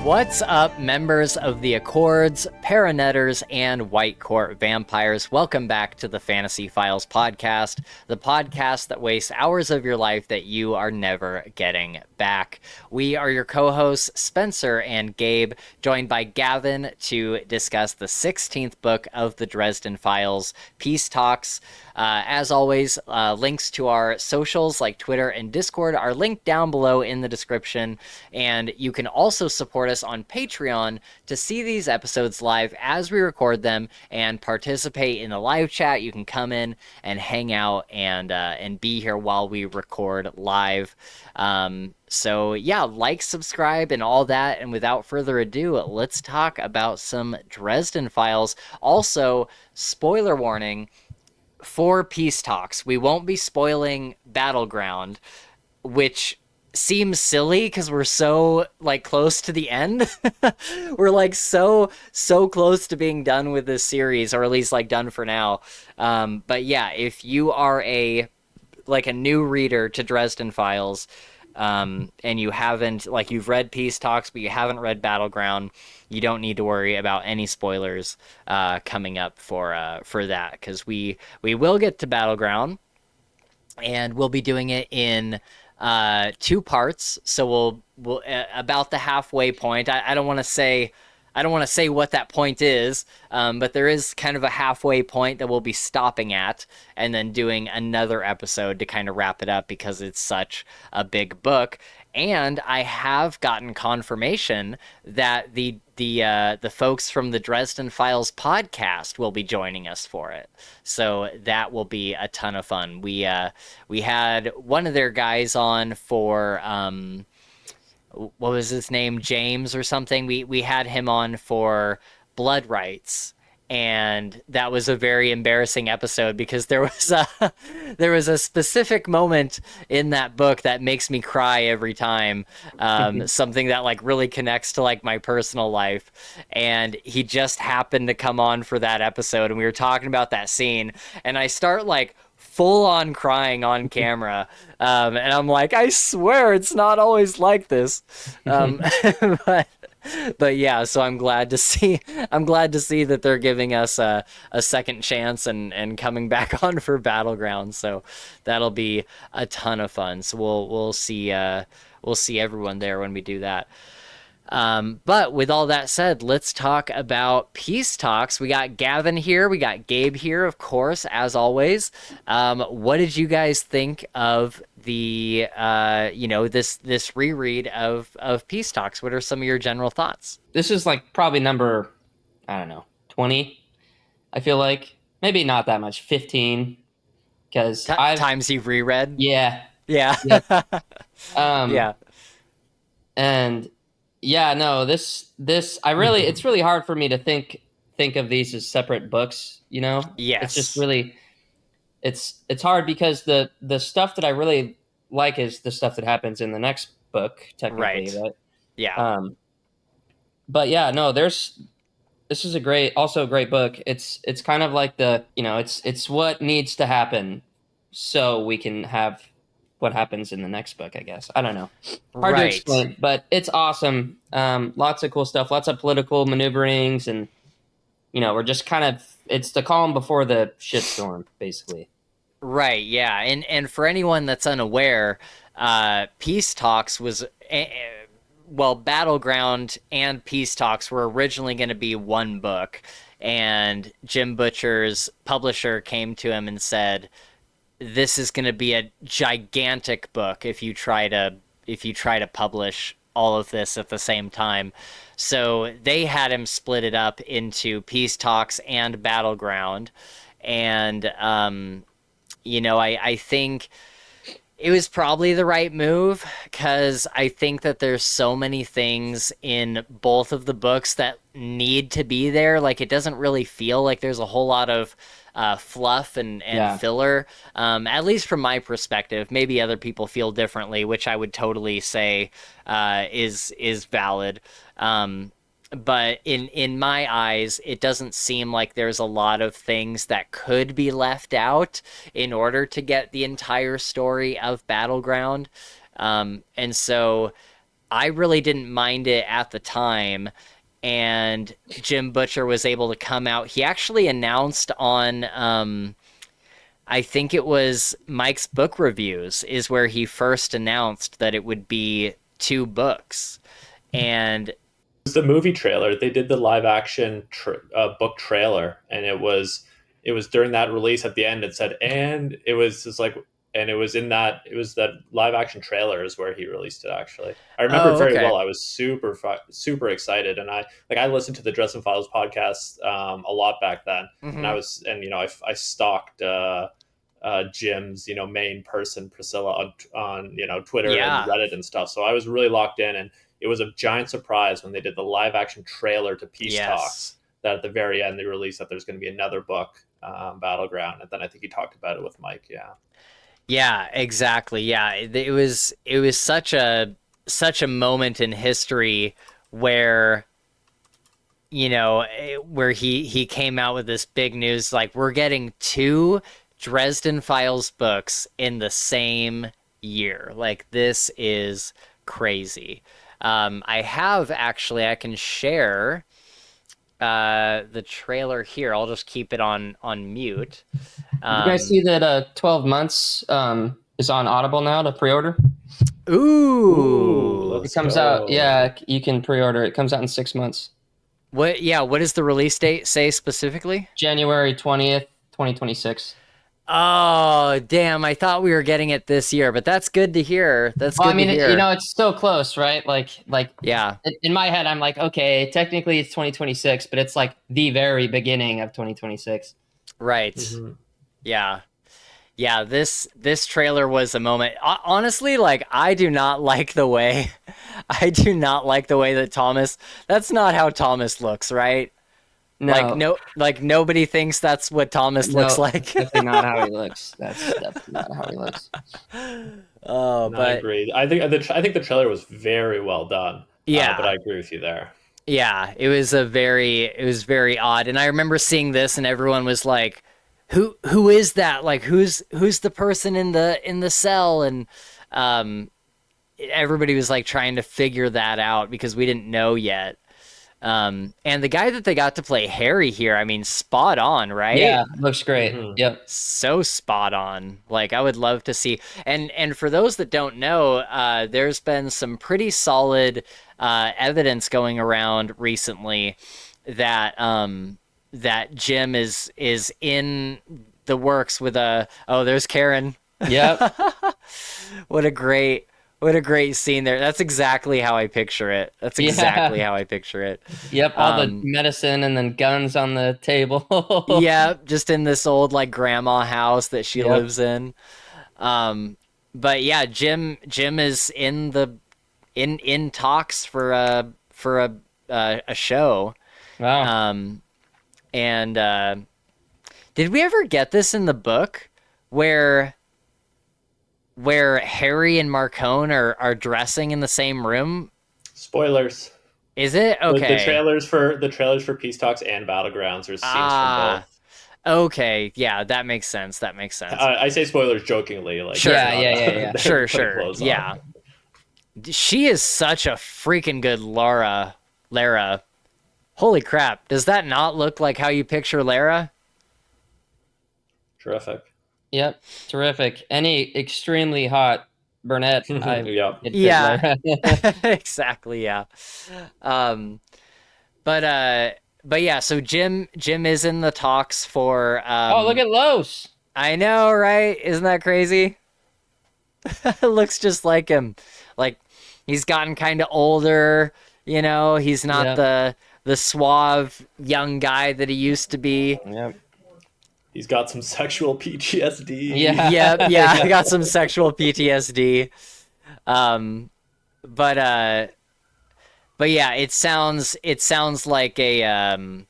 What's up, members of the Accords, Paranetters, and White Court Vampires? Welcome back to the Fantasy Files Podcast, the podcast that wastes hours of your life that you are never getting back. We are your co-hosts, Spencer and Gabe, joined by Gavin to discuss the 16th book of the Dresden Files, Peace Talks. As always, links to our socials like Twitter and Discord are linked down below in the description, and you can also support us on Patreon to see these episodes live as we record them and participate in the live chat. You can come in and hang out and be here while we record live. So yeah, like, subscribe, and all that. And without further ado, let's talk about some Dresden Files. Also, spoiler warning for Peace Talks, we won't be spoiling Battleground, which seems silly because we're so close to the end. We're so close to being done with this series, or at least done for now. But yeah, if you are a new reader to Dresden Files, and you haven't, you've read Peace Talks but you haven't read Battleground, you don't need to worry about any spoilers coming up for that, because we will get to Battleground, and we'll be doing it in 2 parts. So we'll about the halfway point. I don't want to say what that point is, but there is kind of a halfway point that we'll be stopping at, and then doing another episode to kind of wrap it up because it's such a big book. And I have gotten confirmation that the folks from the Dresden Files podcast will be joining us for it. So that will be a ton of fun. We had one of their guys on for what was his name, James or something. We had him on for Blood Rights, and that was a very embarrassing episode because there was a specific moment in that book that makes me cry every time, something that really connects to my personal life, and he just happened to come on for that episode, and we were talking about that scene, and I start full on crying on camera, and I'm like, I swear it's not always like this. But yeah, so I'm glad to see that they're giving us a second chance and coming back on for Battleground. So that'll be a ton of fun. So we'll see everyone there when we do that. But with all that said, let's talk about Peace Talks. We got Gavin here. We got Gabe here, of course, as always. What did you guys think of the, this reread of Peace Talks? What are some of your general thoughts? This is probably number, 20, I feel like. Maybe not that much, 15. Because times you've reread? Yeah. Yeah. Yeah. And yeah, no, this I really, it's really hard for me to think of these as separate books, Yes. It's just really, it's hard because the stuff that I really like is the stuff that happens in the next book, technically, right? Yeah. But yeah, no, this is also a great book. It's kind of like it's what needs to happen so we can have what happens in the next book, I guess. I don't know. Hard to explain, but it's awesome. Lots of cool stuff, lots of political maneuverings, and we're just kind of, it's the calm before the shitstorm, basically. Right, yeah. And for anyone that's unaware, Peace Talks was Battleground and Peace Talks were originally going to be one book, and Jim Butcher's publisher came to him and said, this is going to be a gigantic book if you try to publish all of this at the same time. So they had him split it up into Peace Talks and Battleground. And, I think it was probably the right move, because I think that there's so many things in both of the books that need to be there. It doesn't really feel like there's a whole lot of fluff and filler, at least from my perspective. Maybe other people feel differently, which I would totally say is valid. But in my eyes, it doesn't seem like there's a lot of things that could be left out in order to get the entire story of Battleground. And so I really didn't mind it at the time, and Jim Butcher was able to come out. He actually announced on I think it was Mike's Book Reviews is where he first announced that it would be 2 books. And was the movie trailer. They did the live action book trailer, and it was during that release at the end. It said, and it was just like, and it was that live action trailer is where he released it. Actually, I remember it very okay. well. I was super excited, and I listened to the Dresden Files podcast a lot back then, and I stalked. Jim's main person Priscilla on Twitter and Reddit and stuff. So I was really locked in, and it was a giant surprise when they did the live action trailer to Peace Talks that at the very end they released that there's going to be another book, Battleground, and then I think he talked about it with Mike. Yeah, exactly. Yeah, it was such a moment in history where where he came out with this big news, like, we're getting 2 Dresden Files books in the same year. Like, this is crazy. I can share the trailer here. I'll just keep it on mute. You guys see that 12 months is on Audible now to pre-order? Ooh, it comes out. Yeah, you can pre-order. It comes out in 6 months. What does the release date say specifically? January 20th, 2026. Oh, damn. I thought we were getting it this year, but that's good to hear. To hear. It's so close, right? Like, yeah. In my head, I'm like, okay, technically it's 2026, but it's like the very beginning of 2026. Right. Mm-hmm. Yeah. Yeah, this trailer was a moment. Honestly, like, I do not like the way that Thomas. That's not how Thomas looks, right? No. Nobody thinks that's what Thomas looks like. Definitely not how he looks. That's definitely not how he looks. Oh, but I agree. I think the trailer was very well done. Yeah, but I agree with you there. Yeah, it was very odd, and I remember seeing this, and everyone was like, "Who is that? Like, who's the person in the cell?" And everybody was like trying to figure that out because we didn't know yet. And the guy that they got to play Harry here, I mean, spot on, right? Yeah, looks great. Mm-hmm. Yep. So spot on. Like, I would love to see. And for those that don't know, there's been some pretty solid evidence going around recently that that Jim is in the works with there's Karen. Yep. What a great scene there. That's exactly how I picture it. Yep, all the medicine and then guns on the table. Yeah, just in this old like grandma house that she lives in. But yeah, Jim is in talks for a show. Wow. And did we ever get this in the book where Harry and Marcone are dressing in the same room? Spoilers. Is it? Okay. The trailers for Peace Talks and Battlegrounds are scenes from both. Okay, yeah, that makes sense. I say spoilers jokingly, like sure. Yeah. Sure. Yeah. She is such a freaking good Lara. Holy crap. Does that not look like how you picture Lara? Terrific. Yep, terrific. Any extremely hot brunette. Yep. Yeah. Exactly, yeah. But yeah, so Jim is in the talks for oh, look at Los. I know, right? Isn't that crazy? It looks just like him. Like, he's gotten kind of older, he's not the suave young guy that he used to be. Yep. He's got some sexual PTSD. Yeah, I got some sexual PTSD. But yeah, it sounds like a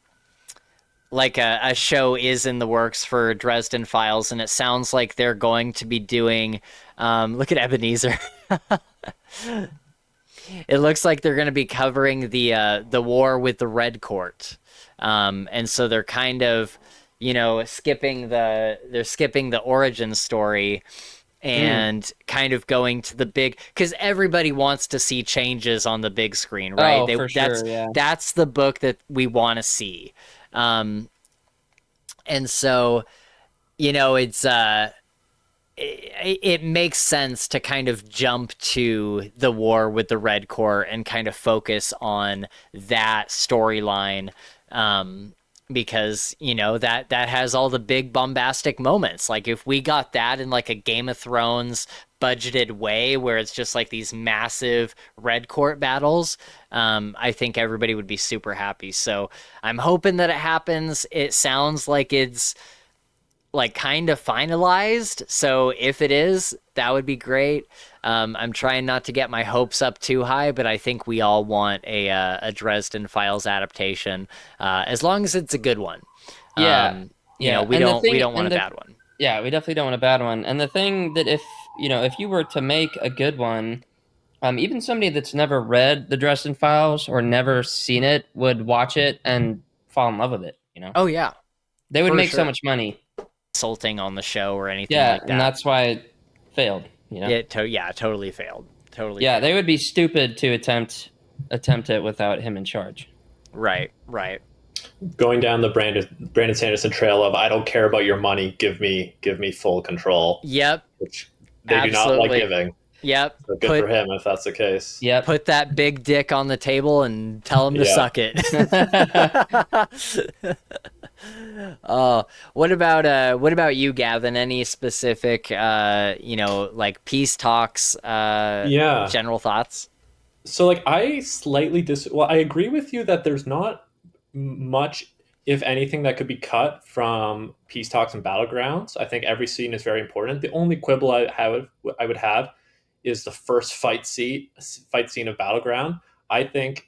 show is in the works for Dresden Files, and it sounds like they're going to be doing. Look at Ebenezer. It looks like they're going to be covering the war with the Red Court, and so they're kind of skipping the origin story and kind of going to the big, because everybody wants to see changes on the big screen, right? Oh, for sure, yeah. That's the book that we want to see. And so, it's it makes sense to kind of jump to the war with the Red Court and kind of focus on that storyline, because that has all the big bombastic moments. Like if we got that in like a Game of Thrones budgeted way where it's just like these massive Red Court battles, I think everybody would be super happy. So I'm hoping that it happens. It sounds like it's like kind of finalized, so if it is, that would be great. I'm trying not to get my hopes up too high, but I think we all want a Dresden Files adaptation, as long as it's a good one. We don't want a bad one. Yeah, we definitely don't want a bad one. And the thing that if you were to make a good one, even somebody that's never read the Dresden Files or never seen it would watch it and fall in love with it. Oh yeah, they would make so much money. Consulting on the show or anything like that. And that's why it failed. It totally failed. Totally. Yeah, failed. They would be stupid to attempt it without him in charge. Right. Going down the Brandon Sanderson trail of I don't care about your money, give me full control. Yep. Which they do not like giving. Yep. So good for him if that's the case. Yep. Put that big dick on the table and tell him to suck it. What about you, Gavin? Any specific like peace talks, general thoughts? So like I slightly I agree with you that there's not much, if anything, that could be cut from peace talks and battlegrounds. I think every scene is very important. The only quibble I would have is the first fight scene of Battleground. I think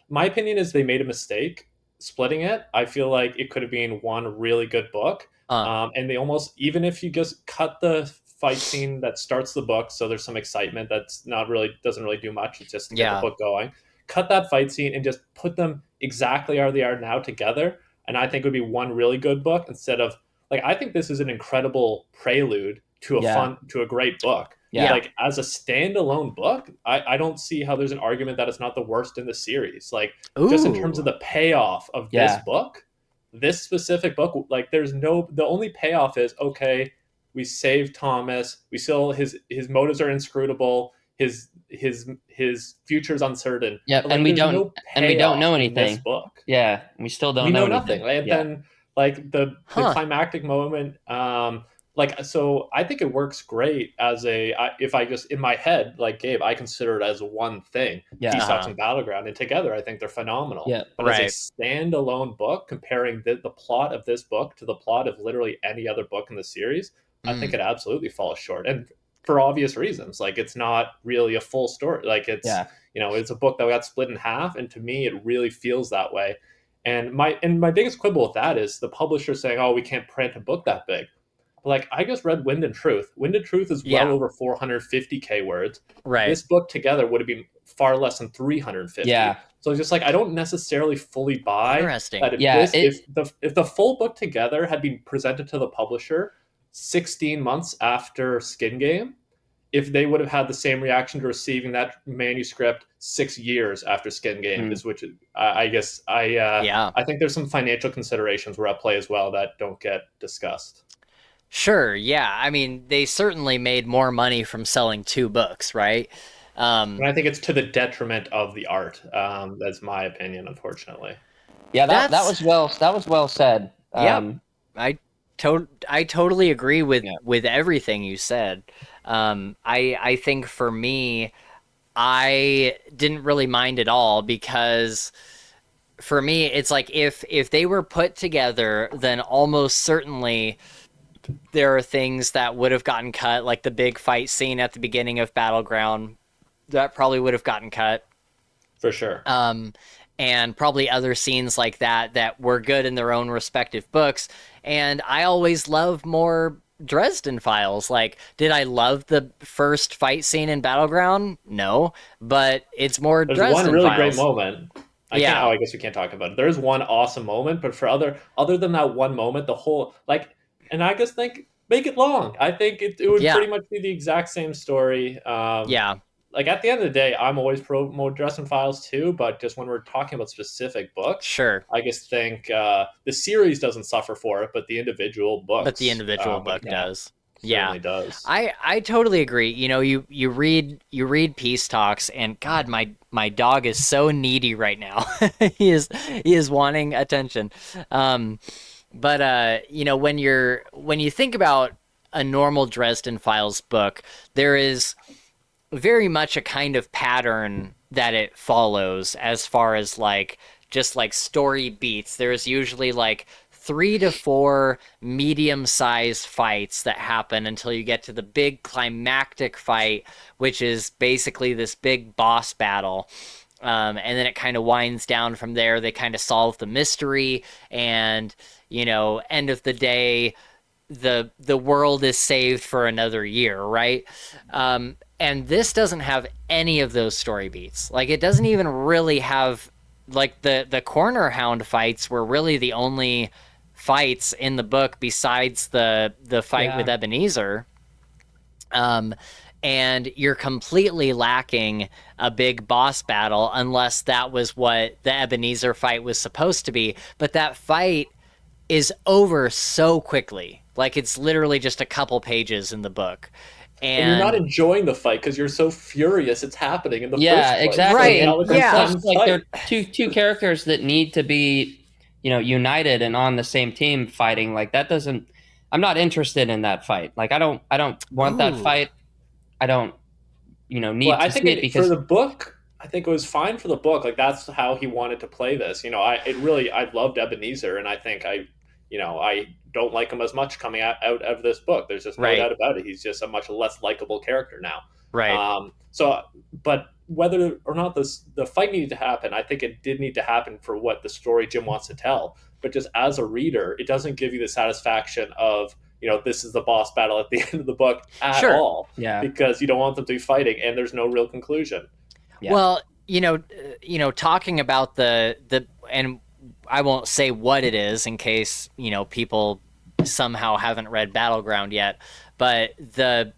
my opinion is they made a mistake splitting it. I feel like it could have been one really good book. And they almost, even if you just cut the fight scene that starts the book, so there's some excitement doesn't really do much. It's just to get the book going. Cut that fight scene and just put them exactly how they are now together. And I think it would be one really good book instead of I think this is an incredible prelude to a great book. Yeah. Like as a standalone book, I don't see how there's an argument that it's not the worst in the series. Just in terms of the payoff of this book, this specific book, the only payoff is, okay, we saved Thomas. We still, his motives are inscrutable. His future's uncertain. Yeah, and we don't know anything. In this book. Yeah, we still don't know anything. Nothing. And then the climactic moment, so I think it works great as if I just in my head, like Gabe, I consider it as one thing. Peace Talks and Battleground, and together I think they're phenomenal. Yeah, but as a standalone book, comparing the plot of this book to the plot of literally any other book in the series, I think it absolutely falls short, and for obvious reasons. It's not really a full story. It's a book that got split in half, and to me, it really feels that way. And my biggest quibble with that is the publisher saying, "Oh, we can't print a book that big." I just read Wind and Truth. Wind and Truth is well over 450K words. Right. This book together would have been far less than 350. Yeah. So it's just I don't necessarily fully buy that if the full book together had been presented to the publisher 16 months after Skin Game, if they would have had the same reaction to receiving that manuscript 6 years after Skin Game, I think there's some financial considerations were at play as well that don't get discussed. Sure, yeah. I mean, they certainly made more money from selling 2 books, right? And I think it's to the detriment of the art. That's my opinion, unfortunately. Yeah, that was well said. I totally agree with everything you said. I think for me, I didn't really mind at all, because for me, it's like if they were put together, then almost certainly there are things that would have gotten cut, like the big fight scene at the beginning of Battleground. That probably would have gotten cut. For sure. And probably other scenes like that were good in their own respective books. And I always love more Dresden Files. Did I love the first fight scene in Battleground? No, but it's more There's Dresden Files. There's one really great moment. I guess we can't talk about it. There's one awesome moment, but for other than that one moment, the whole and I just think make it long. I think it would Yeah. pretty much be the exact same story. Yeah. Like at the end of the day, I'm always pro more Dresden Files too, but just when we're talking about specific books, Sure. I just think the series doesn't suffer for it, but the individual books, But the individual book does. Yeah. certainly does. I totally agree. You know, you read Peace Talks, and God, my dog is so needy right now. He is wanting attention. But you know, when you think about a normal Dresden Files book, there is very much a kind of pattern that it follows as far as like just like story beats. There's usually like 3 to 4 medium-sized fights that happen until you get to the big climactic fight, which is basically this big boss battle. And then it kind of winds down from there. They kind of solve the mystery, and you know, end of the day, the world is saved for another year, right? And this doesn't have any of those story beats. Like, it doesn't even really have, like, the corner hound fights were really the only fights in the book besides the fight with Ebenezer. And you're completely lacking a big boss battle unless that was what the Ebenezer fight was supposed to be. But that fight is over so quickly. Like, it's literally just a couple pages in the book. And you're not enjoying the fight because you're so furious it's happening in the first place. Yeah, exactly. Right. And Yeah. plus, like, there are two characters that need to be, you know, united and on the same team fighting. Like, that doesn't. I'm not interested in that fight. Like, I don't want that fight. I don't, you know, need to see it because for the book, I think it was fine for the book. Like, that's how he wanted to play this. You know, I loved Ebenezer, and I think I don't like him as much coming out of this book. There's just no doubt about it. He's just a much less likable character now. Right. But whether or not the fight needed to happen, I think it did need to happen for what the story Jim wants to tell. But just as a reader, it doesn't give you the satisfaction of, you know, this is the boss battle at the end of the book at all. Yeah. Because you don't want them to be fighting, and there's no real conclusion. Yeah. Well, you know, talking about the and I won't say what it is in case, you know, people somehow haven't read Battleground yet, but the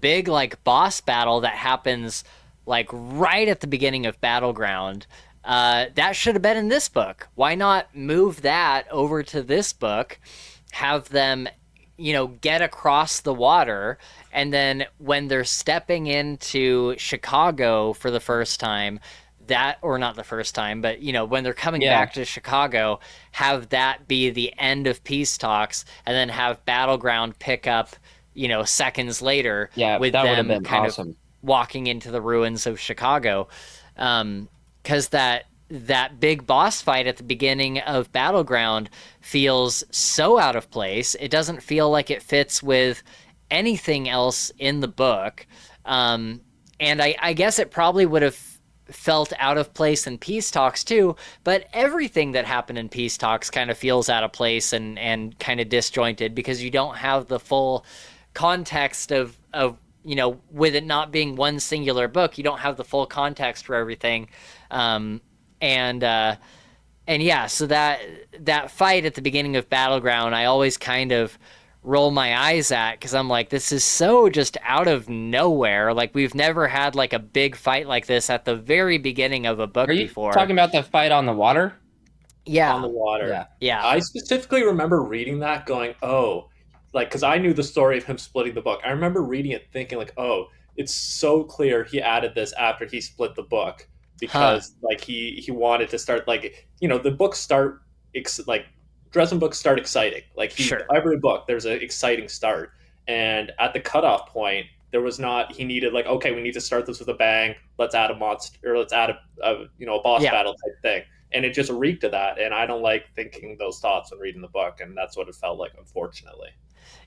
big like boss battle that happens like right at the beginning of Battleground, that should have been in this book. Why not move that over to this book, have them, you know, get across the water, and then when they're stepping into Chicago for the first time, or not the first time, but, you know, when they're coming back to Chicago, have that be the end of Peace Talks, and then have Battleground pick up, you know, seconds later with them kind of walking into the ruins of Chicago. Because that big boss fight at the beginning of Battleground feels so out of place. It doesn't feel like it fits with anything else in the book. And I guess it probably would have felt out of place in Peace Talks too, but everything that happened in Peace Talks kind of feels out of place and kind of disjointed because you don't have the full context of, you know, with it not being one singular book, you don't have the full context for everything. And yeah, so that fight at the beginning of Battleground, I always kind of roll my eyes at because I'm like, this is so just out of nowhere. Like, we've never had like a big fight like this at the very beginning of a book before. Are you talking about the fight on the water? Yeah. On the water. Yeah. I specifically remember reading that going, oh, like, because I knew the story of him splitting the book. I remember reading it thinking like, oh, it's so clear he added this after he split the book because like he wanted to start, like, you know, the books start like Dresden books start exciting. Like every book, there's an exciting start. And at the cutoff point, there was not, he needed like, okay, we need to start this with a bang. Let's add a monster, or let's add a boss battle type thing. And it just reeked of that. And I don't like thinking those thoughts when reading the book. And that's what it felt like, unfortunately.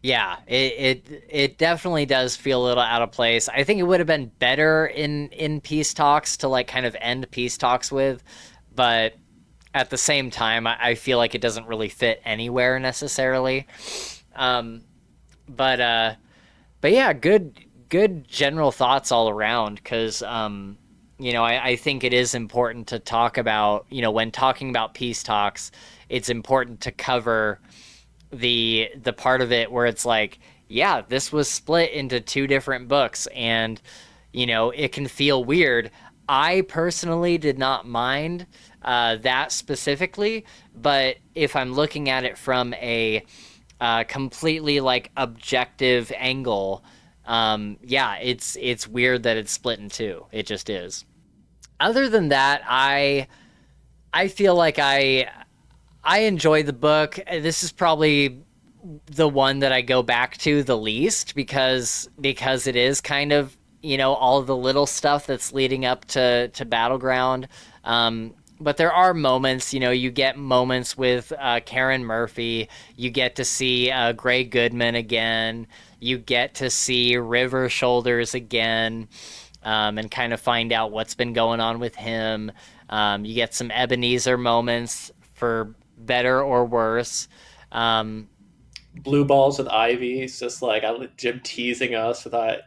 Yeah, it definitely does feel a little out of place. I think it would have been better in Peace Talks to like kind of end Peace Talks with, but at the same time, I feel like it doesn't really fit anywhere necessarily. But yeah, good general thoughts all around, because you know, I think it is important to talk about, you know, when talking about Peace Talks, it's important to cover the part of it where it's like, yeah, this was split into two different books, and it can feel weird. I personally did not mind that specifically, but if I'm looking at it from a completely like objective angle, yeah, it's weird that it's split in two. It just is. Other than that, I feel like I enjoy the book. This is probably the one that I go back to the least because it is kind of all the little stuff that's leading up to Battleground. But there are moments, you get moments with Karen Murphy. You get to see Gray Goodman again. You get to see River Shoulders again, and kind of find out what's been going on with him. You get some Ebenezer moments, for better or worse. Blue balls with Ivy. It's just like Jim teasing us without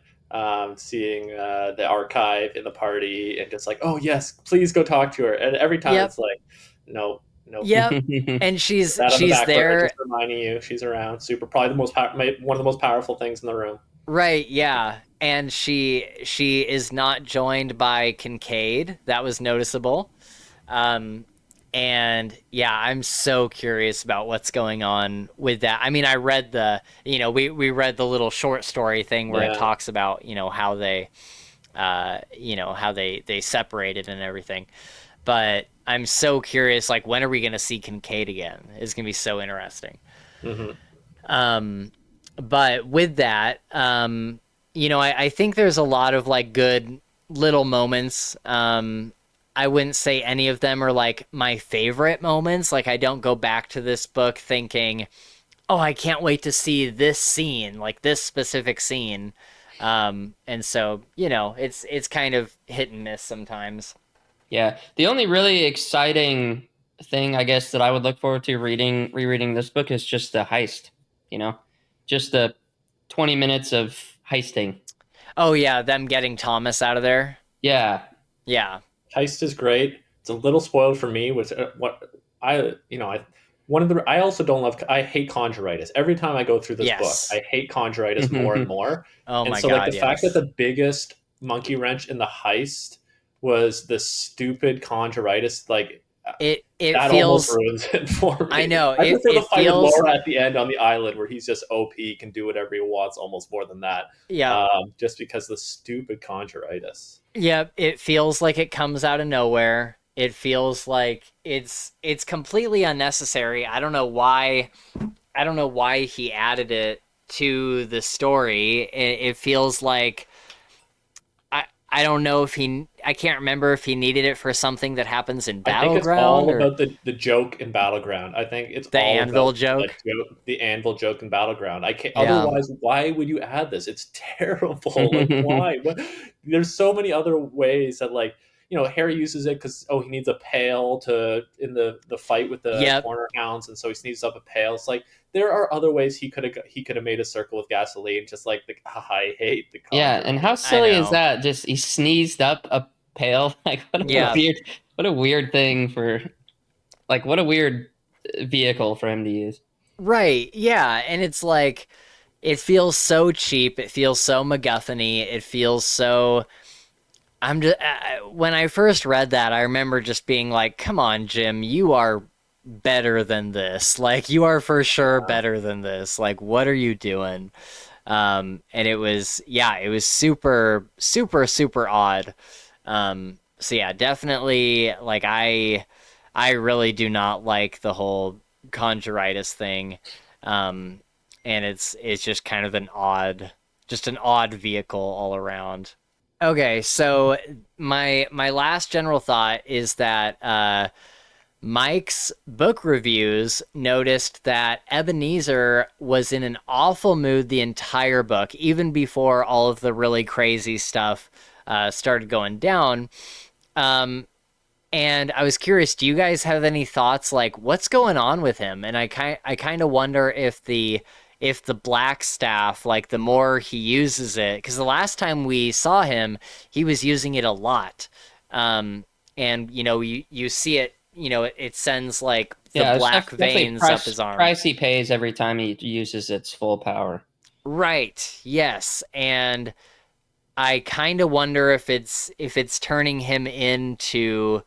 seeing the archive in the party, and just like, oh yes, please go talk to her. And every time Yep. it's like, no. Yep. And she's That on the back there, just reminding you she's around. Super, probably one of the most powerful things in the room. right? Yeah, and she is not joined by Kincaid. That was noticeable. And yeah, I'm so curious about what's going on with that. I mean, I read we read the little short story thing where it talks about, how they, how they separated and everything. But I'm so curious, like, when are we going to see Kincaid again? It's going to be so interesting. Mm-hmm. But with that, I think there's a lot of like good little moments. I wouldn't say any of them are like my favorite moments. Like, I don't go back to this book thinking, oh, I can't wait to see this scene, like this specific scene. And so, it's kind of hit and miss sometimes. Yeah. The only really exciting thing, I guess, that I would look forward to rereading this book is just the heist, just the 20 minutes of heisting. Oh yeah, them getting Thomas out of there. Yeah. Yeah. Heist is great. It's a little spoiled for me with what I also don't love. I hate Conjuritis. Every time I go through this book, I hate Conjuritis more and more. Oh and my so, God, like, the fact that the biggest monkey wrench in the heist was the stupid Conjuritis, like, it that feels, almost ruins it for me. I know. I prefer the fight feels, with Laura at the end on the island, where he's just OP, can do whatever he wants, almost more than that. Yeah. Just because the stupid Conjuritis. Yep, it feels like it comes out of nowhere. It feels like it's completely unnecessary. I don't know why he added it to the story. It feels like I don't know if I can't remember if he needed it for something that happens in Battleground. I think it's all about the joke in Battleground. I think it's the all anvil about joke. The anvil joke in Battleground. I can't. Yeah. Otherwise, why would you add this? It's terrible. Like, why? There's so many other ways that, like, Harry uses it because he needs a pail in the fight with the corner hounds, and so he sneezes up a pail. It's like, there are other ways he could have made a circle with gasoline, just like I hate the color. Yeah, and how silly is that? Just he sneezed up a pail. Like, what a weird thing for, like, what a weird vehicle for him to use. Right. Yeah, and it's like, it feels so cheap. It feels so MacGuffin-y. It feels so. I'm just when I first read that, I remember just being like, "Come on, Jim, you are better than this. Like, you are for sure better than this. Like, what are you doing?" And it was super, super, super odd. So yeah, definitely, like, I really do not like the whole Conjuritis thing. And it's just kind of an odd vehicle all around. Okay, so my last general thought is that Mike's book reviews noticed that Ebenezer was in an awful mood the entire book, even before all of the really crazy stuff started going down. And I was curious, do you guys have any thoughts, like, what's going on with him? And I kind of wonder if the black staff, like, the more he uses it, because the last time we saw him, he was using it a lot. And you see it, it sends, like, the black veins up his arm. Price he pays every time he uses its full power. Right. Yes. And I kind of wonder if it's turning him into,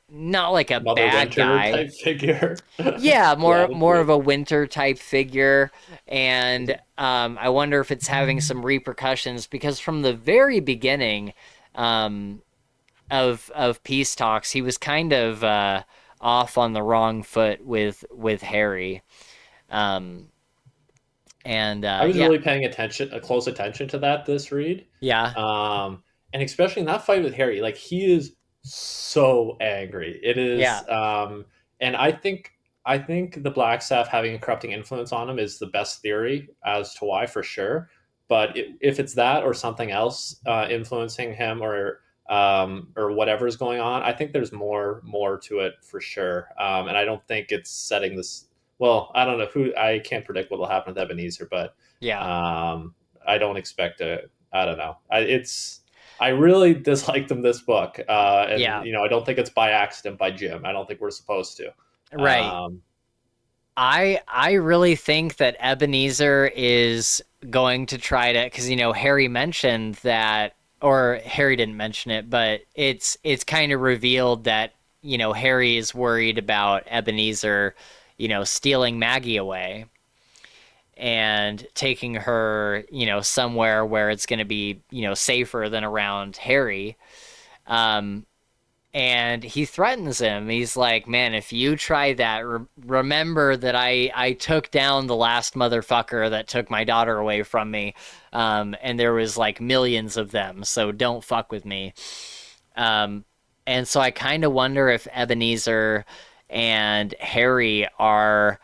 not like a Mother bad Winter guy. type figure. Yeah, Yeah, more I more agree. of a winter type figure, and I wonder if it's having some repercussions because from the very beginning um, of peace talks, he was kind of off on the wrong foot with Harry, um, and I was yeah, really paying close attention to that this read, yeah, um, and especially in that fight with Harry. Like he is so angry. It yeah, is, and I think the Black Staff having a corrupting influence on him is the best theory as to why, for sure. But if it's that or something else influencing him, or whatever is going on, I think there's more to it for sure. And I don't think it's setting this. Well, I don't know who. I can't predict what will happen with Ebenezer, but yeah, um, I don't expect to. I don't know. I really disliked him this book, and yeah. I don't think it's by accident by Jim. I don't think we're supposed to. Right. Um, I really think that Ebenezer is going to try to, because Harry mentioned that, or Harry didn't mention it, but it's kind of revealed that Harry is worried about Ebenezer, stealing Maggie away and taking her, somewhere where it's going to be safer than around Harry. Um, and he threatens him. He's like, "Man, if you try that, remember that I took down the last motherfucker that took my daughter away from me, and there was like millions of them. So don't fuck with me." Um, and so I kind of wonder if Ebenezer and Harry are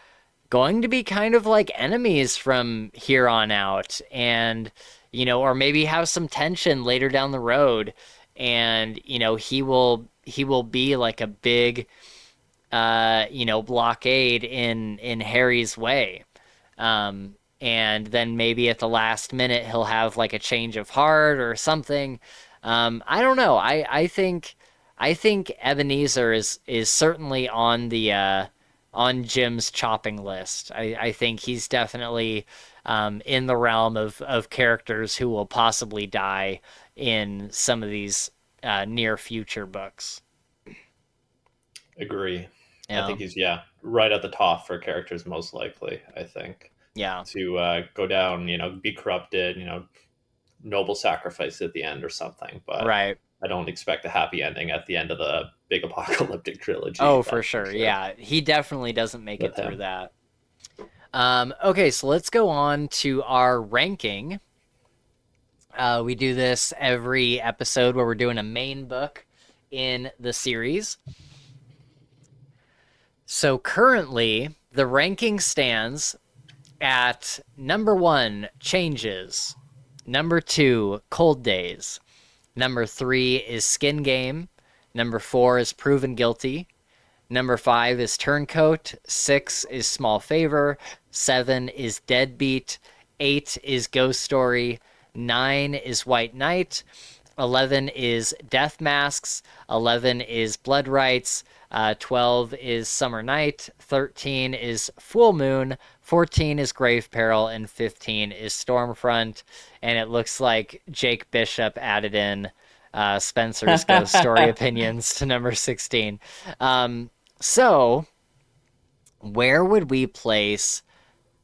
going to be kind of like enemies from here on out, and or maybe have some tension later down the road, and he will be like a big blockade in Harry's way, and then maybe at the last minute he'll have like a change of heart or something. I don't know. I think Ebenezer is certainly on Jim's chopping list. I think he's definitely in the realm of characters who will possibly die in some of these near future books. agree. I Yeah, think he's right at the top for characters most likely. I think yeah, to go down, be corrupted, noble sacrifice at the end or something. But right. I don't expect a happy ending at the end of the big apocalyptic trilogy. Oh, for That's for sure. sure Yeah, he definitely doesn't make with it through him. that. Okay, so let's go on to our ranking. We do this every episode where we're doing a main book in the series. So currently, the ranking stands at number 1, Changes. Number 2, Cold Days. Number 3 is Skin Game. Number 4 is Proven Guilty. Number 5 is Turncoat. 6 is Small Favor. 7 is Deadbeat. 8 is Ghost Story. 9 is White Knight. 11 is Death Masks. 11 is Blood Rites. 12 is Summer Night. 13 is Full Moon. 14 is Grave Peril. And 15 is Stormfront. And it looks like Jake Bishop added in Spencer's Ghost Story opinions to number 16. So, where would we place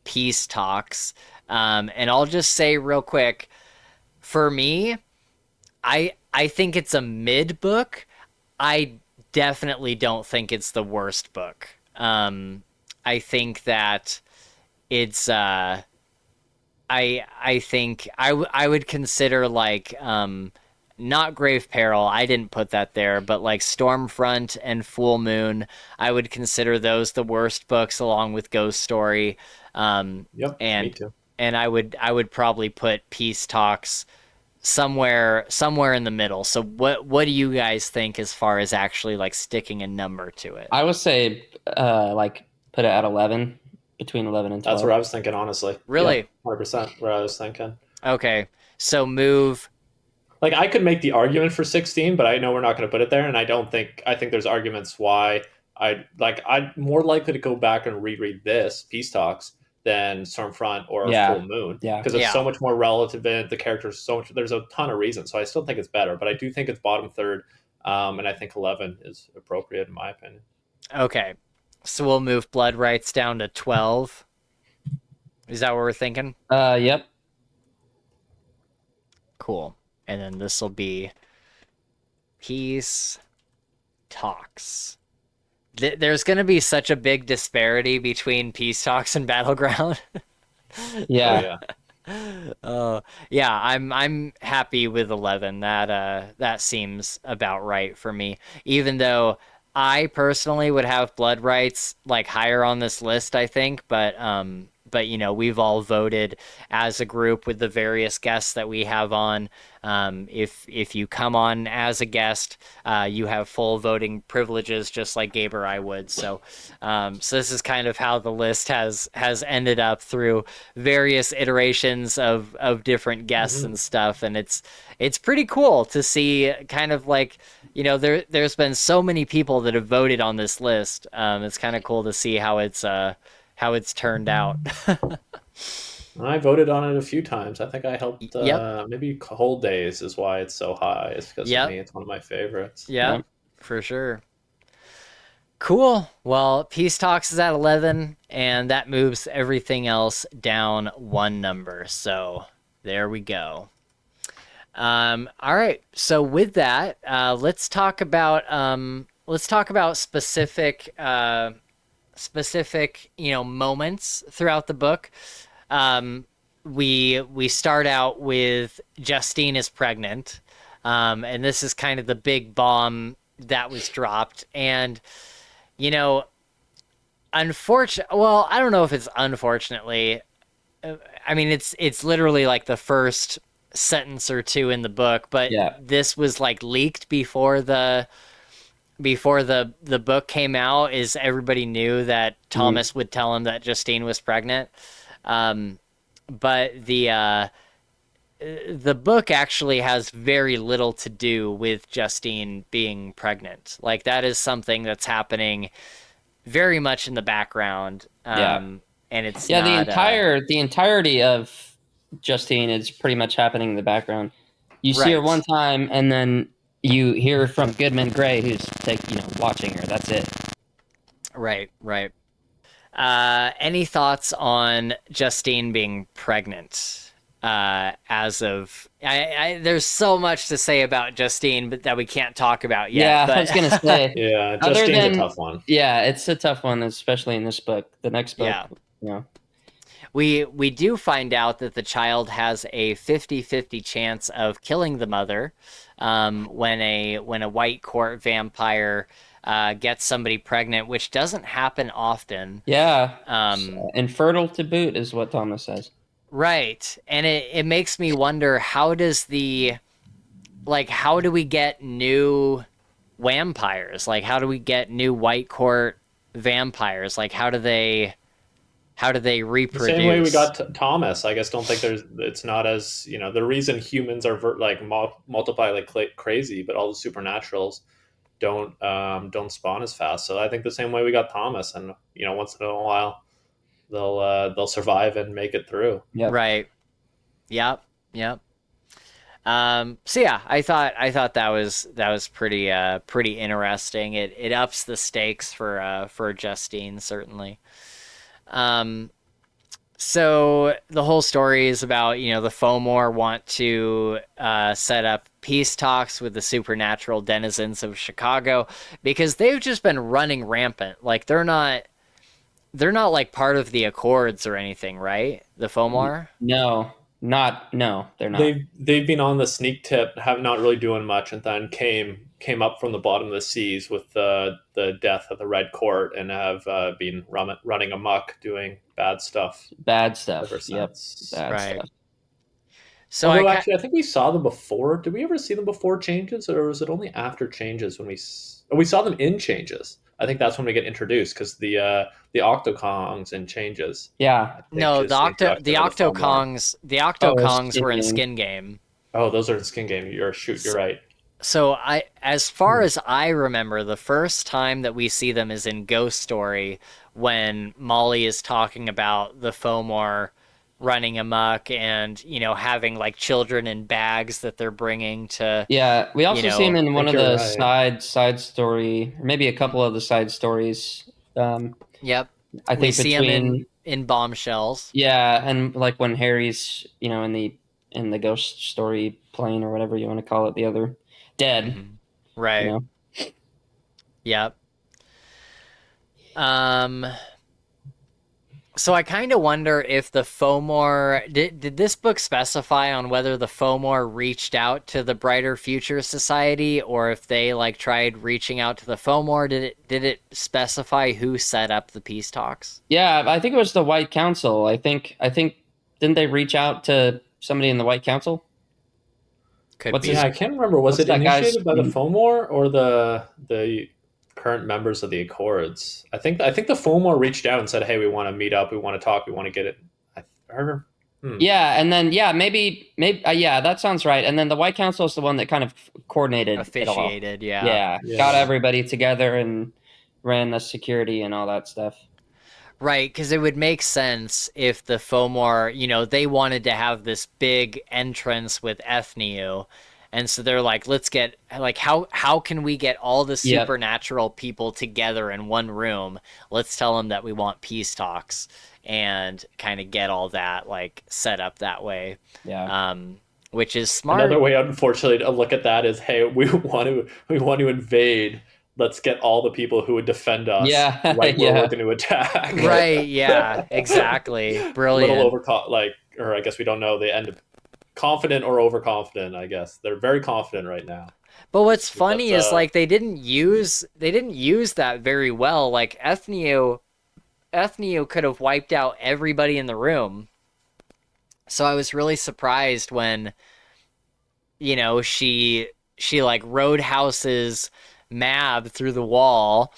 Peace Talks? And I'll just say real quick, for me, I think it's a mid book. I definitely don't think it's the worst book. I think that it's I think I would consider like not Grave Peril. I didn't put that there, but like Stormfront and Full Moon, I would consider those the worst books along with Ghost Story. Um, Yep, me and too. and I would probably put Peace Talks somewhere in the middle. So what do you guys think as far as actually like sticking a number to it? I would say like put it at 11, between 11 and That's 12. where I was thinking, honestly. Yep, Really? 100% where I was thinking. Okay. So move. Like I could make the argument for 16, but I know we're not going to put it there, and I think there's arguments why I'd more likely to go back and reread this Peace Talks than Stormfront or Yeah. Full Moon, Yeah. because it's Yeah. so much more relevant. The characters so much. There's a ton of reasons, so I still think it's better, but I do think it's bottom third, and I think 11 is appropriate in my opinion. Okay, so we'll move Blood Rights down to 12. Is that what we're thinking? Yep. Cool. And then this will be Peace Talks. There's going to be such a big disparity between Peace Talks and Battleground. Yeah. Yeah, I'm happy with 11. That seems about right for me. Even though I personally would have Blood Rights like higher on this list, I think, but you know, we've all voted as a group with the various guests that we have on. If you come on as a guest, you have full voting privileges, just like Gabe or I would. So this is kind of how the list has ended up through various iterations of different guests and stuff, and it's pretty cool to see kind of like, you know, there's been so many people that have voted on this list. It's kind of cool to see how it's turned out. I voted on it a few times. I think I helped. Yep. Maybe Cold Days is why it's so high. It's because Yep. of me. It's one of my favorites. Yeah, Yep. for sure. Cool. Well, Peace Talks is at 11, and that moves everything else down one number. So there we go. All right. So with that, let's talk about specific moments throughout the book. We start out with Justine is pregnant, and this is kind of the big bomb that was dropped. And you know, well, I don't know if it's unfortunately. I mean, it's literally like the first sentence or two in the book, but this was like leaked before the book came out. Is everybody knew that Thomas would tell him that Justine was pregnant, but the book actually has very little to do with Justine being pregnant. Like, that is something that's happening very much in the background. And it's not, the entirety of Justine is pretty much happening in the background. You see her one time, and then you hear from Goodman Gray, who's watching her. That's it. Right. Any thoughts on Justine being pregnant? As of there's so much to say about Justine, but that we can't talk about yet. Yeah, but... I was gonna say. Yeah, Justine's a tough one. Yeah, it's a tough one, especially in this book. The next book, we do find out that the child has a 50-50 chance of killing the mother when a white court vampire gets somebody pregnant, which doesn't happen often. Yeah, infertile to boot is what Thomas says. Right. And it makes me wonder, how do we get new vampires? Like, how do we get new white court vampires? Like, how do they reproduce? The same way we got Thomas. I guess don't think it's not as, the reason humans are multiply like crazy, but all the supernaturals don't spawn as fast. So I think the same way we got Thomas, and once in a while they'll survive and make it through. Yep. Right. Yep. So yeah, I thought that was pretty interesting. It ups the stakes for Justine, certainly. So the whole story is about, the Fomor want to set up peace talks with the supernatural denizens of Chicago, because they've just been running rampant. Like, they're not like part of the Accords or anything, right? The Fomor? No, they're not. They've been on the sneak tip, have not really doing much, and then came up from the bottom of the seas with the death of the Red Court, and have been running amok, doing bad stuff. Ever since. Yep. Bad stuff. So I think we saw them before. Did we ever see them before Changes, or was it only after Changes when we saw them in Changes? I think that's when we get introduced, because the Octokongs in Changes. Yeah. No, the Octokongs were in Skin Game. Oh, those are in Skin Game. You're right. So as far as I remember, the first time that we see them is in Ghost Story when Molly is talking about the Fomor running amok and, having like children in bags that they're bringing to, Yeah, we you also see him know, in one think of you're the right. side story, or maybe a couple of the side stories. Um, yep. I We think see him between in Bombshells. yeah, and like when Harry's in the ghost story plane or whatever you want to call it, the other dead, Hmm. you Right. know. Yep. Um, So I kind of wonder if the Fomor did this book specify on whether the Fomor reached out to the Brighter Future Society or if they like tried reaching out to the Fomor. Did it specify who set up the peace talks? Yeah, I think it was the White Council. I think didn't they reach out to somebody in the White Council? Could What's Yeah, his be. I can't remember. Was what's it that guy's initiated by the Fomor or the current members of the Accords? I think the Fomor reached out and said, "Hey, we want to meet up. We want to talk. We want to get it." I remember. Hmm. Yeah, and then yeah, maybe yeah, that sounds right. And then the White Council is the one that kind of coordinated it all. Officiated, yeah. Yeah, got Yeah. everybody together and ran the security and all that stuff. Right, because it would make sense if the Fomor, they wanted to have this big entrance with Ethniu. And so they're like, let's get like how can we get all the Yep. supernatural people together in one room? Let's tell them that we want peace talks and kind of get all that like set up that way. Yeah. Um, which is Another smart. way, unfortunately, to look at that is, hey, we want to invade. Let's get all the people who would defend us Yeah. right where we're Yeah. going to attack. Right, yeah, exactly. A little Brilliant. or I guess we don't know. They end up confident or overconfident. I guess they're very confident right now. But what's But funny is like they didn't use that very well. Like Ethniu could have wiped out everybody in the room. So I was really surprised when, she like roadhouses Mab through the wall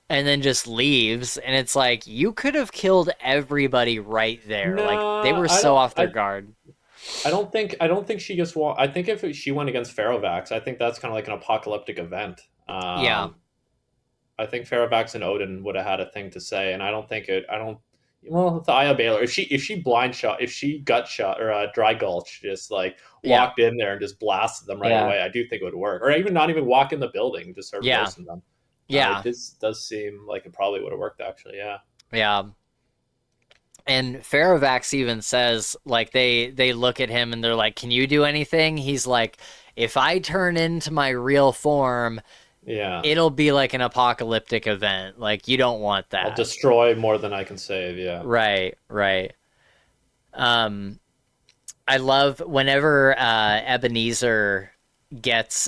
and then just leaves and it's like you could have killed everybody right there. Like they no, were I so don't. off their guard. I don't think she gets. I think if she went against Ferrovax, I think that's kind of like an apocalyptic event. Yeah. I think Ferrovax and Odin would have had a thing to say, and I don't think it. I don't. Well, the Aya Baylor, if she blind shot, if she gut shot or dry gulch, just like Yeah. walked in there and just blasted them right Yeah. away, I do think it would work. Or even not even walk in the building, just start Yeah. roasting them. Yeah. This does seem like it probably would have worked actually. Yeah. Yeah. And Faravax even says, like, they look at him and they're like, "Can you do anything?" He's like, "If I turn into my real form, Yeah. it'll be like an apocalyptic event. Like, you don't want I'll that." destroy more than I can save. Yeah. Right, right. Um, I love whenever Ebenezer gets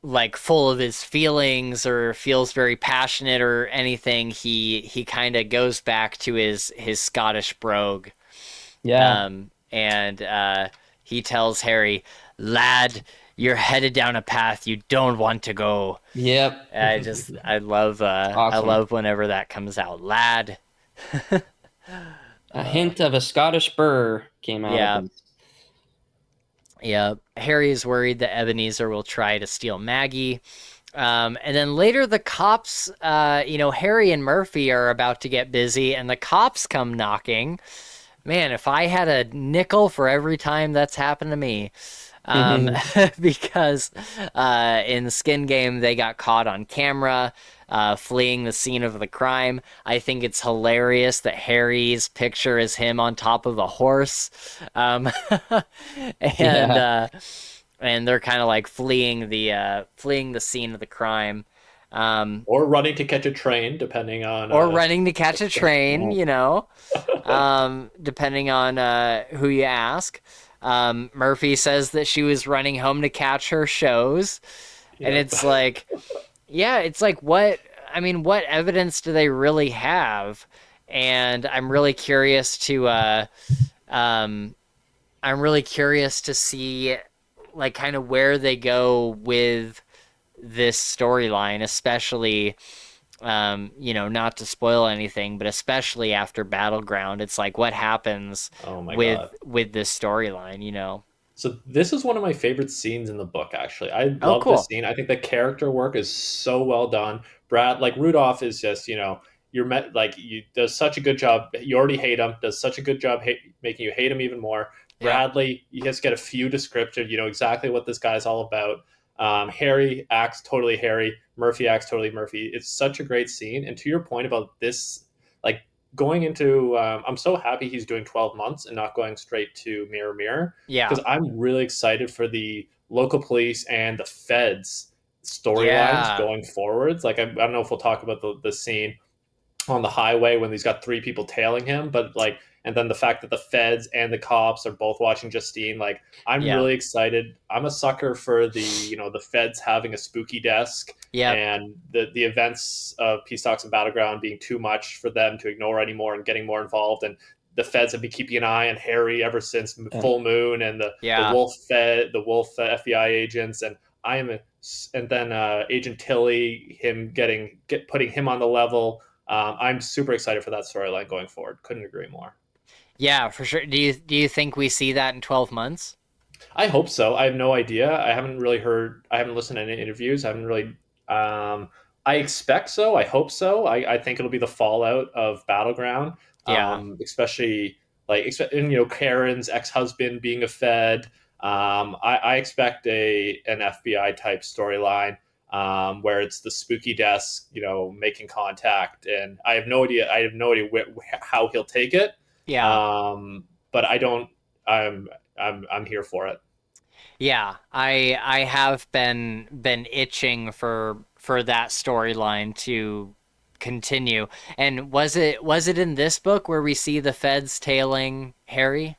like full of his feelings or feels very passionate or anything, he kind of goes back to his Scottish brogue. Yeah. And he tells Harry, "Lad, you're headed down a path you don't want to go." Yep. I Awesome. love whenever that comes out. Lad. A hint of a Scottish burr came out of Yeah. him. Yeah. Harry is worried that Ebenezer will try to steal Maggie. And then later the cops, Harry and Murphy are about to get busy and the cops come knocking. Man, if I had a nickel for every time that's happened to me. Because in Skin Game, they got caught on camera fleeing the scene of the crime. I think it's hilarious that Harry's picture is him on top of a horse. And Yeah. and they're kind of like fleeing the scene of the crime. Or running to catch a train, depending on. Or running to catch a train, depending on who you ask. Murphy says that she was running home to catch her shows. And Yep. it's like, yeah, it's like, what evidence do they really have? And I'm really curious to see, like, kind of where they go with this storyline, especially, not to spoil anything, but especially after Battleground. It's like, what happens Oh my with god. with this storyline, So this is one of my favorite scenes in the book. Actually, I Oh, love this cool. scene. I think the character work is so well done. Brad, like Rudolph, is just you're met like you does such a good job. You already hate him. Does such a good job making you hate him even more. Yep. Bradley, you just get a few descriptive. You know exactly what this guy's all about. Harry acts totally Harry. Murphy acts totally Murphy. It's such a great scene. And to your point about this, like going into, I'm so happy he's doing 12 months and not going straight to Mirror Mirror Yeah. because I'm really excited for the local police and the feds storylines Yeah. going forwards. Like, I don't know if we'll talk about the scene on the highway when he's got three people tailing him, but like, and then the fact that the feds and the cops are both watching Justine, like, I'm Yeah. really excited. I'm a sucker for the feds having a spooky desk Yep. and the events of Peace Talks and Battleground being too much for them to ignore anymore and getting more involved. And the feds have been keeping an eye on Harry ever since Full Moon and Yeah. the Wolf FBI agents. And I am, and then Agent Tilly, putting him on the level. I'm super excited for that storyline going forward. Couldn't agree more. Yeah, for sure. Do you think we see that in 12 months? I hope so. I have no idea. I haven't really heard. I haven't listened to any interviews. I haven't really. Um, I expect so. I hope so. I think it'll be the fallout of Battleground, Yeah. especially and, Karen's ex husband being a Fed. I expect an FBI type storyline where it's the spooky desk, making contact, and I have no idea. I have no idea how he'll take it. Yeah. But I don't. I'm here for it. Yeah. I have been itching for that storyline to continue. And was it in this book where we see the feds tailing Harry?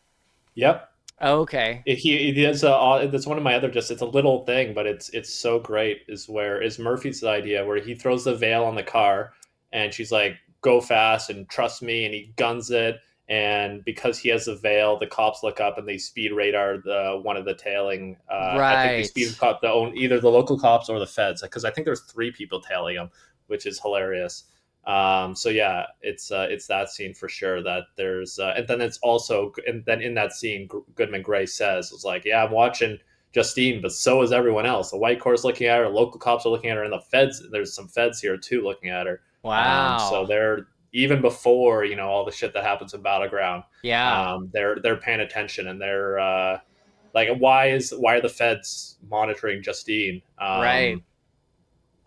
Yep. Oh, okay. He has that's one of my other, just it's a little thing, but it's so great. Is Murphy's idea where he throws the veil on the car, and she's like, "Go fast and trust me," and he guns it. And because he has the veil, the cops look up and they speed radar the one of the tailing. I think they speed Right. cop either the local cops or the feds, because I think there's three people tailing him, which is hilarious. So yeah, it's that scene for sure. That there's and then it's also, and then in that scene, Goodman Gray says, "Was like, yeah, I'm watching Justine, but so is everyone else. The White Court's looking at her, local cops are looking at her, and the feds. There's some feds here too looking at her. So Wow. they're, even before all the shit that happens in Battleground, Yeah. they're paying attention, and they're like, why are the feds monitoring Justine? Right.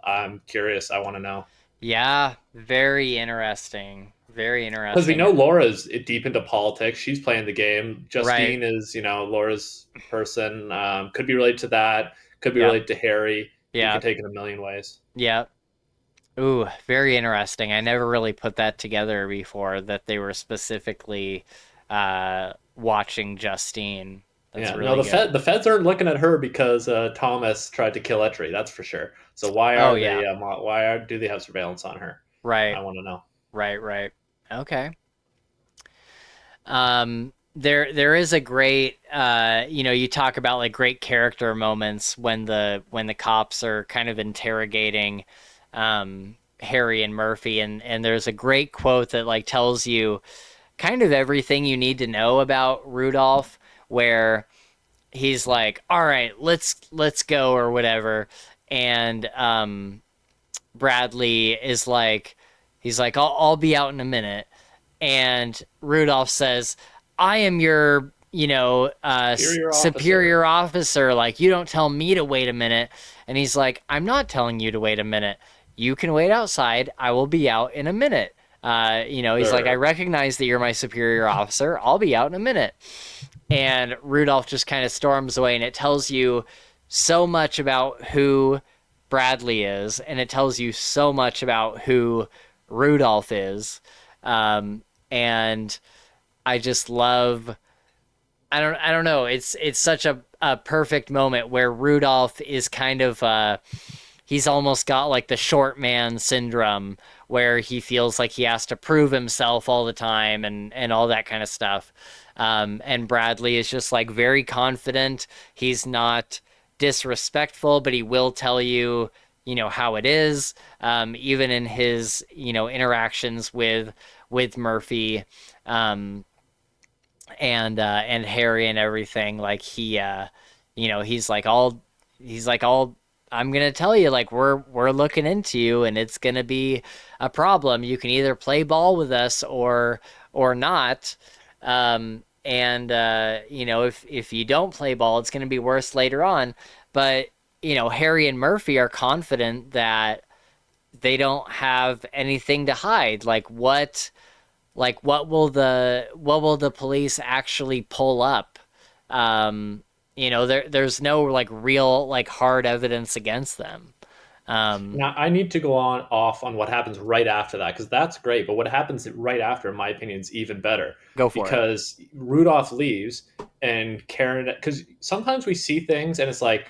I'm curious. I want to know. Yeah. Very interesting. Very Because we interesting. know Laura's deep into politics. She's playing the game. Right. Justine is, Laura's person. Could be related to that. Could be Yep. related to Harry. You can Yep. take it a million ways. Yep. Ooh, very interesting. I never really put that together before that they were specifically watching Justine. That's Yeah. No, really good. the feds aren't looking at her because Thomas tried to kill Etri. That's for sure. So why Oh are yeah. they? Do they have surveillance on her? Right. I want to know. Right, right. Okay. There is a great you talk about like great character moments when the cops are kind of interrogating Harry and Murphy, and there's a great quote that like tells you kind of everything you need to know about Rudolph, where he's like, "All right, let's go," or whatever, and Bradley is like, he's like, I'll be out in a minute, and Rudolph says, "I am your Superior officer. superior officer. Like, you don't tell me to wait a minute." And he's like, "I'm not telling you to wait a minute. You can wait outside. I will be out in a minute." He's like, "I Sure. recognize that you're my superior officer. I'll be out in a minute." And Rudolph just kind of storms away, and it tells you so much about who Bradley is, and it tells you so much about who Rudolph is. And I just love, I don't know, it's such a perfect moment where Rudolph is kind of he's almost got like the short man syndrome, where he feels like he has to prove himself all the time and all that kind of stuff. And Bradley is just like very confident. He's not disrespectful, but he will tell you, how it is, even in his, interactions with Murphy. Um, and Harry and everything. Like he's like all I'm gonna tell you, like we're looking into you, and it's gonna be a problem. You can either play ball with us or not. And if you don't play ball, it's gonna be worse later on. But Harry and Murphy are confident that they don't have anything to hide. What will the police actually pull up? There's no like real like hard evidence against them. Now, I need to go on off on what happens right after that because that's great. But what happens right after, in my opinion, is even better Go for it. because Rudolph leaves and Karen. Because sometimes we see things and it's like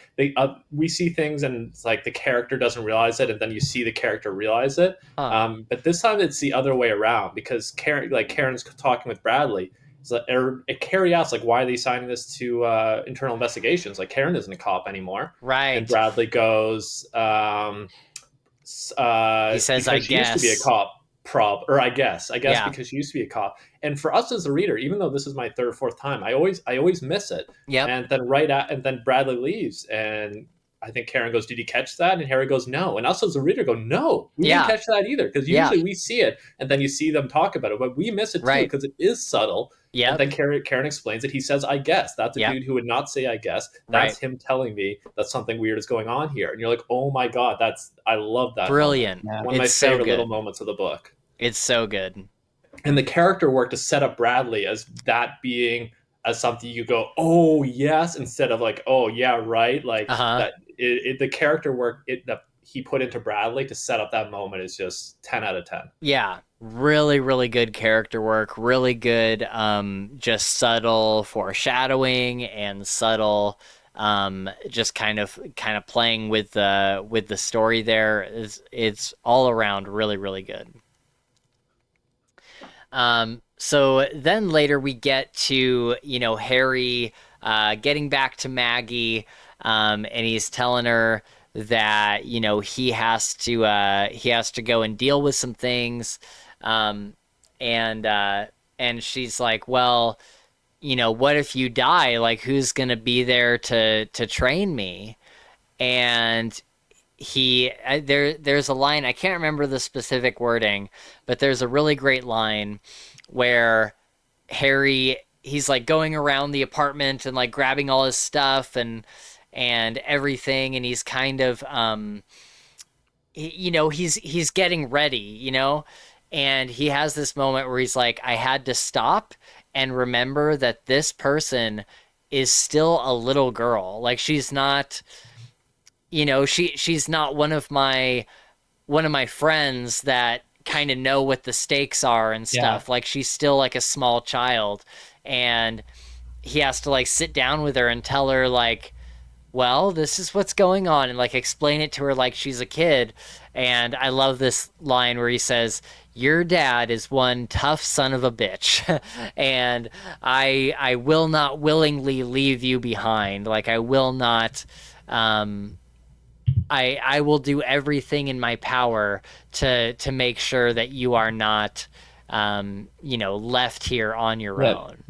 we see things and it's like the character doesn't realize it, and then you see the character realize it. Huh. But this time it's the other way around because Karen's talking with Bradley. So, Carrie asks, like, why are they signing this to internal investigations? Like, Karen isn't a cop anymore. And Right. Bradley goes, He says, because "I she used to be a guess." cop, I guess Yeah. because she used to be a cop. And for us as a reader, even though this is my third or fourth time, I always miss it. Yep. And then Bradley leaves, and I think Karen goes, "Did you catch that?" And Harry goes, "No." And us as a reader go, "No, we Yeah. didn't catch that either." Because Yeah. usually we see it, and then you see them talk about it, but we miss it too Right. because it is subtle. And Yep. then Karen explains it. He says, "I guess." That's a Yep. dude who would not say "I guess." Right. That's him telling me that something weird is going on here. And you're like, "Oh my god, I love that." Brilliant. Yeah. One of my It's so favorite good. little moments of the book. It's so good. And the character work to set up Bradley as that being as something you go, "Oh yes," instead of like, "Oh yeah, right." Like Uh-huh. that. The character work that he put into Bradley to set up that moment is just 10 out of 10. Yeah. Really, really good character work. Really good, just subtle foreshadowing and subtle, just kind of playing with the story there. It's all around really, really good. So then later we get to, Harry getting back to Maggie, and he's telling her that, he has to go and deal with some things. Um, and she's like, well, what if you die? Like, who's gonna be there to train me? And there's a line, I can't remember the specific wording, but there's a really great line where he's like going around the apartment and like grabbing all his stuff and everything, and he's kind of he's getting ready, and he has this moment where he's like, I had to stop and remember that this person is still a little girl. Like, she's not, she's not one of my friends that kind of know what the stakes are and Yeah. stuff. Like, she's still like a small child, and he has to like sit down with her and tell her like, well, this is what's going on, and like explain it to her like she's a kid. And I love this line where he says, your dad is one tough son of a bitch, and I will not willingly leave you behind. Like, I will not, I will do everything in my power to make sure that you are not, left here on your Yep. own.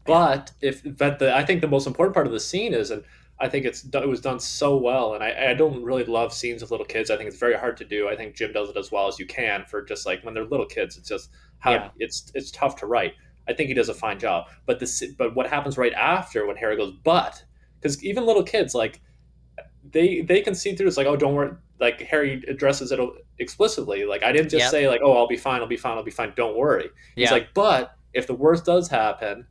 But I think the most important part of the scene is, and I think it was done so well. And I don't really love scenes with little kids. I think it's very hard to do. I think Jim does it as well as you can for just like when they're little kids. It's just how Yeah. it's tough to write. I think he does a fine job. But what happens right after when Harry goes, but because even little kids like they can see through. It's like, oh, don't worry. Like Harry addresses it explicitly. Like, I didn't just Yep. say like, oh, I'll be fine, I'll be fine, I'll be fine. Don't worry. He's Yeah. like, but if the worst does happen,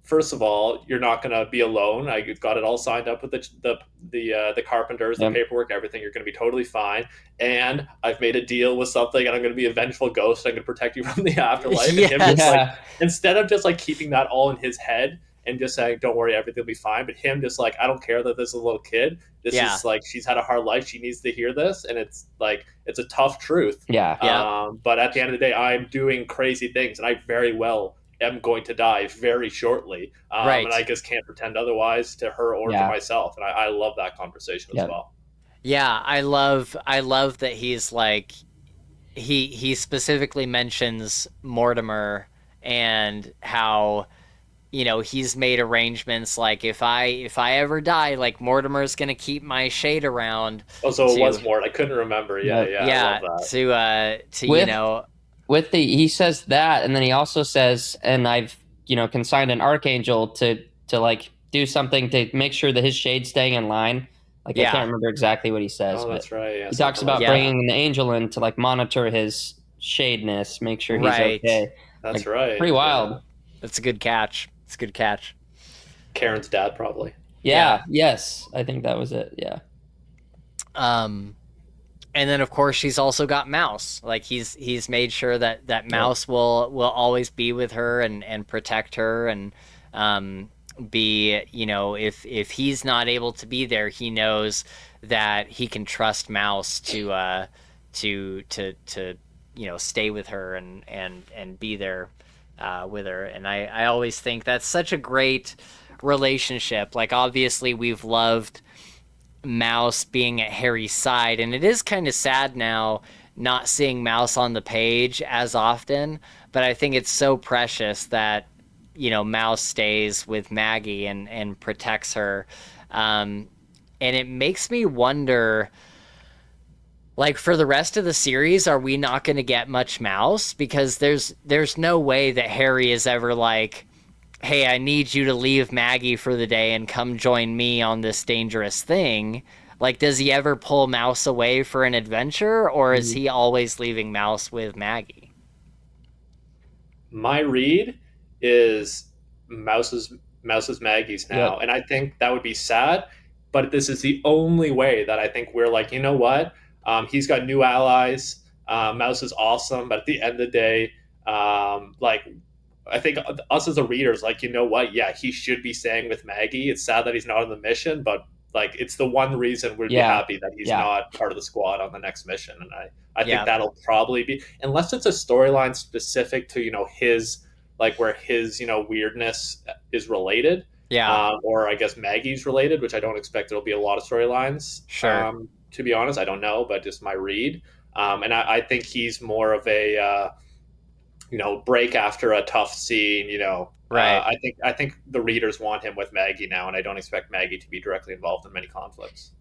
first of all, you're not going to be alone. I got it all signed up with the carpenters, the Yep. paperwork, everything. You're going to be totally fine. And I've made a deal with something, and I'm going to be a vengeful ghost. I'm going to protect you from the afterlife. And him Yes. just like, Yeah. instead of just like keeping that all in his head and just saying, "Don't worry, everything will be fine," but him just like, "I don't care that this is a little kid. This Yeah. is like she's had a hard life. She needs to hear this, and it's like it's a tough truth. Yeah. Yeah. But at the end of the day, I'm doing crazy things, and I very well am going to die very shortly. Right. And I just can't pretend otherwise to her or to Yeah. myself. And I love that conversation as Yeah. well. Yeah, I love that he's like he specifically mentions Mortimer and how, you know, he's made arrangements like if I ever die, like Mortimer's gonna keep my shade around Oh, so it to was Mort. I couldn't remember. Yeah, Yep. yeah, I love yeah that. to you With know he says that, and then he also says, and I've consigned an archangel to like do something to make sure that his shade's staying in line. Like I yeah can't remember exactly what he says, Oh, but that's right. Yeah, he talks something like about Yeah. that. bringing an angel in to like monitor his shadeness, make sure he's right. okay. That's Like, right. pretty wild. Yeah. That's a good catch. It's a good catch. Karen's dad, probably. Yeah. Yes, I think that was it. Yeah. And then of course she's also got Mouse. Like he's made sure that Mouse will always be with her and protect her, and be, you know, if he's not able to be there, he knows that he can trust Mouse to you know, stay with her and be there with her. And I always think that's such a great relationship. Like obviously we've loved Mouse being at Harry's side, and it is kind of sad now not seeing Mouse on the page as often, but I think it's so precious that, you know, Mouse stays with Maggie and protects her. And it makes me wonder, like, for the rest of the series, are we not going to get much Mouse? Because there's no way that Harry is ever like, hey, I need you to leave Maggie for the day and come join me on this dangerous thing. Like, does he ever pull Mouse away for an adventure, or is he always leaving Mouse with Maggie? My read is Mouse's Maggie's now, and I think that would be sad. But this is the only way that I think we're like, you know what? He's got new allies. Mouse is awesome, but at the end of the day, like I think us as a readers, like, you know what? Yeah, he should be staying with Maggie. It's sad that he's not on the mission, but like it's the one reason we'd be happy that he's not part of the squad on the next mission. And I think that'll probably be, unless it's a storyline specific to, you know, his, like where his, you know, weirdness is related. Yeah. Or I guess Maggie's related, which I don't expect there'll be a lot of storylines. Sure. To be honest, I don't know, but just my read. And I think he's more of a, you know, break after a tough scene, you know. Right. I think the readers want him with Maggie now, and I don't expect Maggie to be directly involved in many conflicts.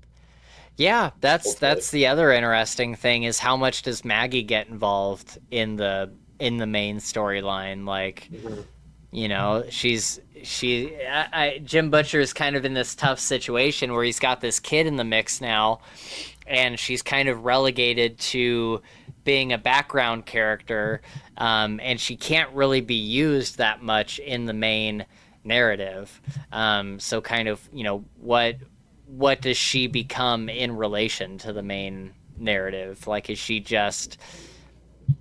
Yeah, that's the other interesting thing, is how much does Maggie get involved in the main storyline? Like, you know, Jim Butcher is kind of in this tough situation where he's got this kid in the mix now, and she's kind of relegated to being a background character, and she can't really be used that much in the main narrative. So kind of, you know, what does she become in relation to the main narrative? Like, is she just,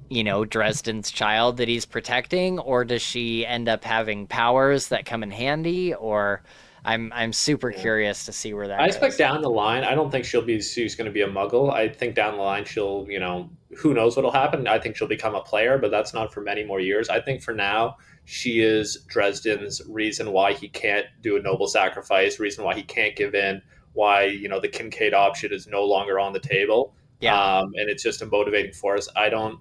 you know, Dresden's child that he's protecting, or does she end up having powers that come in handy? Or I'm super curious to see where that goes. I expect down the line, I don't think she's going to be a muggle. I think down the line she'll, you know, who knows what'll happen. I think she'll become a player, but that's not for many more years. I think for now she is Dresden's reason why he can't do a noble sacrifice, reason why he can't give in, why, you know, the Kincaid option is no longer on the table. Yeah. And it's just a motivating force. I don't.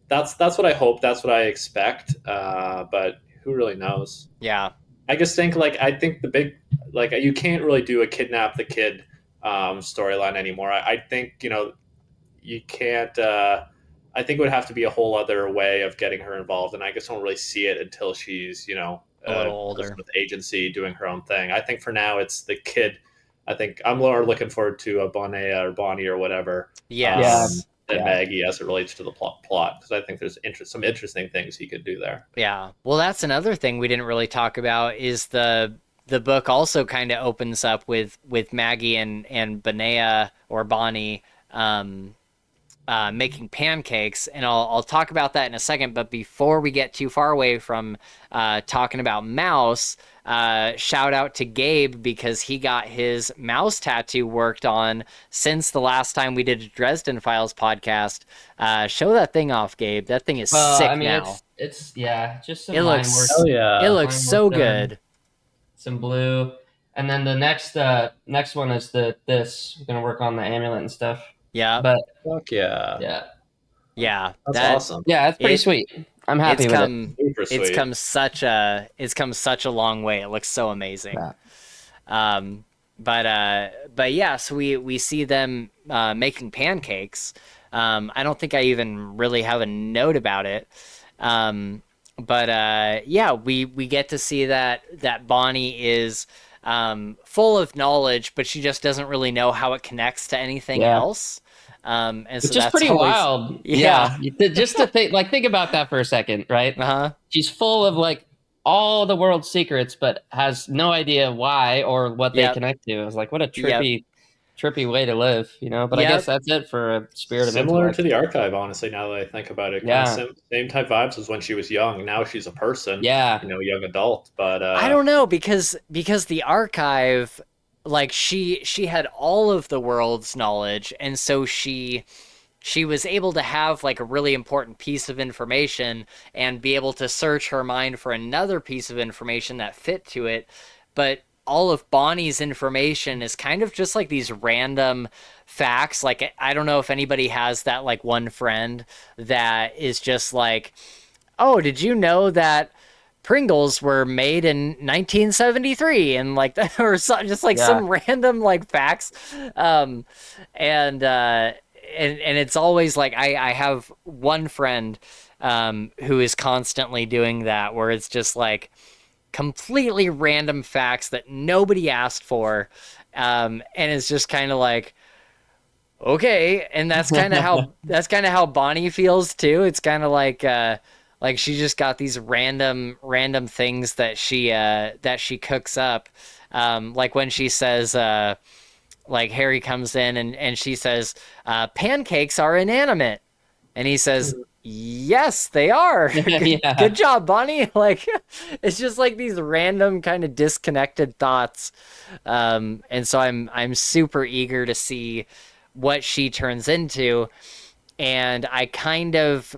That's what I hope. That's what I expect. But who really knows? Yeah. I just think, like, I think the big, like, you can't really do a kidnap the kid storyline anymore. I think, you know, you can't. I think it would have to be a whole other way of getting her involved, and I just don't really see it until she's, you know, a little older with agency, doing her own thing. I think for now it's the kid. I think I'm more looking forward to a Bonnie or whatever. Yes. Than Maggie as it relates to the plot, because I think there's some interesting things he could do there. Yeah. Well, that's another thing we didn't really talk about, is the book also kind of opens up with Maggie and Benea or Bonnie making pancakes, and I'll talk about that in a second. But before we get too far away from talking about Mouse, shout out to Gabe, because he got his Mouse tattoo worked on since the last time we did a Dresden Files podcast. Show that thing off, Gabe. That thing is sick. I mean, now it's just some it line looks work. It looks so good. Some blue, and then the next one is this. We're gonna work on the amulet and stuff. Yeah. But fuck yeah. Yeah. That's awesome. Yeah, that's pretty sweet. I'm happy with it. Super it's sweet. come such a long way. It looks so amazing. Yeah. But yeah, so we see them making pancakes. I don't think I even really have a note about it. But yeah, we get to see that Bonnie is full of knowledge, but she just doesn't really know how it connects to anything Yeah. else. And so Which is that's pretty always, wild. yeah. Just to think about that for a second, right? Uh-huh. She's full of like all the world's secrets, but has no idea why or what they Yep. connect to. It's like, what a Yep. trippy way to live, you know? But I Yep. guess that's it for a spirit of Similar intellect. to the archive, honestly. Now that I think about it, kind Yeah. of same type vibes as when she was young. Now she's a person, Yeah. young adult. But I don't know, because the archive, like she had all of the world's knowledge, and so she was able to have like a really important piece of information and be able to search her mind for another piece of information that fit to it. But all of Bonnie's information is kind of just like these random facts. Like, I don't know if anybody has that like one friend that is just like, oh, did you know that Pringles were made in 1973, and like that, or so, just like some random like facts. And it's always like I have one friend who is constantly doing that, where it's just like completely random facts that nobody asked for, and it's just kind of like, okay. And that's kind of how Bonnie feels too. It's kind of like she just got these random things that she cooks up, like when she says like Harry comes in and she says pancakes are inanimate, and he says, yes, they are. Yeah. Good job, Bonnie. Like, it's just like these random kind of disconnected thoughts, and so I'm super eager to see what she turns into. And I kind of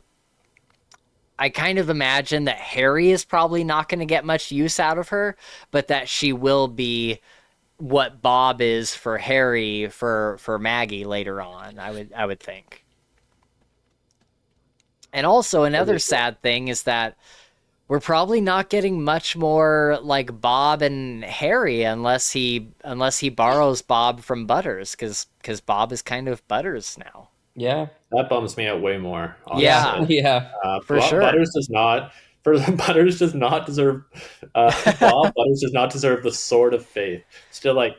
imagine that Harry is probably not going to get much use out of her, but that she will be what Bob is for Harry for Maggie later on. I would think. And also another sad thing is that we're probably not getting much more like Bob and Harry unless he borrows Bob from Butters, because Bob is kind of Butters now. Yeah. that bums me out way more. Honestly. Yeah. Yeah. For sure. Butters does not. Butters does not deserve. Bob Butters does not deserve the Sword of Faith. Still, like,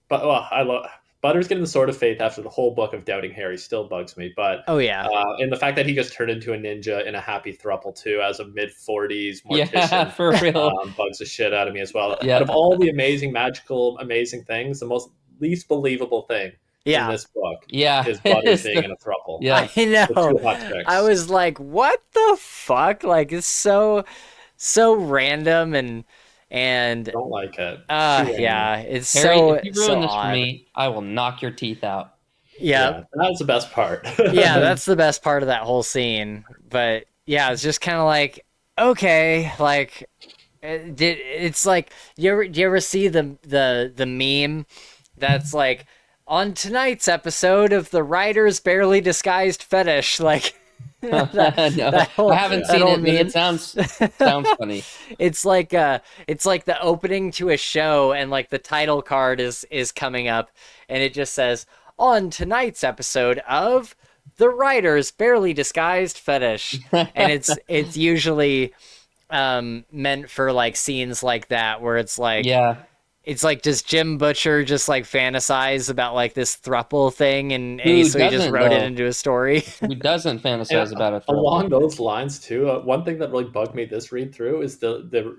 but I love Butters getting the Sword of Faith after the whole book of doubting Harry still bugs me. But Oh yeah. and the fact that he just turned into a ninja in a happy throuple too, as a mid-40s Yeah, mortician, for real. bugs the shit out of me as well. Yeah. Out of all the amazing, magical, amazing things, the most least believable thing in Yeah. this book Yeah. is Butters being in a throuple. Yeah. I know. The two hot chicks. I was like, what the fuck? Like, it's so random and Don't like it. Too random. yeah, it's Harry, so if you ruin so this odd. for me, I will knock your teeth out. Yeah. That's the best part. Yeah, that's the best part of that whole scene. But yeah, it's just kind of like, okay, like, it's like, do you ever see the meme that's like, on tonight's episode of the Writer's Barely Disguised Fetish, like, No, I haven't seen it, but it sounds funny. It's like the opening to a show, and like the title card is coming up, and it just says, on tonight's episode of The Writer's Barely Disguised Fetish. And it's usually meant for like scenes like that, where it's like, Yeah. it's like, does Jim Butcher just like fantasize about like this thruple thing, and so Who he just doesn't, wrote it though? into a story? Who doesn't fantasize Yeah, about it? along those lines too, one thing that really bugged me this read through is the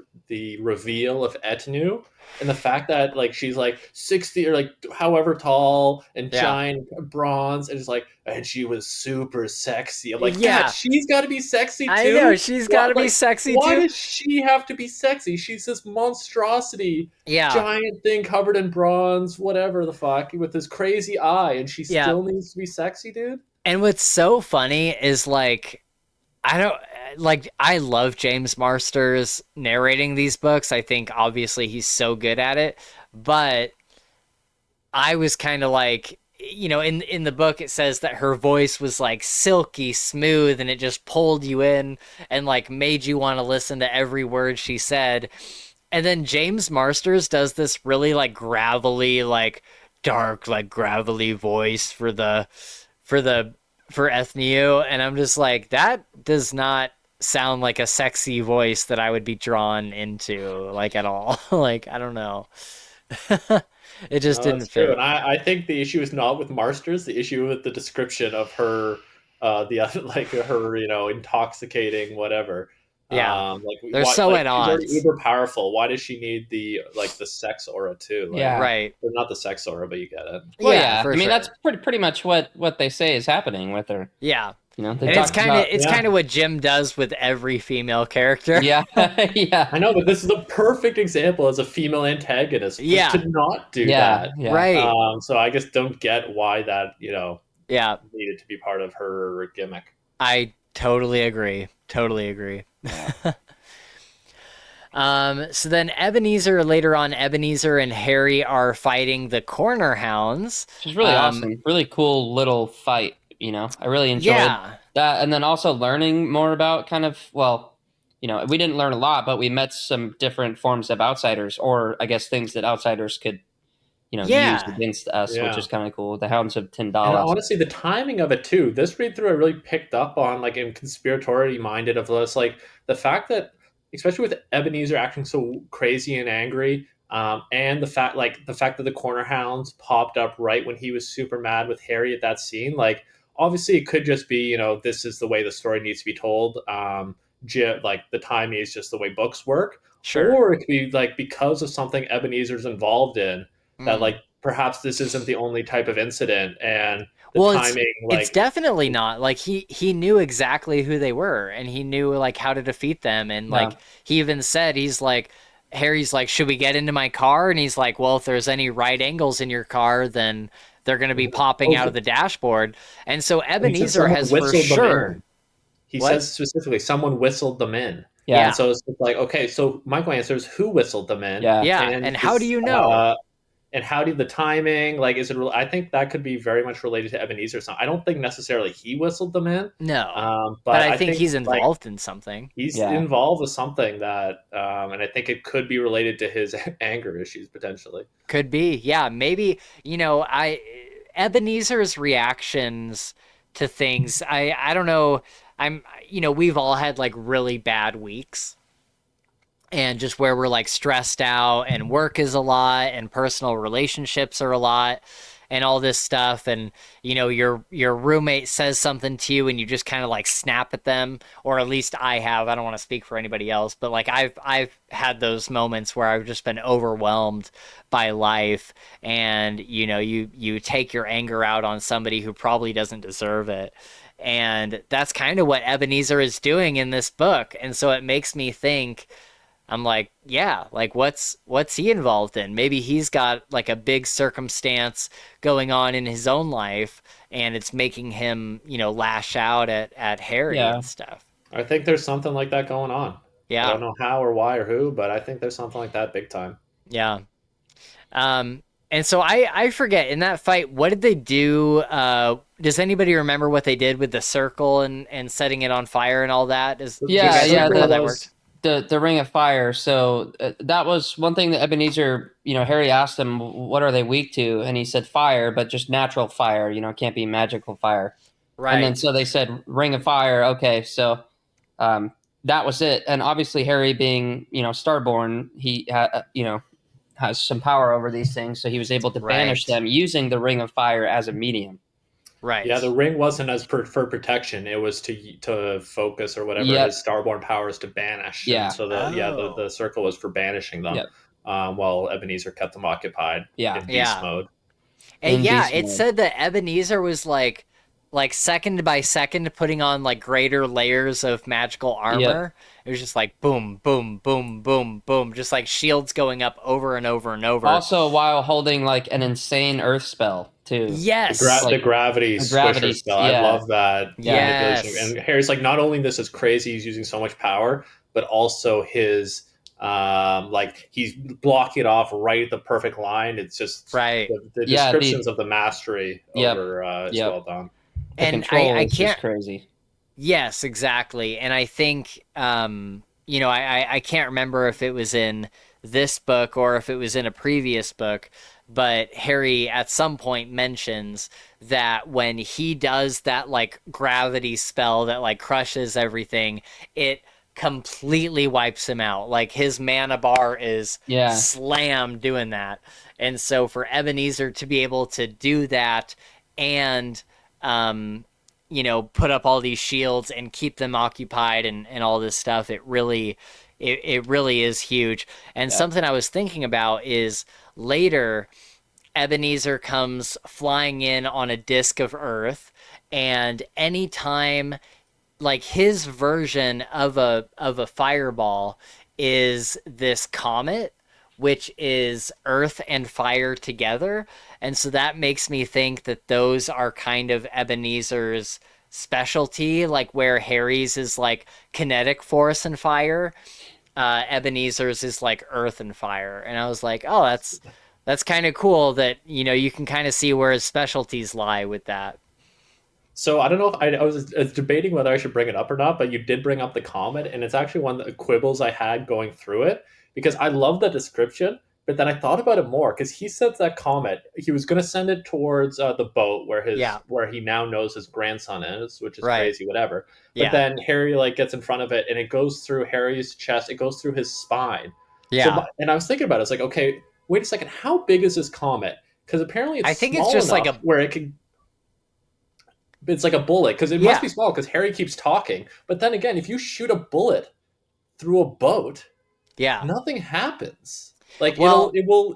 reveal of Etnu, and the fact that like she's like 60 or like however tall and Yeah. giant bronze, and it's like, and she was super sexy. I'm like, Yeah. God, she's got to be sexy too. I know, she's got to be sexy Why too. does she have to be sexy? She's this monstrosity, Yeah. giant thing covered in bronze, whatever the fuck, with this crazy eye, and she Yeah. still needs to be sexy, dude. And what's so funny is like, I love James Marsters narrating these books. I think obviously he's so good at it, but I was kind of like, in the book it says that her voice was like silky smooth and it just pulled you in and like made you want to listen to every word she said. And then James Marsters does this really like gravelly, like dark, like gravelly voice for Ethnio, and I'm just like, that does not sound like a sexy voice that I would be drawn into, like, at all. Like, I don't know. It just No, didn't that's true. fit. And I think the issue is not with Marsters. The issue with the description of her, like her, intoxicating whatever. Yeah, Like they're why, so like at she's already odds. uber powerful. Why does she need the sex aura too? Like, Yeah. Right. or not the sex aura, but you get it. Well, Yeah, yeah. for I mean, sure. that's pretty much what they say is happening with her. Yeah. They And it's talked kind of about it's Yeah. kind of what Jim does with every female character. yeah, yeah, I know, but this is a perfect example as a female antagonist just Yeah. to not do yeah, that. yeah. Right. So I just don't get why that Yeah. needed to be part of her gimmick. I totally agree. Totally agree. So then Ebenezer and Harry are fighting the Corner Hounds. Which is really awesome. Really cool little fight. I really enjoyed that, and then also learning more about kind of we didn't learn a lot, but we met some different forms of outsiders, or I guess things that outsiders could use against us, which is kind of cool. The Hounds of And Tyndala. honestly, the timing of it too. This read through, I really picked up on, like, in conspiratorially minded of this, like the fact that, especially with Ebenezer acting so crazy and angry, and the fact that the Corner Hounds popped up right when he was super mad with Harry at that scene. Like, obviously, it could just be this is the way the story needs to be told. Like the timing is just the way books work. Sure. Or it could be like because of something Ebenezer's involved in, that like perhaps this isn't the only type of incident, and the timing it's definitely not. Like he knew exactly who they were, and he knew like how to defeat them, and like he even said, Harry's like, should we get into my car? And he's like, well, if there's any right angles in your car, then they're going to be popping out of the dashboard. And so Ebenezer has for sure. He says specifically, someone whistled them in. Yeah. And so it's like, okay, so Michael answers, who whistled them in? Yeah. And how do you know? And how do the timing, like, is it? I think that could be very much related to Ebenezer. I don't think necessarily he whistled them in. No, but I think he's involved in something. He's involved with something that, and I think it could be related to his anger issues potentially. Could be, yeah, maybe. Ebenezer's reactions to things. I don't know. We've all had like really bad weeks. And just where we're like stressed out and work is a lot and personal relationships are a lot and all this stuff. And, your roommate says something to you and you just kind of like snap at them, or at least I have. I don't want to speak for anybody else, but like I've had those moments where I've just been overwhelmed by life, and, you take your anger out on somebody who probably doesn't deserve it. And that's kind of what Ebenezer is doing in this book. And so it makes me think, I'm like, yeah, like what's he involved in? Maybe he's got like a big circumstance going on in his own life, and it's making him, lash out at Harry and stuff. I think there's something like that going on. Yeah. I don't know how or why or who, but I think there's something like that big time. Yeah. And so I forget, in that fight, what did they do? Does anybody remember what they did with the circle and setting it on fire and all that? How that worked? The Ring of Fire. So that was one thing that Ebenezer, Harry asked him, what are they weak to? And he said fire, but just natural fire, it can't be magical fire. Right. And then so they said Ring of Fire. Okay, so that was it. And obviously Harry being, Starborn, he, has some power over these things. So he was able to banish them using the Ring of Fire as a medium. Right. Yeah, the ring wasn't as for protection; it was to focus or whatever his Starborn powers to banish. Yeah. And so the circle was for banishing them. Yep. While Ebenezer kept them occupied. In beast mode. And it said that Ebenezer was like second by second putting on like greater layers of magical armor. Yep. It was just like boom, boom, boom, boom, boom, just like shields going up over and over and over. Also, while holding like an insane earth spell too. Yes, the gravity squisher spell. I love that. Yes, and Harry's like, not only this is crazy, he's using so much power, but also his Like he's blocking it off right at the perfect line. It's just Right. the Yeah, descriptions of the mastery Yep. over is Yep. well done. The And control I is just can't. crazy. Yes, exactly. And I think, I can't remember if it was in this book or if it was in a previous book, but Harry at some point mentions that when he does that like gravity spell that like crushes everything, it completely wipes him out. Like his mana bar is Yeah. slammed doing that. And so for Ebenezer to be able to do that and put up all these shields and keep them occupied and all this stuff. It really is huge. And Yep. something I was thinking about is later Ebenezer comes flying in on a disc of Earth, and anytime like his version of a fireball is this comet which is earth and fire together, and so that makes me think that those are kind of Ebenezer's specialty, like where Harry's is like kinetic force and fire, Ebenezer's is like earth and fire. And I was like, oh, that's kind of cool that you can kind of see where his specialties lie with that. So I don't know if I was debating whether I should bring it up or not, but you did bring up the comet, and it's actually one of the quibbles I had going through it because I love the description, but then I thought about it more because he said that comet he was going to send it towards the boat Yeah. where he now knows his grandson is, which is Right. crazy, whatever. But Yeah. then Harry like gets in front of it, and it goes through Harry's chest, it goes through his spine. Yeah. And I was thinking about it, it's like, okay, wait a second, how big is this comet? Because apparently I it's think it's small just like enough a where it could it's like a bullet because it must yeah. be small because Harry keeps talking. But then again, if you shoot a bullet through a boat, Yeah. nothing happens. Like Well,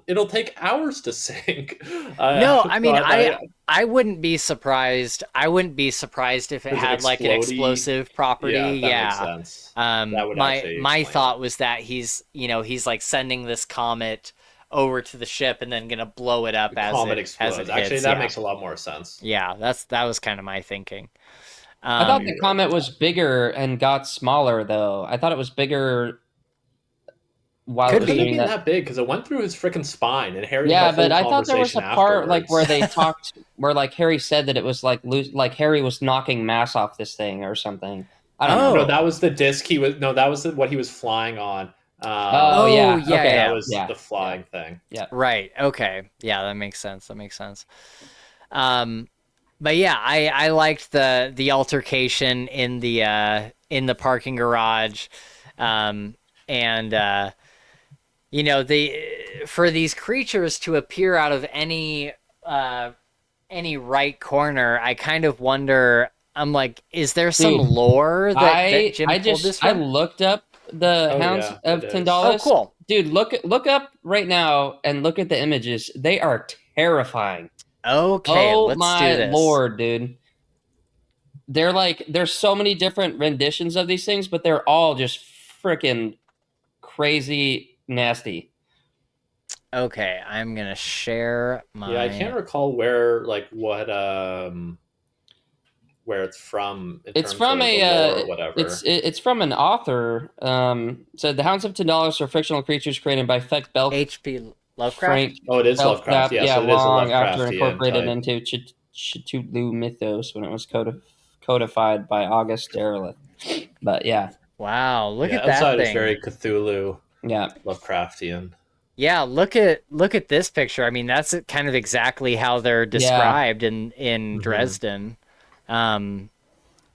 it'll take hours to sink. no, I mean But I wouldn't be surprised. I wouldn't be surprised if it there's an had like an explodey. explosive property. Yeah, that makes Yeah. sense. That would My actually my explain it. thought was that he's like sending this comet over to the ship and then gonna blow it up The as comet it explodes. Actually, hits. that Yeah. makes a lot more sense. Yeah, that was kind of my thinking. I thought You're the right comet about was bigger and got smaller, though. I thought it was bigger while it Could that. was Couldn't have be. doing been that. that big because it went through his freaking spine, and Harry had a Yeah, but whole I thought there was conversation a part like where afterwards. they talked, where like Harry said that it was like like Harry was knocking mass off this thing or something. I don't know. No, Oh. that was the disc he was. No, that was what he was flying on. Oh Oh, yeah, yeah, okay, That yeah. was yeah, the yeah, flying thing. yeah. Right. Okay. Yeah, that makes sense. That makes sense. Um but yeah, I liked the altercation in the parking garage. Um and the for these creatures to appear out of any right corner, I kind of wonder. I'm like, is there some Dude, lore that Jim pulled this I from? looked up the Oh Hounds yeah, it of is. Oh, Tyndallus. cool. Dude, look up right now and look at the images. They are terrifying. Okay, Oh let's do my this. lord, dude. They're like there's so many different renditions of these things, but they're all just freaking crazy nasty. Okay, I'm gonna share Yeah, I can't my. recall where it's from in It's terms from of the lore a or whatever. it's from an author. Said the Hounds of Tyndallus are fictional creatures created by Feck Belk H.P. Lovecraft? Frank Oh, it is Lovecraft. Belknap. Yeah, Yeah, so it is a long after Lovecraftian incorporated type. into Cthulhu mythos when it was codified by August Derleth. But yeah, Wow, look Yeah, at that outside is thing. very Cthulhu, yeah, Lovecraftian. Yeah, look at this picture. I mean, that's kind of exactly how they're yeah, described in Hmm. Dresden. Um,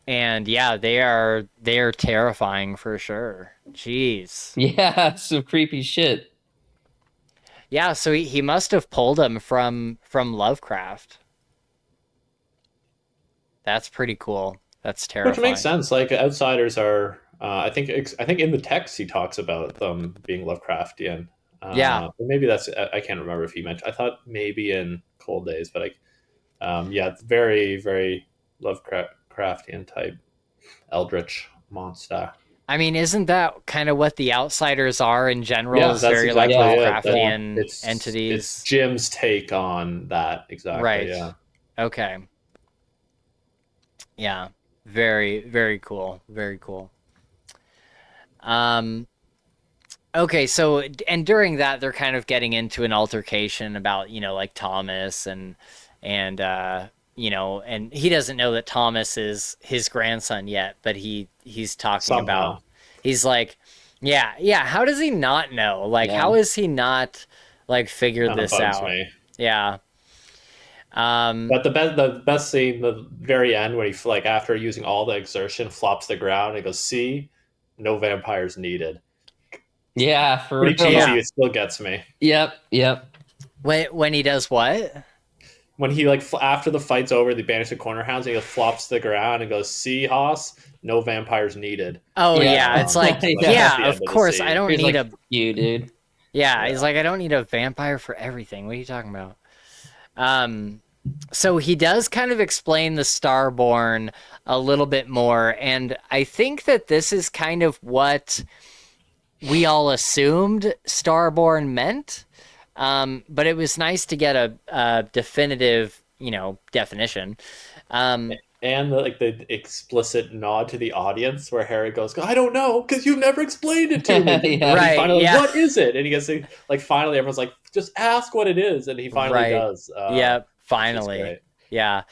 and yeah, they are terrifying for sure. Jeez. yeah. Some creepy shit. Yeah, so he must have pulled them from Lovecraft. That's pretty cool. That's Which makes terrifying. sense. Like outsiders are. I think in the text he talks about them being Lovecraftian. Yeah. Maybe that's. I can't remember if he mentioned. I thought maybe in Cold Days, but yeah, it's very Lovecraftian type eldritch monster. I mean, isn't that kind of what the outsiders are in general? Yeah, Is that's very like exactly Yeah, it. That yeah. Lovecraftian it's entities. Jim's take on that exactly. Right. Yeah. Okay. Yeah. Very, very cool. Very cool. Um, Okay, so and during that they're kind of getting into an altercation about, like Thomas and and he doesn't know that Thomas is his grandson yet, but he's talking about Somehow. he's like, yeah, yeah, how does he not know? Like Yeah. how is he not like figured Kind of this bugs out? me. Yeah. Um But the best scene, the very end, when he like after using all the exertion, flops the ground and goes, "See, no vampires needed." Yeah, for Pretty real. cheesy. yeah. It still gets me. Yep, yep. When he does what? When he like after the fight's over, they banish the corner hounds and he flops to the ground and goes, "See, Hoss, no vampires needed." Oh Yeah. yeah, it's like, That's Yeah. yeah, the of end of the course I scene. don't He's need like, a "Fuck you, dude." yeah, he's Yeah. like I don't need a vampire for everything. What are you talking about? Um so he does kind of explain the Starborn a little bit more, and I think that this is kind of what we all assumed Starborn meant. But it was nice to get a definitive, definition. Um, And the explicit nod to the audience where Harry goes, "I don't know, because you've never explained it to me." Yeah. And he right, finally, yeah, "What is it?" And he gets like finally everyone's like, "Just ask what it is," and he finally right, does, yeah, which is finally, great. yeah.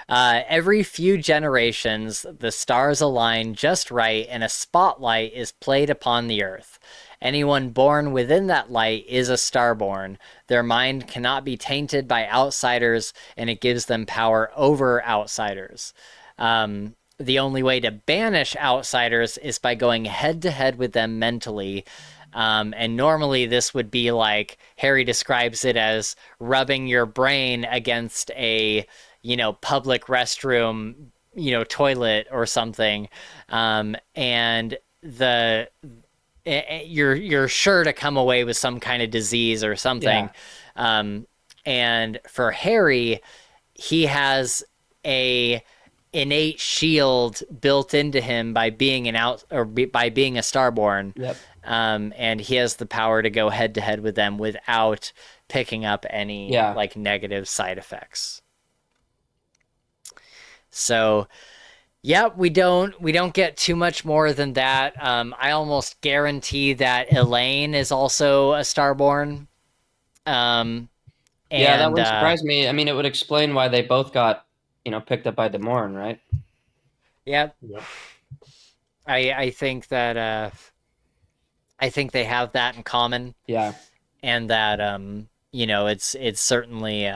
Every few generations, the stars align just right, and a spotlight is played upon the earth. Anyone born within that light is a starborn. Their mind cannot be tainted by outsiders, and it gives them power over outsiders. The only way to banish outsiders is by going head to head with them mentally. And normally, this would be like Harry describes it as rubbing your brain against a, public restroom, toilet or something. And you're sure to come away with some kind of disease or something. Yeah. And for Harry, he has a innate shield built into him by being by being a Starborn. Yep. And he has the power to go head to head with them without picking up any Yeah. like negative side effects. So yeah, we don't get too much more than that. I almost guarantee that Elaine is also a Starborn. Um, Yeah, that and wouldn't surprise me. I mean, it would explain why they both got, picked up by Demorne, right? yeah, Yep. I think that I think they have that in common, Yeah. and that it's certainly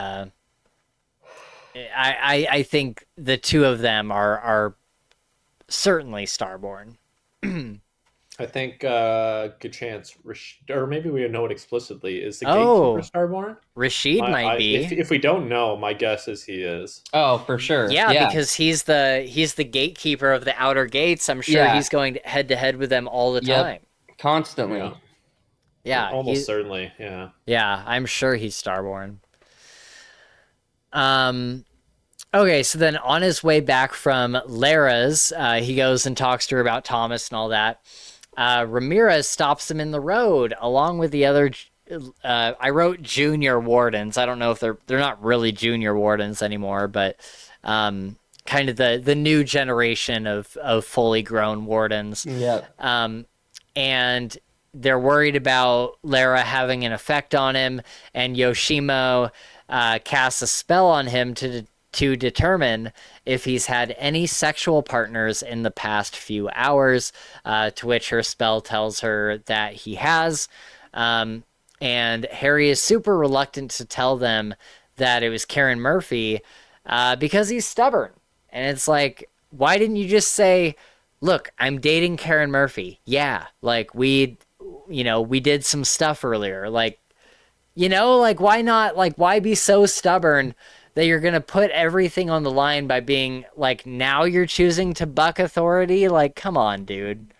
I think the two of them are certainly Starborn. I think good chance, or maybe we know it explicitly. Is the gatekeeper Oh, Starborn? Rashid My, might I, be. if we don't know, my guess is he is. Oh, for sure. Yeah, Yeah. because he's the gatekeeper of the outer gates. I'm sure Yeah. he's going head to head with them all the Yep. time. Constantly. Yeah, Yeah, almost certainly. Yeah. yeah, I'm sure he's Starborn. Um okay, so then on his way back from Lara's, he goes and talks to her about Thomas and all that. Ramirez stops him in the road along with the other I wrote junior wardens. I don't know if they're not really junior wardens anymore, but kind of the new generation of fully grown wardens. Yeah. And they're worried about Lara having an effect on him, and Yoshimo casts a spell on him to determine if he's had any sexual partners in the past few hours, to which her spell tells her that he has. And Harry is super reluctant to tell them that it was Karen Murphy because he's stubborn. And it's like, why didn't you just say, look, I'm dating Karen Murphy. Yeah, like we did some stuff earlier. Like, like why not? Like, why be so stubborn that you're going to put everything on the line by being like, now you're choosing to buck authority? Like, come on, dude.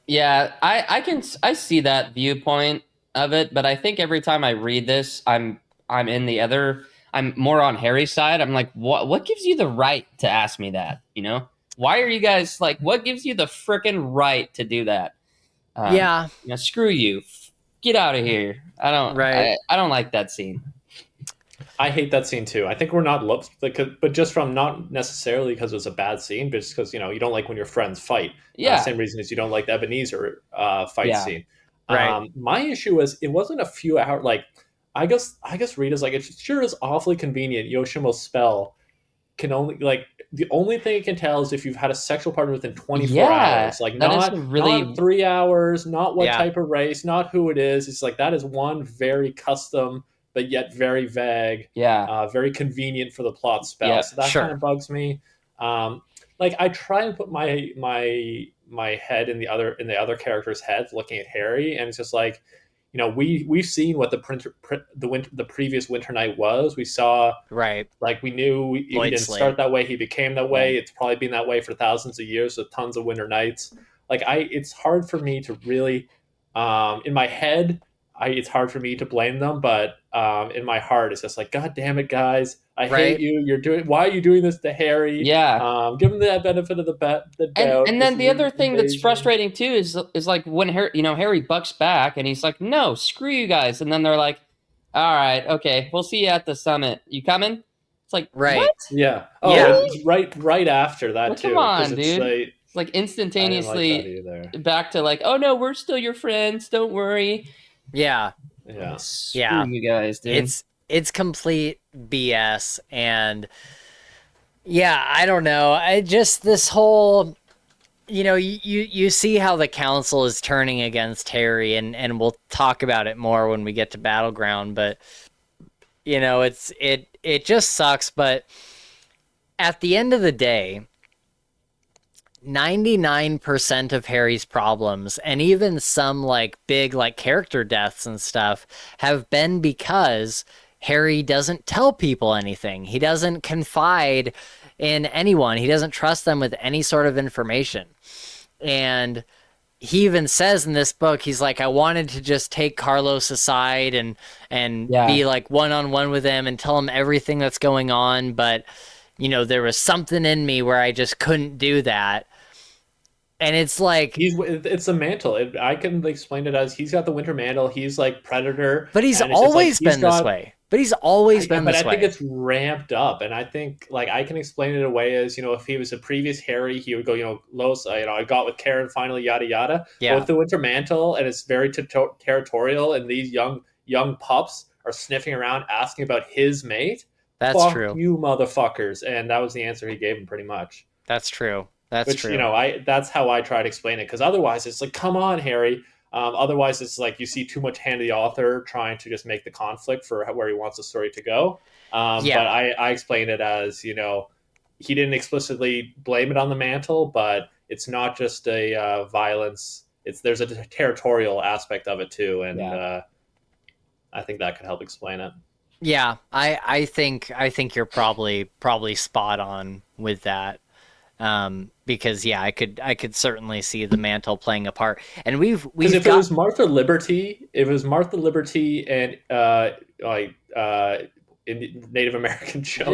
Yeah, I see that viewpoint of it, but I think every time I read this, I'm in the other I'm more on Harry's side. I'm like, what gives you the right to ask me that? Why are you guys like, what gives you the freaking right to do that? Yeah, Screw you. Get out of here. right. I don't like that scene. I hate that scene too. I think we're not but just from not necessarily because it was a bad scene, but just because you don't like when your friends fight. Yeah. Same reason as you don't like the Ebenezer fight Yeah. scene. Right. My issue was it wasn't a few hours. Like I guess Rita's like, it sure is awfully convenient. Yoshimo's spell can only like the only thing it can tell is if you've had a sexual partner within 24 Yeah, hours. Like that is a not really 3 hours, not what Yeah. type of race, not who it is. It's like that is one very custom but yet very vague, very convenient for the plot spell. Yeah, So that sure. kind of bugs me. Like I try and put my head in the other characters' heads, looking at Harry, and it's just like, we've seen what the previous Winter Night was. We saw, Right. like, we knew he Lloyd didn't Slate. start that way. He became that way. It's probably been that way for thousands of years with tons of Winter Nights. Like it's hard for me to really, in my head, it's hard for me to blame them, but in my heart, it's just like, God damn it, guys! I Right. hate you. Why are you doing this to Harry? yeah. Give him the benefit of the doubt. And This then is the an other thing that's invasion. frustrating too is like when Harry bucks back and he's like, no, screw you guys, and then they're like, all right, okay, we'll see you at the summit. You coming? It's like, Right. what? Yeah. Oh, Yeah. it was right after that Well, too. come on, 'cause it's dude. like, It's like I didn't like that instantaneously either. back to like, oh no, we're still your friends. Don't worry. Yeah. Yeah. Screw Yeah. you guys, dude. It's complete BS, and yeah, I don't know. I just this whole, you see how the council is turning against Harry, and we'll talk about it more when we get to Battleground, but it just sucks, but at the end of the day, 99% of Harry's problems, and even some like big like character deaths and stuff, have been because Harry doesn't tell people anything. He doesn't confide in anyone. He doesn't trust them with any sort of information. And he even says in this book, he's like, I wanted to just take Carlos aside and be like one-on-one with him and tell him everything that's going on, but there was something in me where I just couldn't do that. And it's like, it's a mantle. I can explain it as he's got the winter mantle. He's like Predator, but he's and it's just like always been this way. But he's always been this way. But I think it's ramped up, and I think like I can explain it away as if he was a previous Harry, he would go, Los, I got with Karen finally, yada yada. Yeah. But with the winter mantle, and it's very territorial, and these young pups are sniffing around asking about his mate. That's Fuck true. you, motherfuckers, and that was the answer he gave him, pretty much. That's true. That's true. That's how I try to explain it, because otherwise it's like, come on, Harry. Otherwise it's like you see too much hand of the author trying to just make the conflict for where he wants the story to go. But I explain it as, he didn't explicitly blame it on the mantle, but it's not just a violence. There's a territorial aspect of it too, and I think that could help explain it. Yeah, I think you're probably spot on with that. Because I could certainly see the mantle playing a part, and we've if it was Martha Liberty, and in Native American show,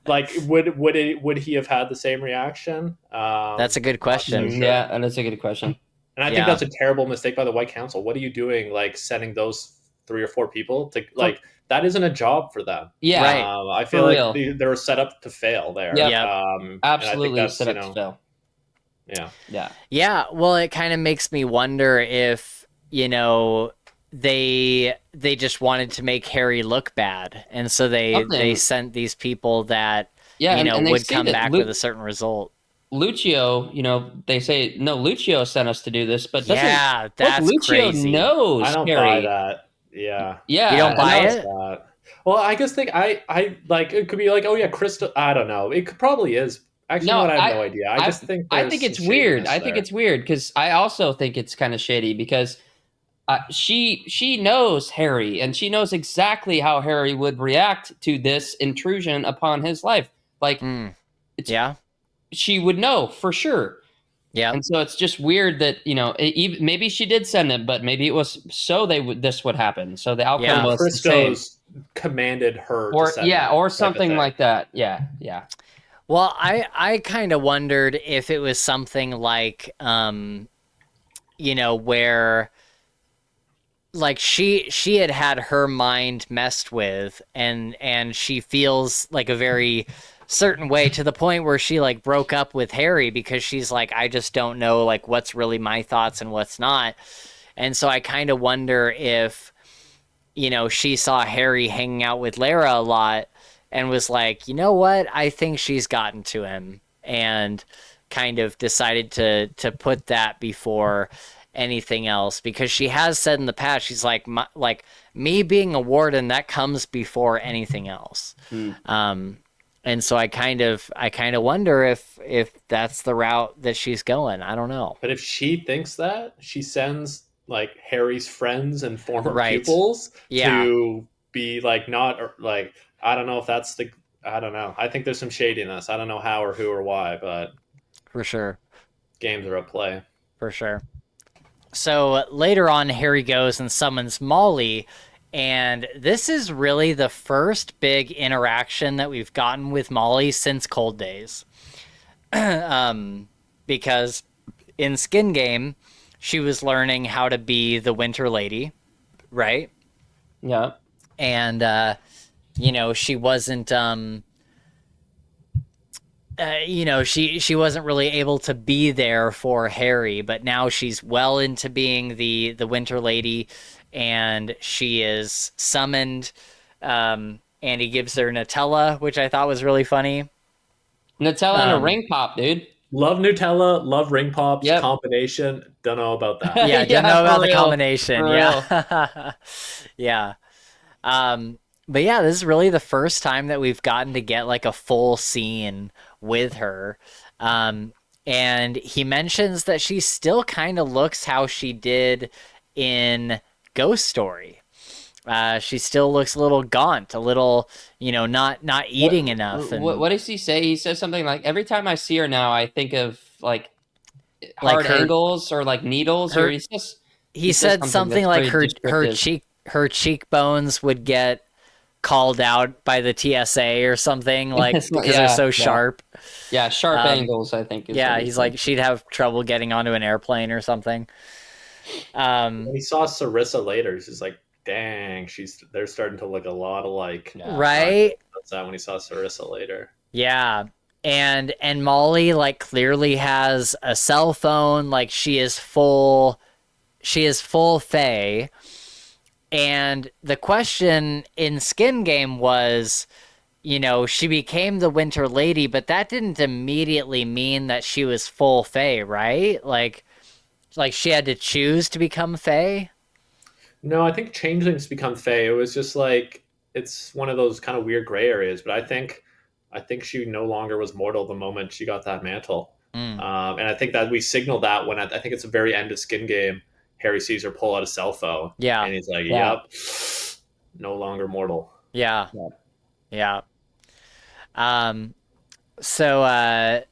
like would he have had the same reaction? That's a good question. Sure. Yeah, and that's a good question. And I think that's a terrible mistake by the White Council. What are you doing, like sending those 3 or 4 people to like? That isn't a job for them. Yeah, right. I feel like they were set up to fail there. Yeah, absolutely set up to fail. Yeah. Well, it kind of makes me wonder if they just wanted to make Harry look bad, and so they sent these people that and would come back with a certain result. Lucio, they say no. Lucio sent us to do this, but that's Lucio crazy. Knows I don't Harry. buy that. Yeah. You don't buy it? Well, I just think I like it could be like, oh yeah, Crystal. I don't know. It probably is. Actually, I have no idea. I think it's weird. I think it's weird because I also think it's kind of shady because she knows Harry and she knows exactly how Harry would react to this intrusion upon his life. Like, she would know for sure. Yeah, and so it's just weird that maybe she did send it, but maybe it was so this would happen. So the outcome was Christos commanded her, or to send or something like that. Yeah. Well, I kind of wondered if it was something like, where like she had her mind messed with, and she feels like a very certain way, to the point where she like broke up with Harry because she's like, I just don't know like what's really my thoughts and what's not. And so I kind of wonder if, she saw Harry hanging out with Lara a lot and was like, you know what? I think she's gotten to him, and kind of decided to put that before anything else, because she has said in the past, she's like, me being a warden, that comes before anything else. And so I kind of wonder if that's the route that she's going. I don't know. But if she thinks that, she sends like Harry's friends and former Right. pupils Yeah. to be like, not or, like, I don't know if that's the, I don't know. I think there's some shadiness. I don't know how or who or why, but For sure. games are at play. For sure. So later on, Harry goes and summons Molly, and this is really the first big interaction that we've gotten with Molly since Cold Days. Because in Skin Game, she was learning how to be the Winter Lady, right? Yeah. And, she wasn't, she wasn't really able to be there for Harry, but now she's well into being the Winter Lady, and she is summoned, and he gives her Nutella, which I thought was really funny. Nutella and a ring pop, dude. Love Nutella, love ring pops, Yep. combination. Don't know about that. Yeah, Yeah, didn't know about for the real. combination. For Yeah. Yeah. But yeah, this is really the first time that we've gotten to get like a full scene with her. And he mentions that she still kind of looks how she did in Ghost Story. She still looks a little gaunt, a little, not eating enough. And What does he say? He says something like, every time I see her now, I think of like Like hard her- angles or like needles. her- Or he he says said something like that's very descriptive. her cheekbones would get called out by the TSA or something, like because they're so sharp. Yeah, sharp angles, I think. Is Yeah, what he's said. like, she'd have trouble getting onto an airplane or something. When he saw Sarissa later, he's just like, dang, they're starting to look a lot alike. Yeah. Right? That's that when he saw Sarissa later. Yeah. And Molly like clearly has a cell phone, like she is full Fae. And the question in Skin Game was, she became the Winter Lady, but that didn't immediately mean that she was full Fae, right? Like she had to choose to become Fae? No, I think changelings become Fae. It was just like, it's one of those kind of weird gray areas. But I think she no longer was mortal the moment she got that mantle. And I think that we signaled that when I think it's the very end of Skin Game. Harry sees her pull out a cell phone. Yeah. And he's like, Yeah. yep, no longer mortal. Yeah. Yeah. So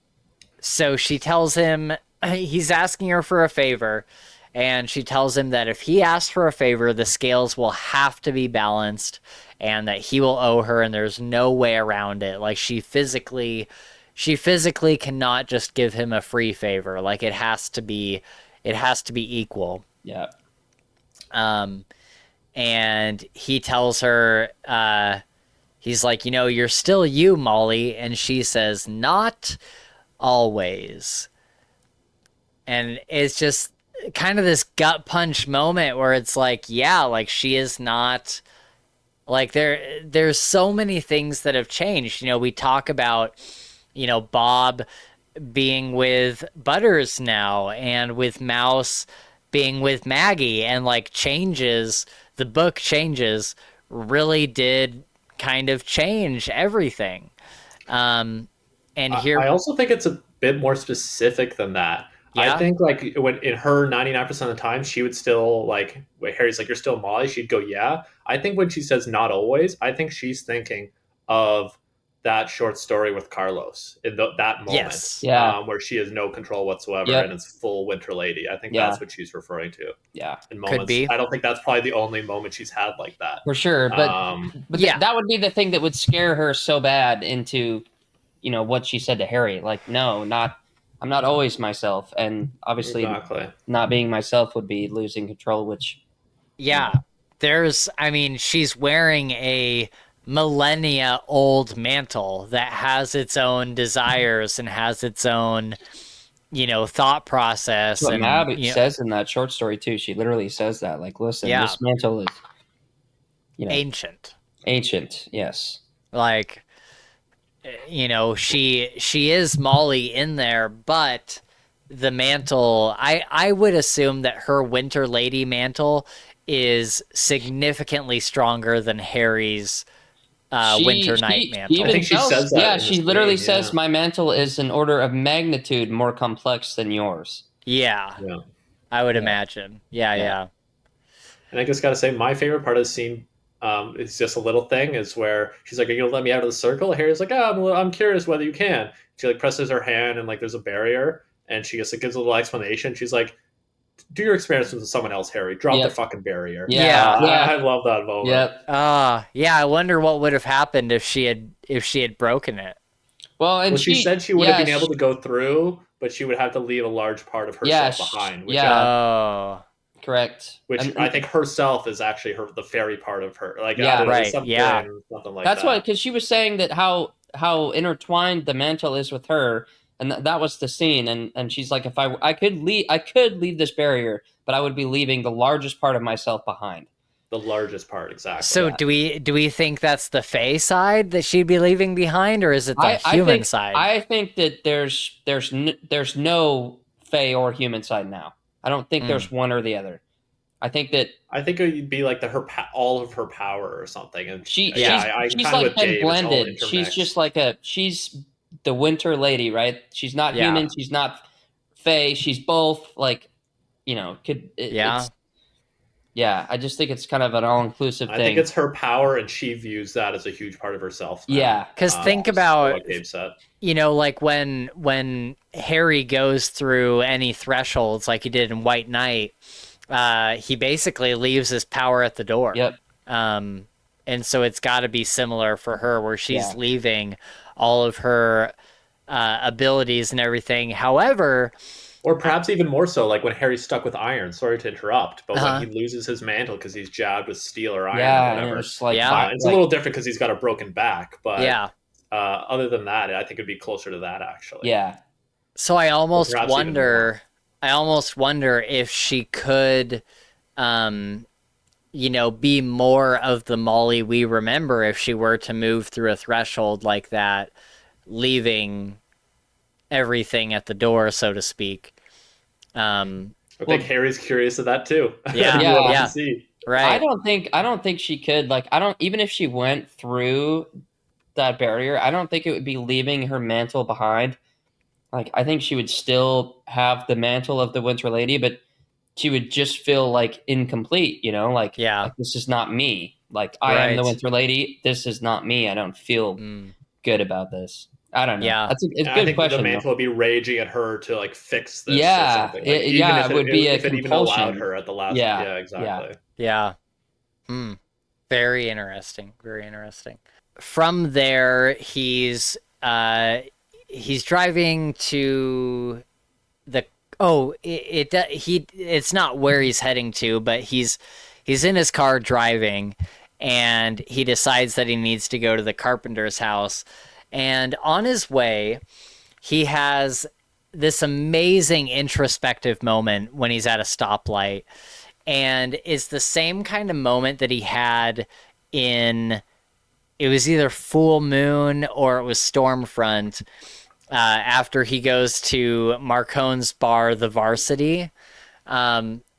she tells him, he's asking her for a favor, and she tells him that if he asks for a favor, the scales will have to be balanced, and that he will owe her, and there's no way around it. Like she physically cannot just give him a free favor. Like it has to be equal. Yeah. And he tells her, he's like, you're still you, Molly. And she says, not always. And it's just kind of this gut punch moment where it's like, yeah, like she is not, like there's so many things that have changed. We talk about, Bob being with Butters now, and with Mouse being with Maggie, and like the book changes really did kind of change everything. And here, I also think it's a bit more specific than that. Yeah? I think like when in her 99% of the time, she would still like, when Harry's like, you're still Molly, she'd go, yeah. I think when she says not always, I think she's thinking of that short story with Carlos in that moment. Yes. Yeah. Where she has no control whatsoever, Yep. and it's full Winter Lady. I think Yeah. that's what she's referring to. Yeah. In moments. Could be. I don't think that's probably the only moment she's had like that. For sure. But Yeah. that would be the thing that would scare her so bad into, what she said to Harry. Like, no, I'm not always myself. And obviously Exactly. not being myself would be losing control, which yeah, she's wearing a millennia old mantle that has its own desires and has its own, thought process. What And, Mab says in that short story too. She literally says that, like, listen, yeah, this mantle is, ancient. ancient. Yes. Like, she is Molly in there, but the mantle, I would assume that her Winter Lady mantle is significantly stronger than Harry's Winter Night mantle. I think she says that. Yeah, in she this literally game, says my mantle is an order of magnitude more complex than yours. Yeah, Yeah. I would imagine. Yeah. And I just got to say, my favorite part of the scene is just a little thing, is where she's like, "Are you gonna let me out of the circle?" Harry's like, "Oh, I'm curious whether you can." She like presses her hand, and like there's a barrier, and she just like, gives a little explanation. She's like, "Do your experience with someone else, Harry. Drop the fucking barrier." Yeah. I love that moment. Yep. Yeah. I wonder what would have happened if she had broken it. Well, She said she would have been able to go through, but she would have to leave a large part of herself behind. Which correct. Which I think herself is actually the fairy part of her. Like, yeah, right. Something like that's that. why, because she was saying that how intertwined the mantle is with her, and that was the scene. And she's like, if I could leave this barrier, but I would be leaving the largest part of myself behind. The largest part, exactly. So do we think that's the Fae side that she'd be leaving behind, or is it the human side? I think that there's no Fae or human side now. I don't think there's one or the other. I think it would be like all of her power or something. And she's like been blended. She's just like she's the Winter Lady, right? She's not human. She's not Fae. She's both. Like, I just think it's kind of an all-inclusive thing. I think it's her power, and she views that as a huge part of herself now. Yeah, because think about, like when Harry goes through any thresholds like he did in White Knight, he basically leaves his power at the door. Yep. And so it's got to be similar for her, where she's leaving all of her abilities and everything. However... Or perhaps even more so, like when Harry's stuck with iron. Sorry to interrupt, but when he loses his mantle because he's jabbed with steel or iron or whatever. It's a little different because he's got a broken back. But other than that, I think it'd be closer to that, actually. Yeah. So I almost wonder if she could, be more of the Molly we remember if she were to move through a threshold like that, leaving everything at the door, so to speak. I think Harry's curious of that too. Yeah. Right. I don't think she could, even if she went through that barrier, I don't think it would be leaving her mantle behind. Like, I think she would still have the mantle of the Winter Lady, but she would just feel like incomplete, like this is not me. Like, I am the Winter Lady. This is not me. I don't feel good about this. I don't know. Yeah, it's a good question. The mantle would be raging at her to like fix this. Yeah, or something. It would be a compulsion. It even allowed her at the last. Yeah, exactly. Yeah. Very interesting. Very interesting. From there, he's driving to the. It's not where he's heading to, but he's in his car driving, and he decides that he needs to go to the carpenter's house. And on his way, he has this amazing introspective moment when he's at a stoplight. And it's the same kind of moment that he had in, it was either Full Moon or it was Stormfront, after he goes to Marcone's bar, the Varsity.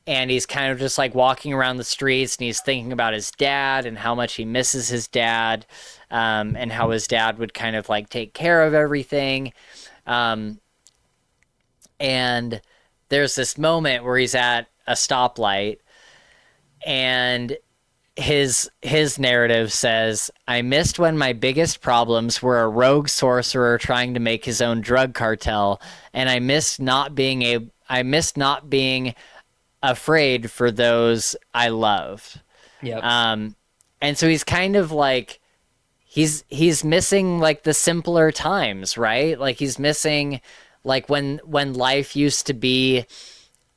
And he's kind of just like walking around the streets, and he's thinking about his dad and how much he misses his dad, and how his dad would kind of like take care of everything. And there's this moment where he's at a stoplight, and his narrative says, "I missed when my biggest problems were a rogue sorcerer trying to make his own drug cartel, and I missed not being afraid for those I loved." Yep. And so he's kind of like, he's missing like the simpler times, right? Like he's missing like when life used to be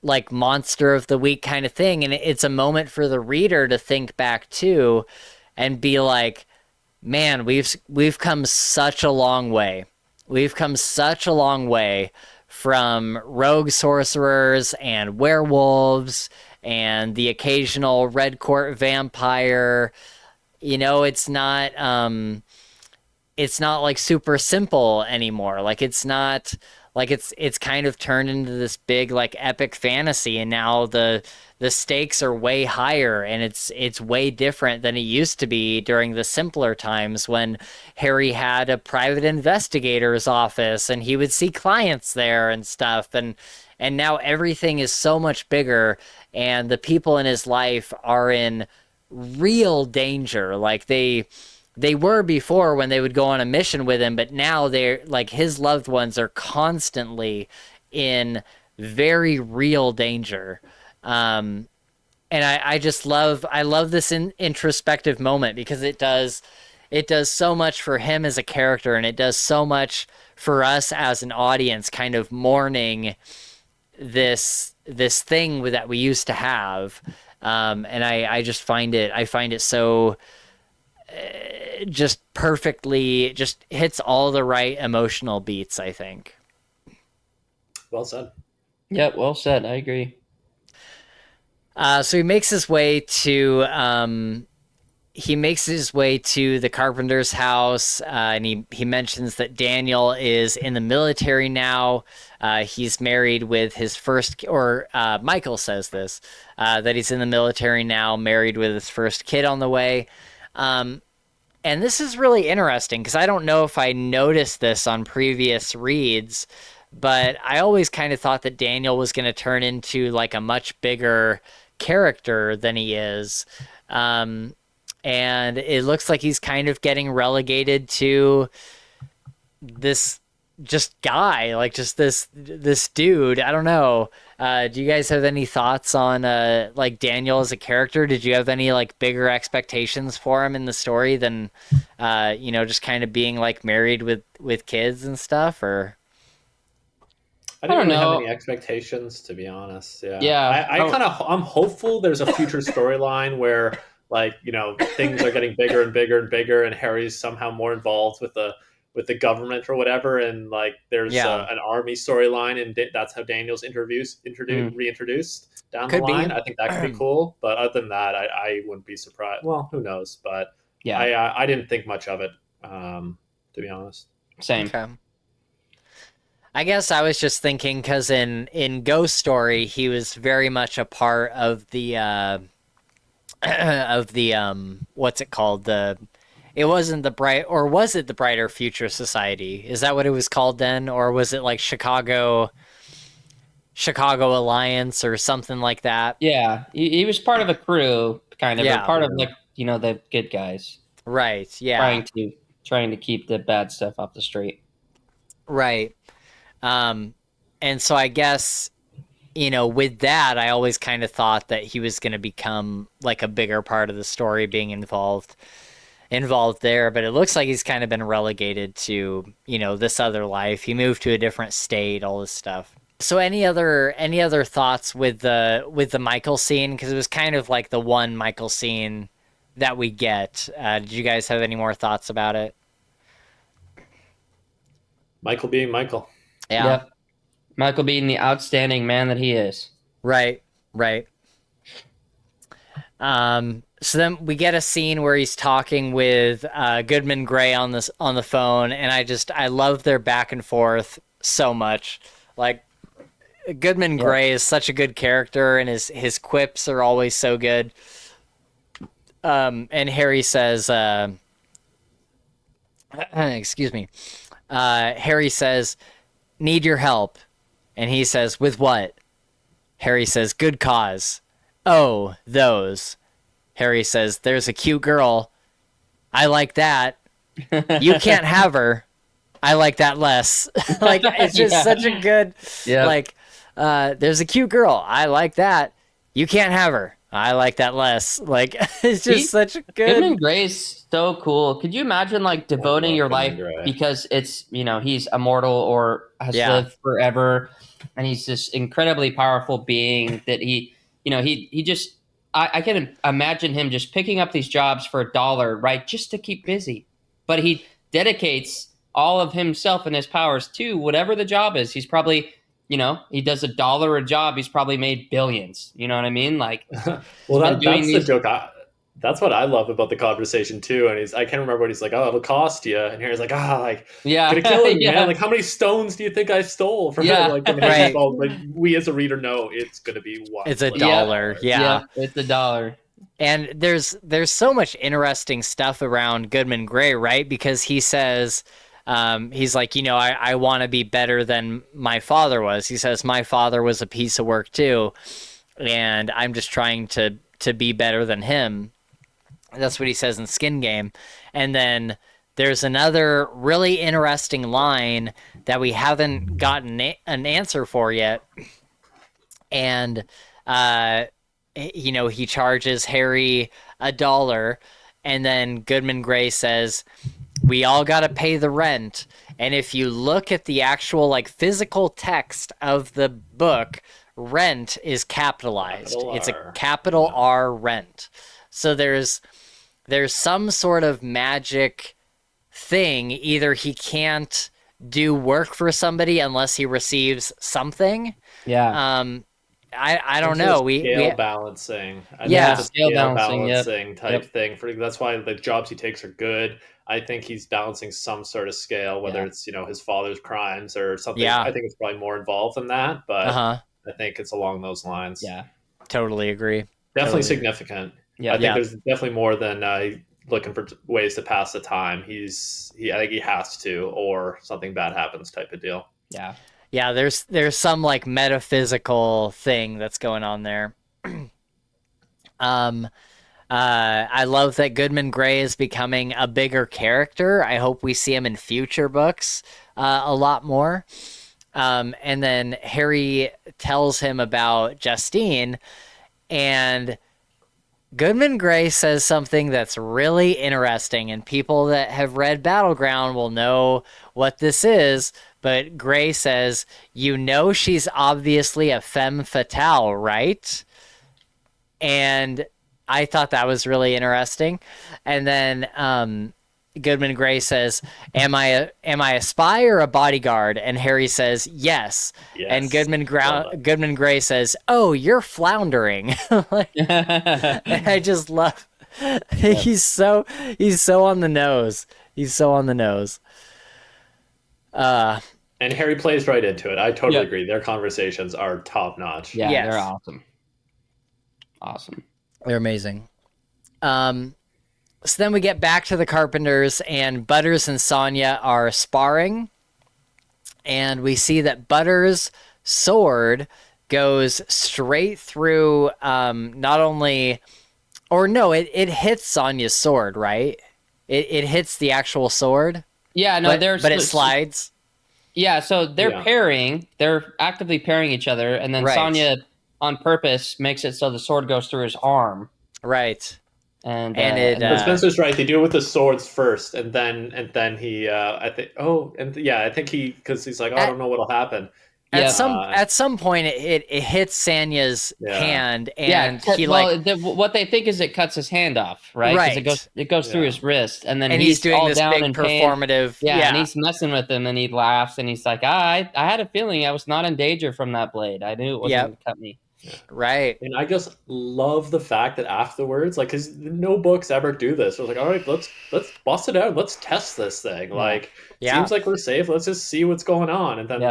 like monster of the week kind of thing. And it's a moment for the reader to think back to and be like, man, we've come such a long way. We've come such a long way from rogue sorcerers and werewolves and the occasional red court vampire. You know, it's not like super simple anymore. Like it's not like it's kind of turned into this big like epic fantasy, and now the stakes are way higher, and it's way different than it used to be during the simpler times when Harry had a private investigator's office and he would see clients there and stuff, and now everything is so much bigger, and the people in his life are in real danger. Like they were before when they would go on a mission with him, but now they're like his loved ones are constantly in very real danger. And I just I love this introspective moment because it does so much for him as a character, and it does so much for us as an audience, kind of mourning this thing that we used to have. And I just find it so just perfectly, just hits all the right emotional beats, I think. Well said. Yep, well said. I agree. So he makes his way to the carpenter's house, and he mentions that Daniel is in the military now. He's married with his first, or Michael says this, that he's in the military now, married with his first kid on the way. And this is really interesting because I don't know if I noticed this on previous reads, but I always kind of thought that Daniel was going to turn into like a much bigger character than he is. And it looks like he's kind of getting relegated to this just guy, like just this dude. I don't know. Do you guys have any thoughts on like Daniel as a character? Did you have any like bigger expectations for him in the story than just kind of being like married with kids and stuff? Or I didn't don't really have know. any expectations, to be honest. Yeah. I'm hopeful there's a future storyline where like, things are getting bigger and bigger and bigger, and Harry's somehow more involved with the government or whatever, and like there's an army storyline, and that's how Daniel's reintroduced down Could the line. be. I think that could be cool, but other than that, I wouldn't be surprised. Well, who knows? But Yeah. I didn't think much of it, to be honest. Same. Okay. I guess I was just thinking because in Ghost Story he was very much a part of the what's it called, it wasn't the bright, or was it the Brighter Future Society? Is that what it was called then, or was it like Chicago Alliance or something like that? Yeah, he was part of a crew, kind of, Yeah. or part of like the good guys, Right. Yeah. trying to keep the bad stuff off the street. Right. And so I guess, with that, I always kind of thought that he was going to become like a bigger part of the story, being involved there, but it looks like he's kind of been relegated to, this other life. He moved to a different state, all this stuff. So any other thoughts with the Michael scene? Because it was kind of like the one Michael scene that we get. Did you guys have any more thoughts about it? Michael being Michael. Yeah. Yep. Michael being the outstanding man that he is. Right. So then we get a scene where he's talking with Goodman Gray on the phone, and I love their back and forth so much. Like Goodman Gray is such a good character, and his quips are always so good. And Harry says, excuse me. Harry says, "Need your help." And he says, "With what?" Harry says, "Good cause." "Oh, those." Harry says, "There's a cute girl. I like that. You can't have her. I like that less." Like, it's just such a good, like, there's a cute girl. I like that. You can't have her. I like that less. Like, it's just such a good. Goodman Gray's so cool. Could you imagine like devoting your life because it's he's immortal or has lived forever, and he's this incredibly powerful being that he just I can imagine him just picking up these jobs for $1, right, just to keep busy. But he dedicates all of himself and his powers to whatever the job is. He's probably, he does $1 a job. He's probably made billions. You know what I mean? Like, well, been doing that's these- the joke. That's what I love about the conversation too. And I can't remember what he's like. Oh, it'll cost you. And here's like, yeah, gonna kill him, yeah. man. Like, how many stones do you think I stole from Yeah. like from Right. Like, we as a reader know it's gonna be what? It's a Like, dollar. Yeah. it's $1. And there's so much interesting stuff around Goodman Gray, right? Because he says, he's like, I want to be better than my father was. He says, my father was a piece of work too, and I'm just trying to be better than him. That's what he says in Skin Game. And then there's another really interesting line that we haven't gotten an answer for yet. And, he charges Harry $1, and then Goodman Gray says, we all got to pay the rent. And if you look at the actual like physical text of the book, rent is capitalized. Capital It's a R. capital R rent. So there's some sort of magic thing. Either he can't do work for somebody unless he receives something. Yeah. I don't know. Scale balancing. I Yeah. think it's a Scale scale balancing, balancing type Yep. thing. That's why the jobs he takes are good. I think he's balancing some sort of scale, whether Yeah. it's his father's crimes or something. Yeah. I think it's probably more involved than that, but Uh-huh. I think it's along those lines. Yeah. Totally agree. Definitely Totally. significant. Yeah. I think there's definitely more than looking for ways to pass the time. I think he has to, or something bad happens type of deal. Yeah. Yeah, there's some like metaphysical thing that's going on there. I love that Goodman Gray is becoming a bigger character. I hope we see him in future books a lot more. And then Harry tells him about Justine, and Goodman Gray says something that's really interesting, and people that have read Battleground will know what this is. But Gray says, she's obviously a femme fatale, right? And I thought that was really interesting. And then Goodman Gray says, am I a spy or a bodyguard? And Harry says, yes. And Goodman Gray says, oh, you're floundering. And I just love he's so on the nose. He's so on the nose. And Harry plays right into it. I totally agree. Their conversations are top notch. Yeah, Yes. they're awesome. Awesome. They're amazing. So then we get back to the Carpenters, and Butters and Sonya are sparring. And we see that Butters' sword goes straight through it hits Sonya's sword, right? It hits the actual sword. Yeah, no, but it slides. Yeah, so they're pairing. They're actively pairing each other, and then Right. Sonya, on purpose, makes it so the sword goes through his arm. Right. And But Spencer's right. They do it with the swords first, and then he. I think because he's like, I don't know what'll happen. At some point, it hits Sanya's hand, and what they think is it cuts his hand off, right? Right. It goes through his wrist, and then he's doing all this down big in pain. performative. And he's messing with him, and he laughs, and he's like, I had a feeling I was not in danger from that blade. I knew it wasn't going to cut me. Right. And I just love the fact that afterwards, like, because no books ever do this. We're like, all right, let's bust it out. Let's test this thing. Like, seems like we're safe. Let's just see what's going on. And then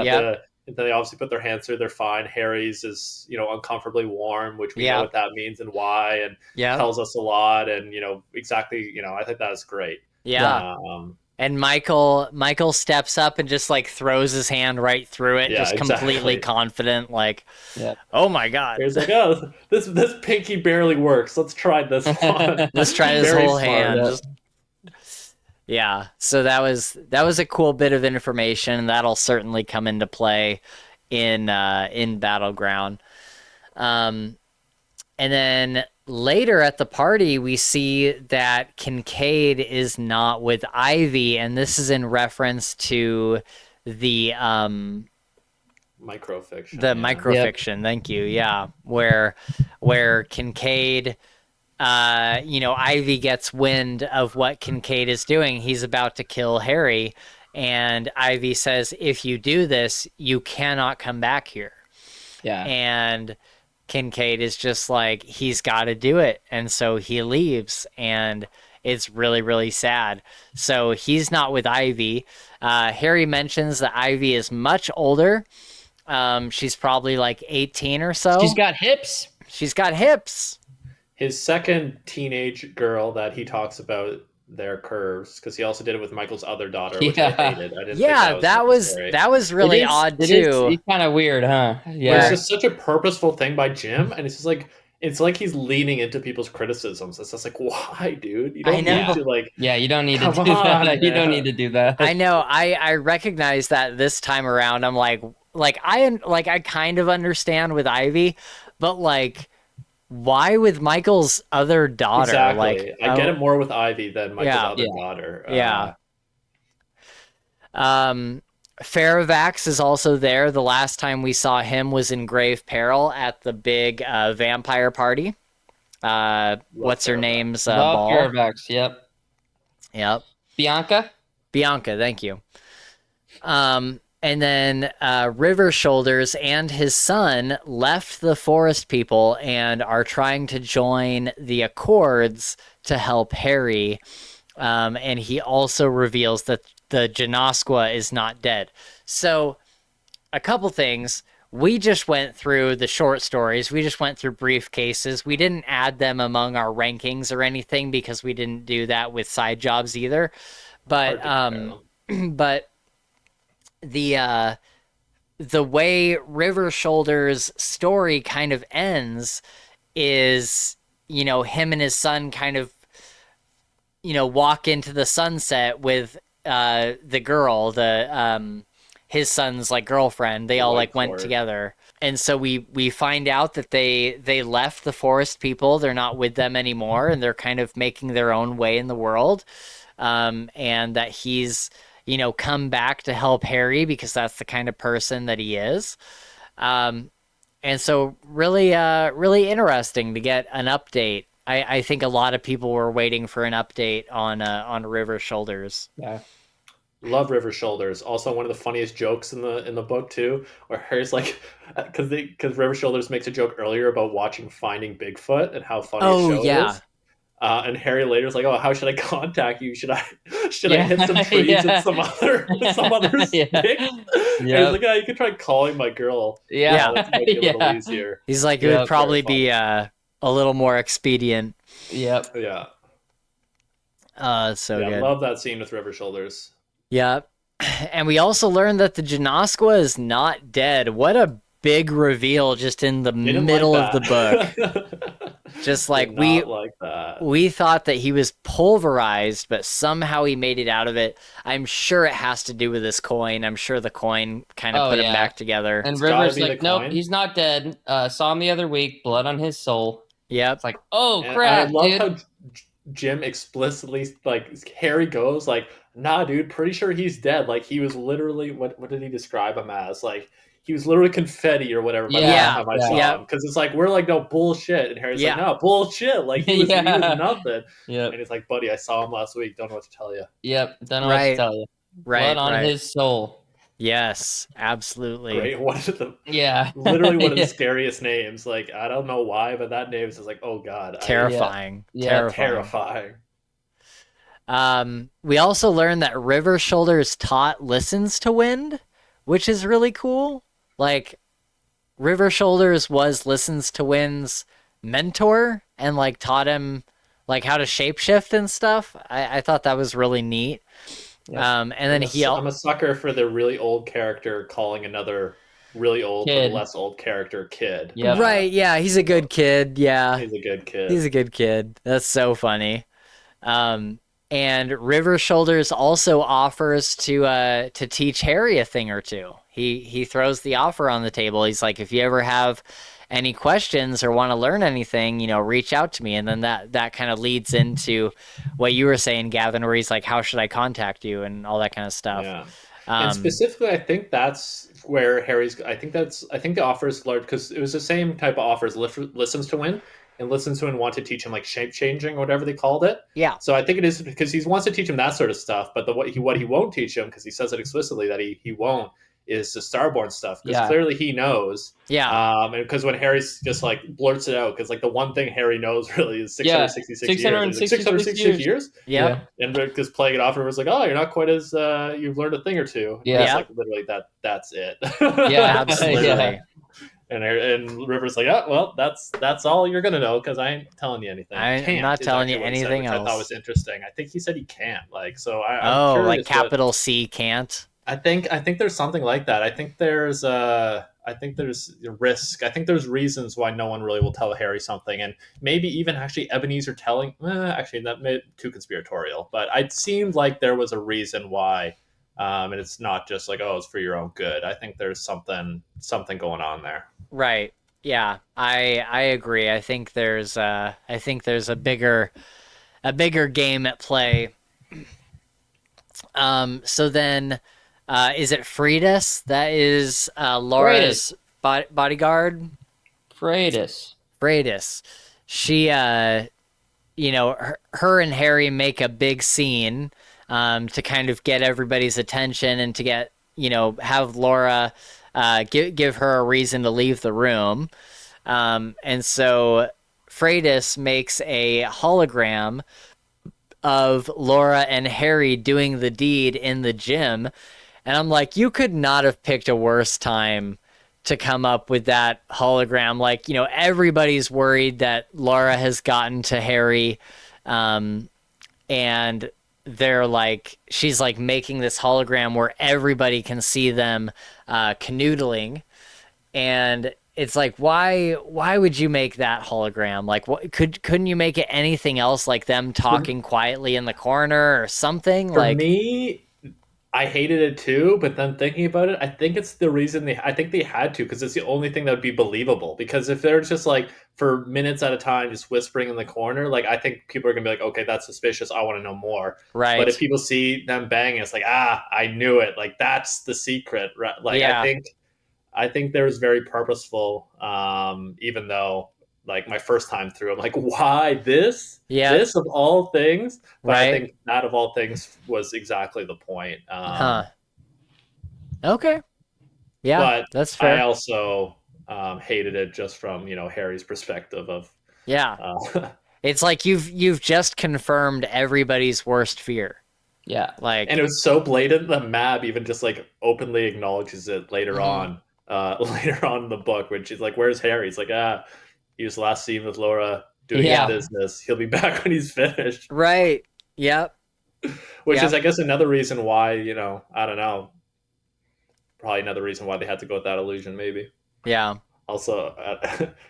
and then they obviously put their hands through. They're fine. Harry's is, uncomfortably warm, which we know what that means and why, and tells us a lot. And, exactly, I think that is great. Yeah. And Michael steps up and just like throws his hand right through it, just completely confident, like, oh my God. He's like, oh, this pinky barely works. Let's try this one. Let's try this whole hand. Yeah. So that was a cool bit of information. That'll certainly come into play in Battleground. And then later at the party, we see that Kincaid is not with Ivy, and this is in reference to the Microfiction. The yeah. microfiction, thank you. Yeah, where Kincaid, Ivy gets wind of what Kincaid is doing. He's about to kill Harry, and Ivy says, "If you do this, you cannot come back here." Yeah. And Kincaid is just like, he's got to do it, and so he leaves, and it's really, really sad. So he's not with Ivy. Harry mentions that Ivy is much older. She's probably like 18 or so. She's got hips. She's got hips. His second teenage girl that he talks about their curves, because he also did it with Michael's other daughter, which I hated. I didn't think that was really odd too. It's kind of weird, huh? Yeah, it's just such a purposeful thing by Jim, and it's just like he's leaning into people's criticisms. It's just like, why, dude? You don't need to like. Yeah, you don't need to do that. You don't need to do that. I know. I recognize that this time around. I'm like I kind of understand with Ivy, but like, why with Michael's other daughter? Exactly. Like, I get it more with Ivy than Michael's other daughter. Yeah. Faravax is also there. The last time we saw him was in grave peril at the big vampire party. What's her name's ball? Faravax, yep. Bianca, thank you. And then River Shoulders and his son left the forest people and are trying to join the Accords to help Harry. And he also reveals that the Janosqua is not dead. So, a couple things. We just went through the short stories. We just went through briefcases. We didn't add them among our rankings or anything because we didn't do that with side jobs either. But but the way River Shoulders' story kind of ends is, him and his son kind of, walk into the sunset with the girl, his son's like girlfriend. They all like went together. And so we find out that they left the forest people. They're not with them anymore, and they're kind of making their own way in the world. And that he's, come back to help Harry because that's the kind of person that he is. And so really, really interesting to get an update. I think a lot of people were waiting for an update on River Shoulders. Yeah. Love River Shoulders. Also, one of the funniest jokes in the book too, where Harry's like, because River Shoulders makes a joke earlier about watching Finding Bigfoot and how funny the show is. And Harry later is like, "Oh, how should I contact you? Should I hit some trees and some others dick?" And he's like, "Yeah, you could try calling my girl. That might be a little easier." He's like, "It would probably be a little more expedient." Yep. Yeah. So good. I love that scene with River Shoulders. Yeah. And we also learned that the Janosqua is not dead. What a big reveal just in the middle of the book. Just like we thought that he was pulverized, but somehow he made it out of it. I'm sure it has to do with this coin. I'm sure the coin kind of put him back together. And River's like, nope, he's not dead. Saw him the other week, blood on his soul. Yep. It's like, oh crap, I love how Jim explicitly, like, Harry goes like, "Nah, dude, pretty sure he's dead." Like, he was literally, what did he describe him as? Like, he was literally confetti or whatever by the time I saw him. Because it's like, we're like, "No, bullshit." And Harry's like, "No, bullshit." Like, he was nothing. And he's like, "Buddy, I saw him last week. Don't know what to tell you." Yep, don't know what to tell you. Blood on his soul. Yes, absolutely. Great. One of the literally one of the scariest names. Like, I don't know why, but that name is just like, oh god, terrifying. Terrifying. We also learned that River Shoulders listens to wind, which is really cool. Like, River Shoulders was Listens to Wind's mentor and like taught him like how to shapeshift and stuff. I thought that was really neat. Yeah. And then I'm a sucker for the really old character calling another really old but less old character kid. Yeah. Right, yeah, he's a good kid. Yeah. He's a good kid. He's a good kid. That's so funny. And River Shoulders also offers to teach Harry a thing or two. He throws the offer on the table. He's like, if you ever have any questions or want to learn anything, reach out to me. And then that kind of leads into what you were saying, Gavin, where he's like, how should I contact you and all that kind of stuff. Yeah. And specifically, I think that's where Harry's. I think the offer is large because it was the same type of offers. Listens to Win and Listens to Win want to teach him like shape changing or whatever they called it. Yeah. So I think it is because he wants to teach him that sort of stuff. But what he won't teach him, because he says it explicitly that he won't, is the Starborn stuff, because clearly he knows. Yeah. And because when Harry's just like blurts it out, because like the one thing Harry knows really is 666 years. 666 years. Yeah. And because playing it off, was like, oh, you're not quite as you've learned a thing or two. Yeah. It's like literally that's it. Yeah, absolutely. Yeah. And River's like, oh, well, that's all you're gonna know, because I ain't telling you anything. I'm not telling you anything else. I thought was interesting. I think he said he can't. Like, so I'm like capital C can't. I think there's something like that. I think there's risk. I think there's reasons why no one really will tell Harry something, and maybe even actually Ebenezer telling. Actually, that made it too conspiratorial. But it seemed like there was a reason why, and it's not just like, oh, it's for your own good. I think there's something going on there. Right. Yeah. I agree. I think there's a bigger game at play. So then. Is it Freydis that is Laura's bodyguard? Freydis. She, her and Harry make a big scene to kind of get everybody's attention and to get, have Laura give her a reason to leave the room. And so Freydis makes a hologram of Laura and Harry doing the deed in the gym. And I'm like, you could not have picked a worse time to come up with that hologram. Like, everybody's worried that Laura has gotten to Harry. And they're like, she's like making this hologram where everybody can see them canoodling. And it's like, why would you make that hologram? Like, what couldn't you make it anything else, like them talking quietly in the corner or something? For me, I hated it too, but then thinking about it, I think it's the reason I think they had to, because it's the only thing that would be believable. Because if they're just like for minutes at a time, just whispering in the corner, like I think people are gonna be like, okay, that's suspicious. I want to know more. Right. But if people see them banging, it's like, I knew it. Like that's the secret. Right? Like I think there was very purposeful. Even though like my first time through, I'm like, why this? Yeah. This of all things? But right. I think that of all things was exactly the point. Okay. Yeah, but that's fair. I also hated it just from, Harry's perspective of. Yeah. It's like you've just confirmed everybody's worst fear. Yeah. Like, and it was so blatant that Mab even just like openly acknowledges it later on in the book, when she's like, where's Harry? He's like, he was last seen with Laura doing his business. He'll be back when he's finished. Right. Yep. Which is, I guess, another reason why, I don't know. Probably another reason why they had to go with that illusion, maybe. Yeah. Also,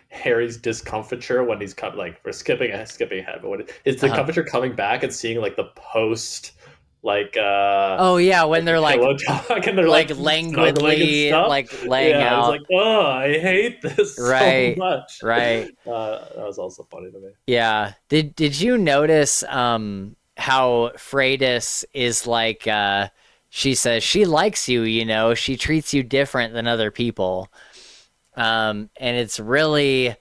Harry's discomfiture when he's we're skipping ahead, but his discomfiture coming back and seeing like the post, like when they're like talk and they're like languidly like laying out. I was like, oh, I hate this so much. Right. That was also funny to me. Yeah. Did you notice how Freydis is like she says she likes you, she treats you different than other people. And it's really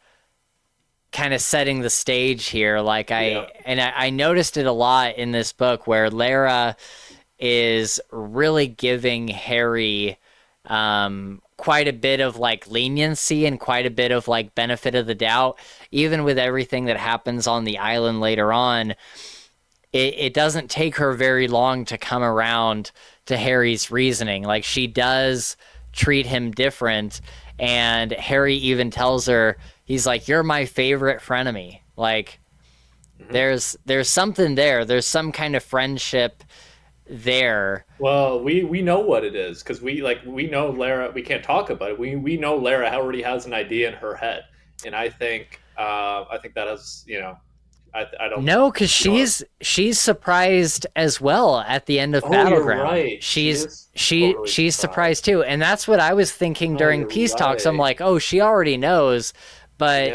kind of setting the stage here. Like I noticed it a lot in this book where Lara is really giving Harry quite a bit of like leniency and quite a bit of like benefit of the doubt. Even with everything that happens on the island later on, it doesn't take her very long to come around to Harry's reasoning. Like, she does treat him different, and Harry even tells her, he's like, you're my favorite frenemy. Like, there's something there. There's some kind of friendship there. Well, we know what it is, because we know Lara. We can't talk about it. We know Lara already has an idea in her head, and I think that has, I don't know, because she's surprised as well at the end of Battleground. Right. She's surprised too, and that's what I was thinking during peace talks. I'm like, oh, she already knows, but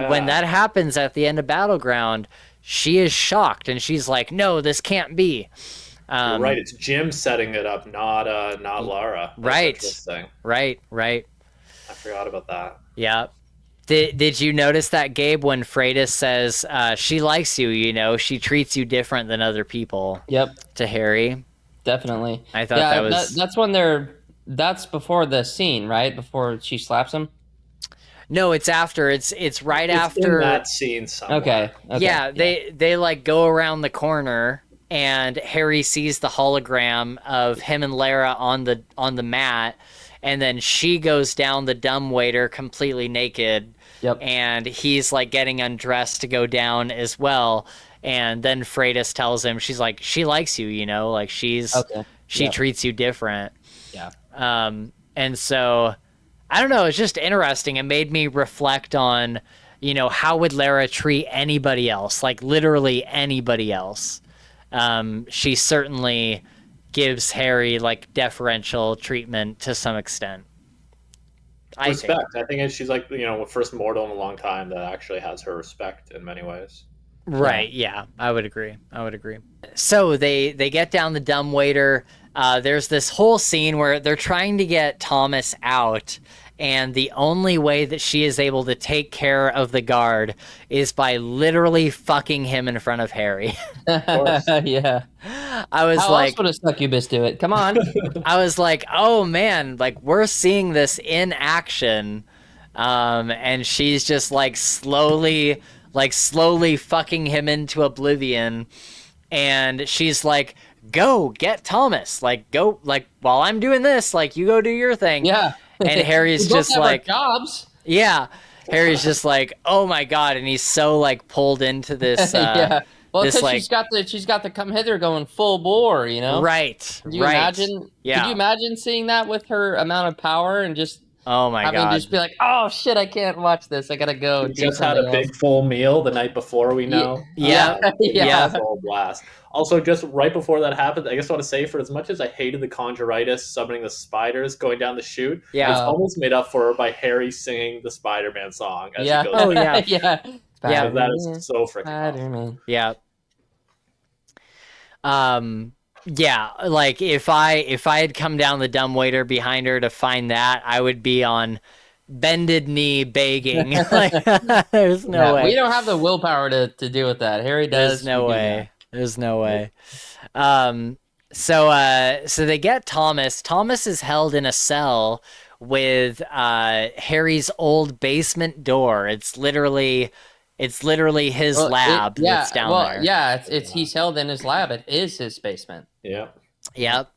when that happens at the end of Battleground, she is shocked and she's like, no, this can't be. You're right. It's Jim setting it up, not Lara. That's Right. interesting. Right. I forgot about that. Yeah. Did you notice that, Gabe, when Freydis says she likes you, you know, she treats you different than other people? Yep. To Harry. Definitely. I thought that was... That's when that's before the scene, right? Before she slaps him? No, it's after. It's right after in that scene somewhere. Okay. Yeah, they like go around the corner and Harry sees the hologram of him and Lara on the mat, and then she goes down the dumbwaiter completely naked. Yep. And he's like getting undressed to go down as well. And then Freydis tells him, she's like, she likes you, you know, like she treats you different. Yeah. And so I don't know, it's just interesting. It made me reflect on, you know, how would Lara treat anybody else? Like literally anybody else. She certainly gives Harry like deferential treatment to some extent. Respect. I think she's like, you know, first mortal in a long time that actually has her respect in many ways. Right. Yeah, I would agree. So they get down the dumbwaiter. There's this whole scene where they're trying to get Thomas out, and the only way that she is able to take care of the guard is by literally fucking him in front of Harry. Yeah. I was How like, else would a succubus do it? Come on. I was like, oh man, like we're seeing this in action, and she's just like slowly fucking him into oblivion, and she's like, go get Thomas, like go, like while I'm doing this, like you go do your thing. Yeah. And Harry's just like, jobs. Yeah, Harry's just like, oh my god, and he's so like pulled into this. Yeah. Well, this, because like, she's got the come hither going full bore, you know. Right. Could you imagine? Yeah. Could you imagine seeing that with her amount of power and just oh my having god, to just be like, oh shit, I can't watch this. I gotta go. She just had a big full meal the night before. We know. Yeah. Full blast. Also, just right before that happened, I just want to say, for as much as I hated the Conjuritis summoning the spiders going down the chute, it's almost made up for by Harry singing the Spider-Man song. As he goes oh yeah, yeah. Yeah. That is so freaking Spider-Man. Yeah. Yeah, like if I had come down the dumbwaiter behind her to find that, I would be on bended knee begging. Like, there's no way. We don't have the willpower to deal with that. Harry does. There's no way. There's no way. So they get Thomas. Thomas is held in a cell with Harry's old basement door. It's literally his lab that's down there. Yeah, it's he's held in his lab. It is his basement. Yeah. Yep.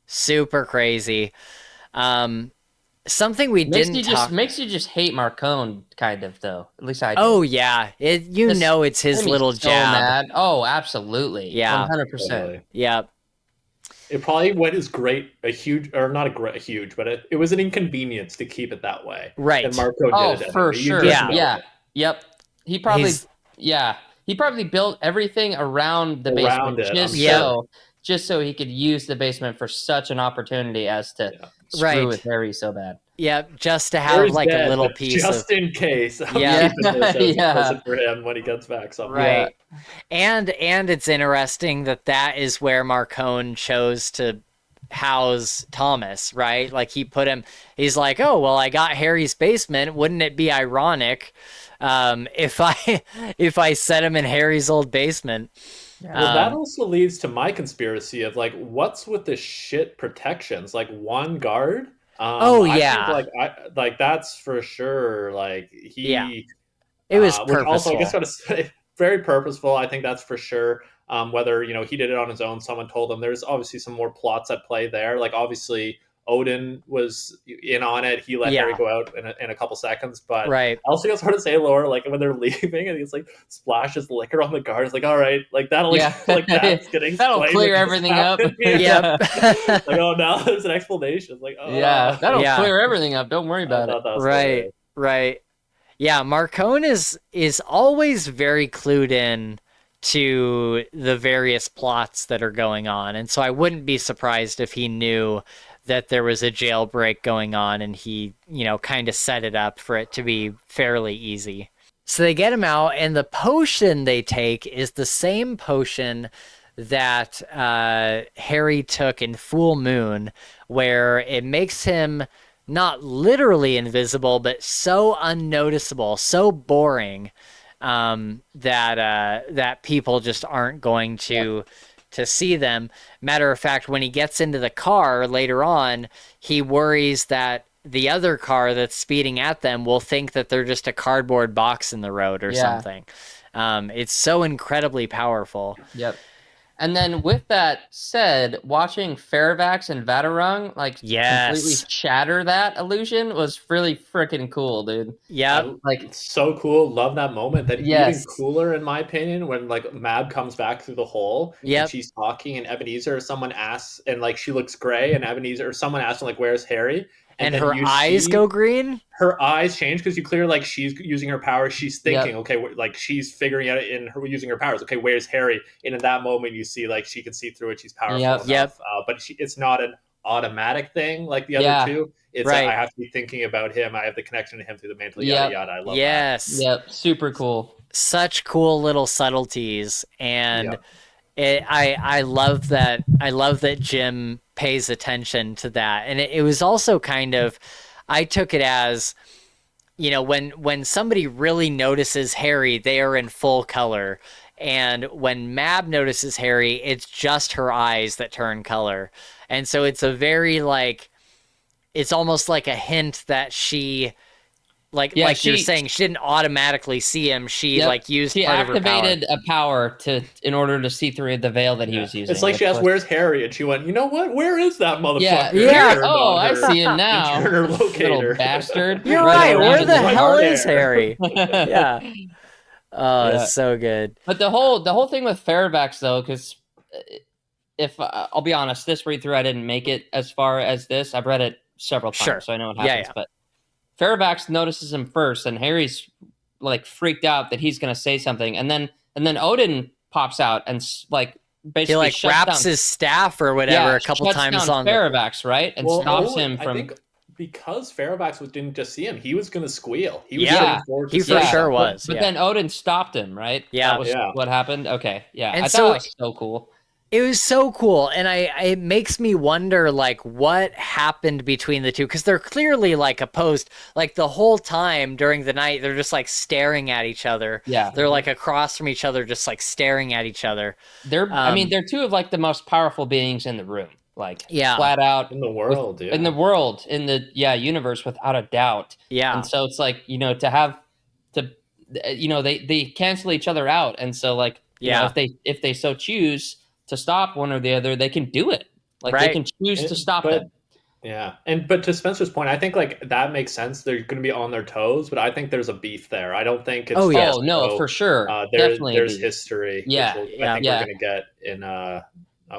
Super crazy. Something we didn't talk... makes you just hate Marcone, kind of, though. At least I do. Oh, yeah. It's his little jab. Mad. Oh, absolutely. Yeah. 100%. Totally. Yep. It probably went as great, a huge, but it was an inconvenience to keep it that way. Right. And Marco did it. For sure. Yeah. Yep. He probably built everything around the basement just so he could use the basement for such an opportunity as to screw with Harry so bad. Yep, just to have like a little piece just in case. Yeah. Present for him when he gets back someday. Right. Yeah. And it's interesting that is where Marcone chose to house Thomas, right? Like he's like, oh well, I got Harry's basement. Wouldn't it be ironic if I set him in Harry's old basement? Well, that also leads to my conspiracy of like, what's with the shit protections? Like one guard. I think, that's for sure. Like it was purposeful. Also, I guess gotta say, very purposeful. I think that's for sure. Whether he did it on his own, someone told him. There's obviously some more plots at play there. Like obviously Odin was in on it. He let Harry go out in a couple seconds. But I also just want to say, Laura, like when they're leaving and he's like splashes liquor on the guard, it's like, all right, like that'll that's getting that'll clear everything up. Yeah. Like, oh, now there's an explanation. It's like, oh that'll clear everything up. Don't worry about it. Right. Yeah, Marcone is always very clued in to the various plots that are going on. And so I wouldn't be surprised if he knew that there was a jailbreak going on and he, kind of set it up for it to be fairly easy. So they get him out, and the potion they take is the same potion that Harry took in Full Moon, where it makes him not literally invisible, but so unnoticeable, so boring, that people just aren't going to see them. Matter of fact, when he gets into the car later on, he worries that the other car that's speeding at them will think that they're just a cardboard box in the road or something. It's so incredibly powerful. Yep. And then with that said, watching Fairvax and Vatarung completely shatter that illusion was really freaking cool, dude. Yeah, so cool. Love that moment. That even cooler, in my opinion, when Mab comes back through the hole and she's talking, and Ebenezer or someone asks, and she looks gray, and Ebenezer or someone asks, where's Harry? And her eyes go green. Her eyes change because you clearly she's using her powers. She's thinking, okay, she's figuring out in her using her powers. Okay, where's Harry? And in that moment, you see she can see through it. She's powerful enough. But it's not an automatic thing like the other two. It's I have to be thinking about him. I have the connection to him through the mantle. Yada yada. I love that. Yep. Super cool. Such cool little subtleties, and I love that. I love that Jim pays attention to that. And it was also kind of, I took it as, when somebody really notices Harry, they are in full color. And when Mab notices Harry, it's just her eyes that turn color. And so it's a very it's almost like a hint that she, you're saying, she didn't automatically see him. She used part of her power. She activated a power in order to see through the veil that he was using. It's like she asked, "Where's Harry?" And she went, "You know what? Where is that motherfucker?" Yeah. Oh, I see him now. Little bastard. You're right. Where the hell is Harry? Yeah. Oh, it's so good. But the whole thing with Fairvax, though, because if I'll be honest, this read through I didn't make it as far as this. I've read it several times, so I know what happens. But Fairvax notices him first, and Harry's freaked out that he's going to say something, and then Odin pops out and basically he wraps his staff or whatever a couple times on Fairvax, right, and stops him from. I think because Fairvax didn't just see him, he was going to squeal. He was he for sure was. But then Odin stopped him, right? Yeah, that was what happened. Okay, yeah, and I thought it was so cool. It was so cool, and it makes me wonder, what happened between the two, because they're clearly, opposed. The whole time during the night, they're just, staring at each other. Yeah. They're, across from each other, just, staring at each other. They're two of, the most powerful beings in the room. Flat out. In the world, In the world, in the, universe, without a doubt. Yeah. And so it's, to have, they cancel each other out, and so, if they so choose to stop one or the other, they can do it. They can choose to stop them. Yeah. But to Spencer's point, I think that makes sense. They're going to be on their toes, but I think there's a beef there. I don't think it's for sure. Definitely there's history. Yeah. I think we're going to get in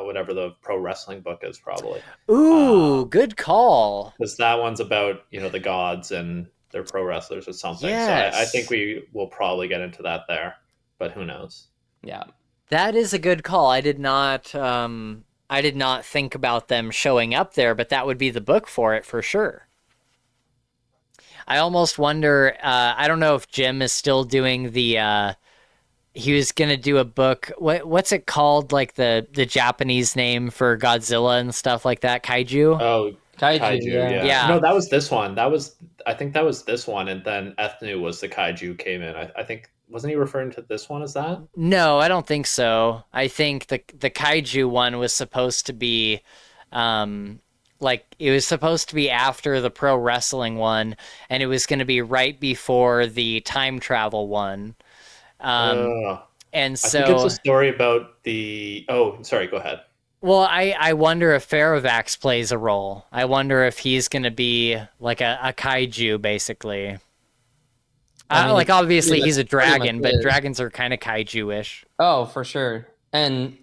whatever the pro wrestling book is probably. Ooh, good call. Because that one's about, the gods and their pro wrestlers or something. Yes. So I think we will probably get into that there, but who knows? Yeah. That is a good call. I did not think about them showing up there, but that would be the book for it for sure. I almost wonder, I don't know if Jim is still doing the, he was going to do a book. What's it called? The Japanese name for Godzilla and stuff like that. Kaiju? Oh, Kaiju, yeah. No, that was this one. I think that was this one. And then Ethnu was the Kaiju came in. I think, wasn't he referring to this one as that? No, I don't think so. I think the Kaiju one was supposed to be, it was supposed to be after the pro wrestling one, and it was going to be right before the time travel one. And so I think it's a story about the. Oh, sorry. Go ahead. Well, I wonder if Faravax plays a role. I wonder if he's going to be a kaiju, basically. Obviously he's a dragon, but dragons are kind of kaiju-ish. Oh, for sure. And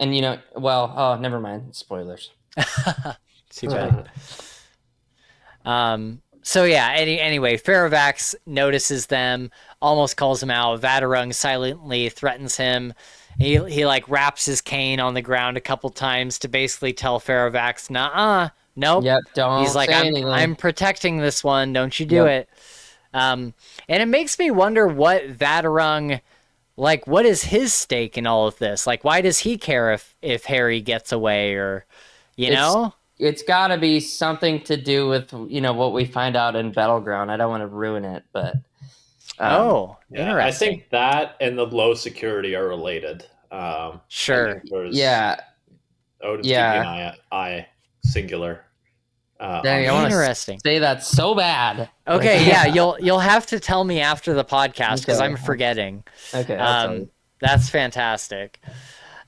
never mind. Spoilers. Too bad. So yeah, anyway, Faravax notices them, almost calls him out. Vatarung silently threatens him. He wraps his cane on the ground a couple times to basically tell Faravax, "Nuh-uh, nope." Yep, don't. He's like, I'm protecting this one. Don't you do it. And it makes me wonder what Vatarung like, what is his stake in all of this? Like, why does he care if Harry gets away, or, you know? It's got to be something to do with, what we find out in Battleground. I don't want to ruin it, but Interesting. I think that and the low security are related. Sure. Yeah. Odin's keeping an eye singular. Dang, I want to say that so bad. Okay, yeah, you'll have to tell me after the podcast because I'm forgetting. Okay, I'll tell you. That's fantastic.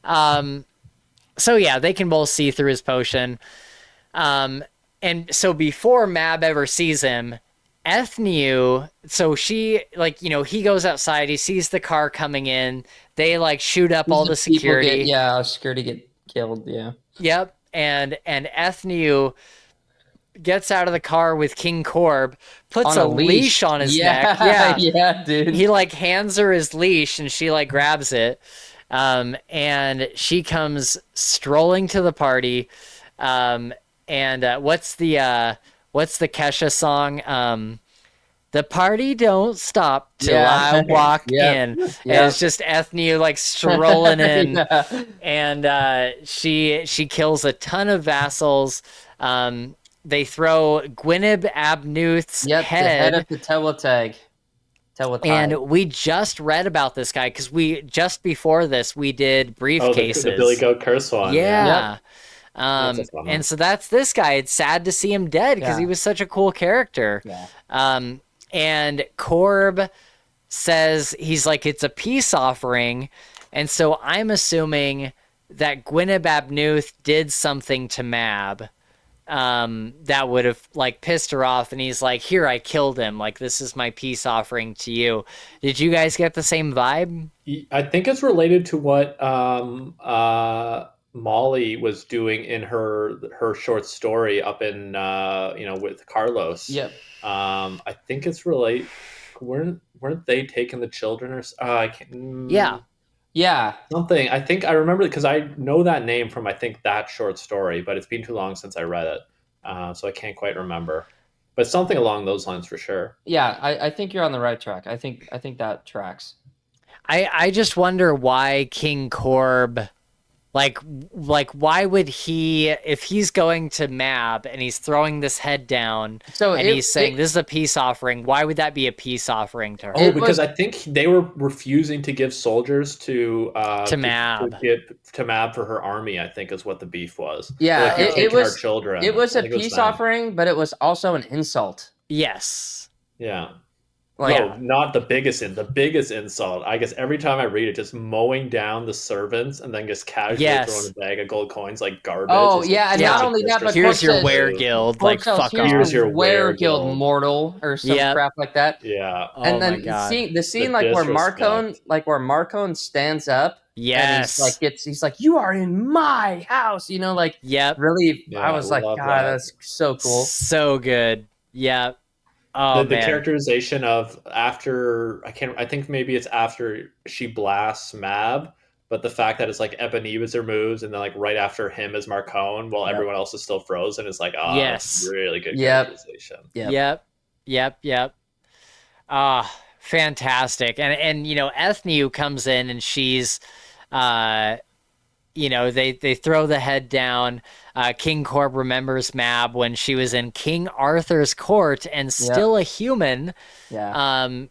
So yeah, they can both see through his potion. And so before Mab ever sees him, Ethnew, so she, like, he goes outside, he sees the car coming in, they like shoot up all the security. Security get killed, yeah. Yep, and Ethnew gets out of the car with King Corb, puts a leash on his neck. Yeah. Yeah, dude. He like hands her his leash and she like grabs it. And she comes strolling to the party. And what's the Kesha song? The party don't stop till I walk in. And it's just Ethnew like strolling in. And she kills a ton of vassals. They throw Gwyneb Abnuth's head. The head of the Teletag. And we just read about this guy because just before this we did briefcases. The Billy Goat Curse one. Yeah. And so that's this guy. It's sad to see him dead because he was such a cool character. Yeah. And Corb says, he's like, it's a peace offering. And so I'm assuming that Gwyneb Abnuth did something to Mab that would have like pissed her off, and he's like, here, I killed him, like, this is my peace offering to you. Did you guys get the same vibe? I think it's related to what Molly was doing in her short story up in with Carlos. Yep. I think it's related. Weren't they taking the children or I can't. Yeah. Something. I think I remember because I know that name from, I think, that short story, but it's been too long since I read it. So I can't quite remember. But something along those lines for sure. Yeah, I think you're on the right track. I think that tracks. I just wonder why King Corb, like why would he, if he's going to Mab and he's throwing this head down and he's saying this is a peace offering, why would that be a peace offering to her? Oh, because I think they were refusing to give soldiers to Mab. To Mab for her army, I think, is what the beef was. Yeah, like, it was our children. It was a peace offering, but it was also an insult. Yes. Yeah. Not the biggest insult. I guess every time I read it, just mowing down the servants and then just casually throwing a bag of gold coins like garbage. Oh yeah, and not only that, but here's your were-guild, like, fuck off. Here's your were-guild mortal or some crap like that. Yeah. And then the scene like where Marcone stands up. Yes. And he's like, you are in my house, like, really. I was like, God, that's so cool. So good. Yeah. Oh, the characterization of after, I think maybe it's after she blasts Mab, but the fact that it's like Ebenezer moves and then like right after him is Marcone while everyone else is still frozen is like, that's really good characterization. Yep. Fantastic. And Ethnew comes in and she's they throw the head down. King Corb remembers Mab when she was in King Arthur's court and still a human,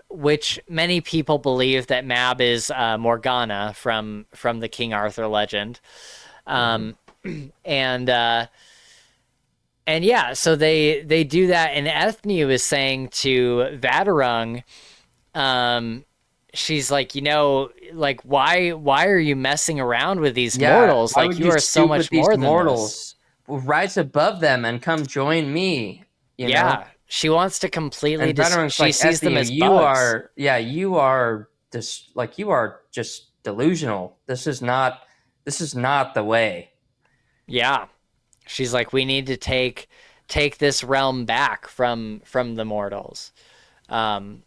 which many people believe that Mab is Morgana from the King Arthur legend. So they do that, and Ethnew is saying to Vadarung, she's like, like, why are you messing around with these mortals? Like, you are so much more than mortals. Rise above them and come join me. You know? She wants to completely. She sees them as bugs. You are just delusional. This is not the way. Yeah, she's like, we need to take this realm back from the mortals. And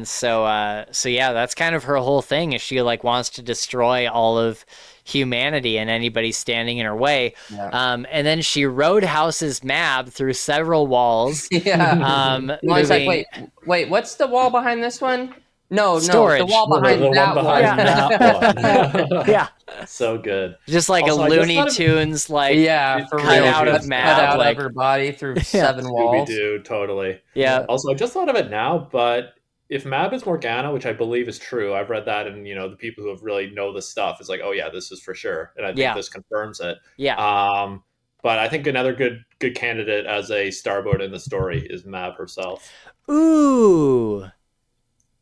so that's kind of her whole thing, is she like wants to destroy all of humanity and anybody standing in her way. And then she roadhouses Mab through several walls. He's like, wait, what's the wall behind this one? No, Storage. the wall behind The one that behind that one. Yeah. So good. Just like Also, a I just Looney thought of Tunes, like yeah, for cut real. out of Tunes Cut Mab, out like of her body through yeah, 7 Scooby walls. Doo, totally. yeah, Also, I just thought of it now, but if Mab is Morgana, which I believe is true, I've read that, and the people who have really know this stuff is like, oh yeah, this is for sure, and I think yeah, this confirms it. yeah. But I think another good candidate as a starboard in the story is Mab herself, Ooh,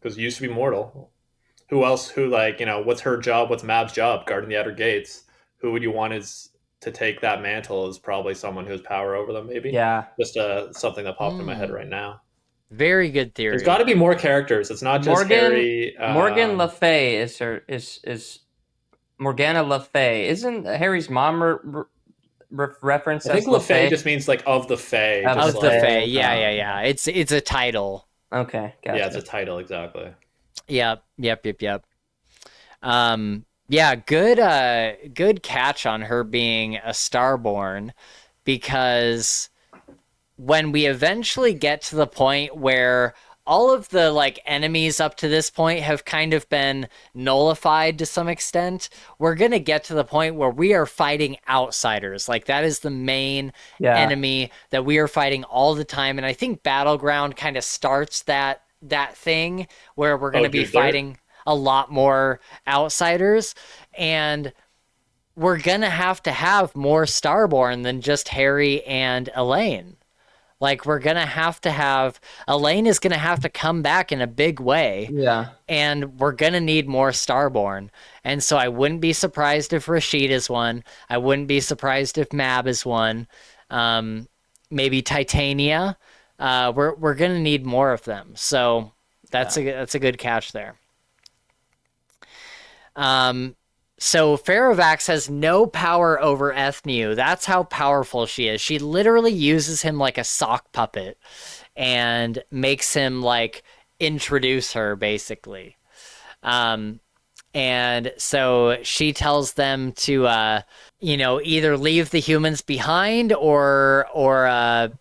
because used to be mortal. Who else? Who what's her job? What's Mab's job? Guarding the outer gates. Who would you want is to take that mantle? Is probably someone who has power over them. Maybe. Yeah. Just something that popped in my head right now. very good There's theory. got to be more characters. It's not just Harry. Morgan Le Fay is Morgana Le Fay. Isn't Harry's mom referenced I think as Le Le Fay Fay? just means like of the Fae. Of Just Of the like, Fae, yeah. It's a title. Okay, gotcha. yeah, it's a title exactly. Yep. Yeah, good catch on her being a Starborn, because when we eventually get to the point where all of the like enemies up to this point have kind of been nullified to some extent, we're going to get to the point where we are fighting outsiders. Like that is the main enemy that we are fighting all the time, and I think Battleground kind of starts that thing where we're going to be fighting a lot more outsiders, and we're going to have more Starborn than just Harry and Elaine. Like, we're going to have Elaine is going to have to come back in a big way. Yeah. And we're going to need more Starborn. And so I wouldn't be surprised if Rashid is one. I wouldn't be surprised if Mab is one. Maybe Titania. We're going to need more of them. So that's a good catch there. So Farovax has no power over Ethnu. That's how powerful she is. She literally uses him like a sock puppet and makes him like introduce her basically. And so she tells them to, either leave the humans behind or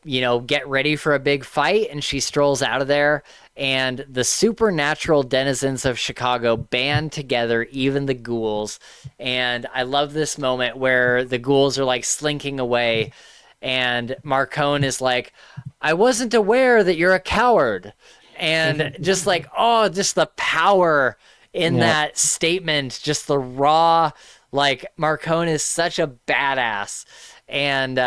get ready for a big fight. And she strolls out of there. And the supernatural denizens of Chicago band together, even the ghouls. And I love this moment where the ghouls are like slinking away. And Marcone is like, I wasn't aware that you're a coward. And just like, just the power in that statement, just the raw, like Marcone is such a badass. And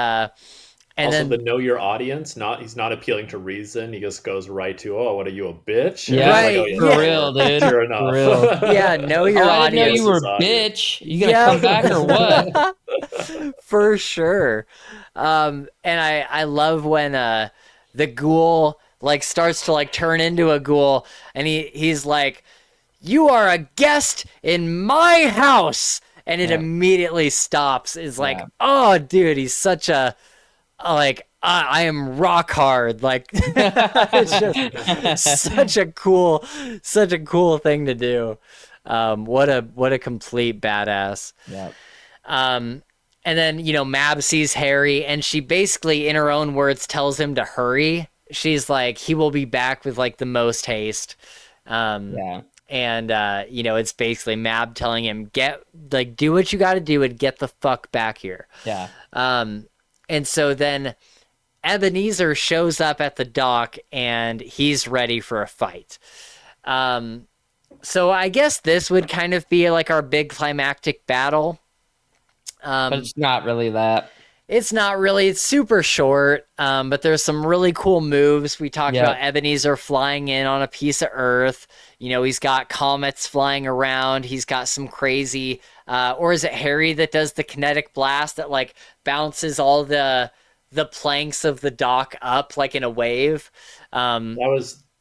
also, then the know your audience. He's not appealing to reason. He just goes right to, what are you, a bitch? Yeah, right. For real, dude. Sure enough. For real. Yeah, know your I audience. didn't know you were a bitch. You gonna come back or what? For sure. And I love when the ghoul like starts to like turn into a ghoul, and he's like, you are a guest in my house, and it immediately stops. It's like, oh dude, he's such a I am rock hard. Like it's just such a cool thing to do. What a complete badass. Yeah. And then, Mab sees Harry, and she basically, in her own words, tells him to hurry. She's like, he will be back with like the most haste. And it's basically Mab telling him, do what you got to do and get the fuck back here. Yeah. And so then Ebenezer shows up at the dock, and he's ready for a fight. So I guess this would kind of be like our big climactic battle. But it's not really that. It's not really. It's super short, but there's some really cool moves. We talked about Ebenezer flying in on a piece of Earth. He's got comets flying around. He's got some crazy... or is it Harry that does the kinetic blast that like bounces all the planks of the dock up like in a wave? That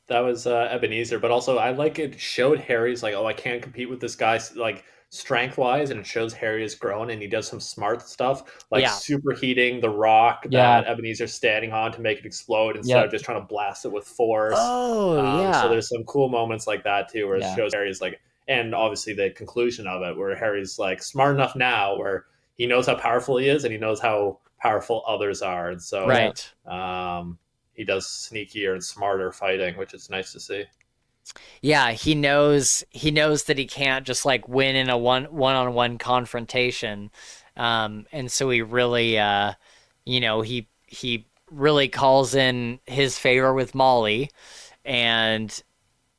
was Ebenezer, but also I like it showed Harry's like, I can't compete with this guy like strength wise, and it shows Harry has grown and he does some smart stuff like superheating the rock that Ebenezer's standing on to make it explode instead of just trying to blast it with force. So there's some cool moments like that too, where it shows Harry's like, and obviously the conclusion of it where Harry's like smart enough now where he knows how powerful he is and he knows how powerful others are, and so he does sneakier and smarter fighting, which is nice to see. Yeah, he knows that he can't just like win in a one-on-one confrontation. And so he really he really calls in his favor with Molly, and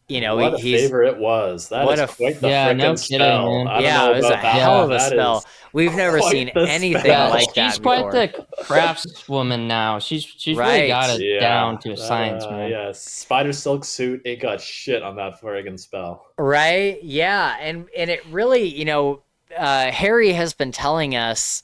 What a he's favor it was. That what is a quite the Yeah, no frickin' kidding, spell. man. I don't yeah, know it was a about that, hell but of Yeah. a that spell. is We've never seen quite the anything Yeah, spell. like she's that quite before. the craftswoman now. She's really got Right. it Yeah, down to a that science, man. yeah, spider silk suit. It got shit on that friggin' spell. Right? Yeah, and it really, Harry has been telling us,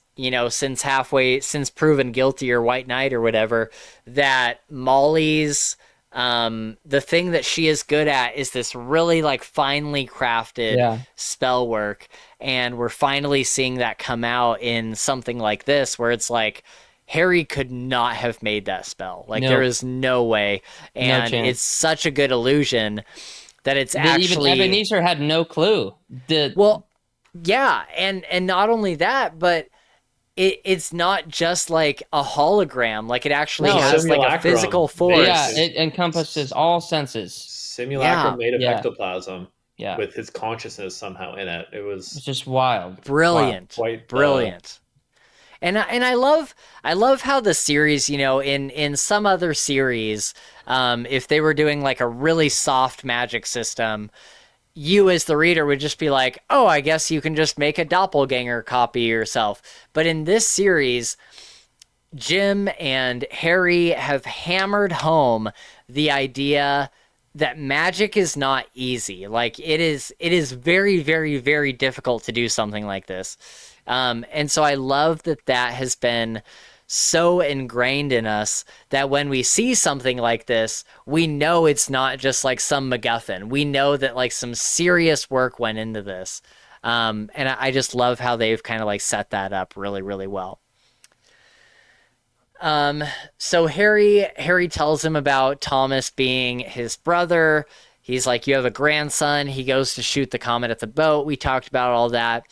since proven guilty or White Knight or whatever, that Molly's the thing that she is good at is this really like finely crafted Yeah. spell work, and we're finally seeing that come out in something like this where it's like Harry could not have made that spell. Like there No, is no way, no and chance. it's such a good illusion that it's Even actually Ebenezer had no clue. well, yeah, and not only that, but it's not just like a hologram. Like it actually No, has like a physical Simulacrum Yeah, force. it encompasses all senses. Simulacrum Yeah, made of Yeah. ectoplasm Yeah. with his consciousness somehow in it. It It's was just wild. Wild. brilliant, quite brilliant. And I love how the series, in some other series, if they were doing like a really soft magic system, you as the reader would just be like, oh, I guess you can just make a doppelganger copy yourself. But in this series, Jim and Harry have hammered home the idea that magic is not easy. Like it is very, very, very difficult to do something like this. And so I love that has been so ingrained in us that when we see something like this, we know it's not just like some MacGuffin. We know that like some serious work went into this. And I just love how they've kind of like set that up really, really well. So Harry tells him about Thomas being his brother. He's like, you have a grandson. He goes to shoot the comet at the boat. We talked about all that.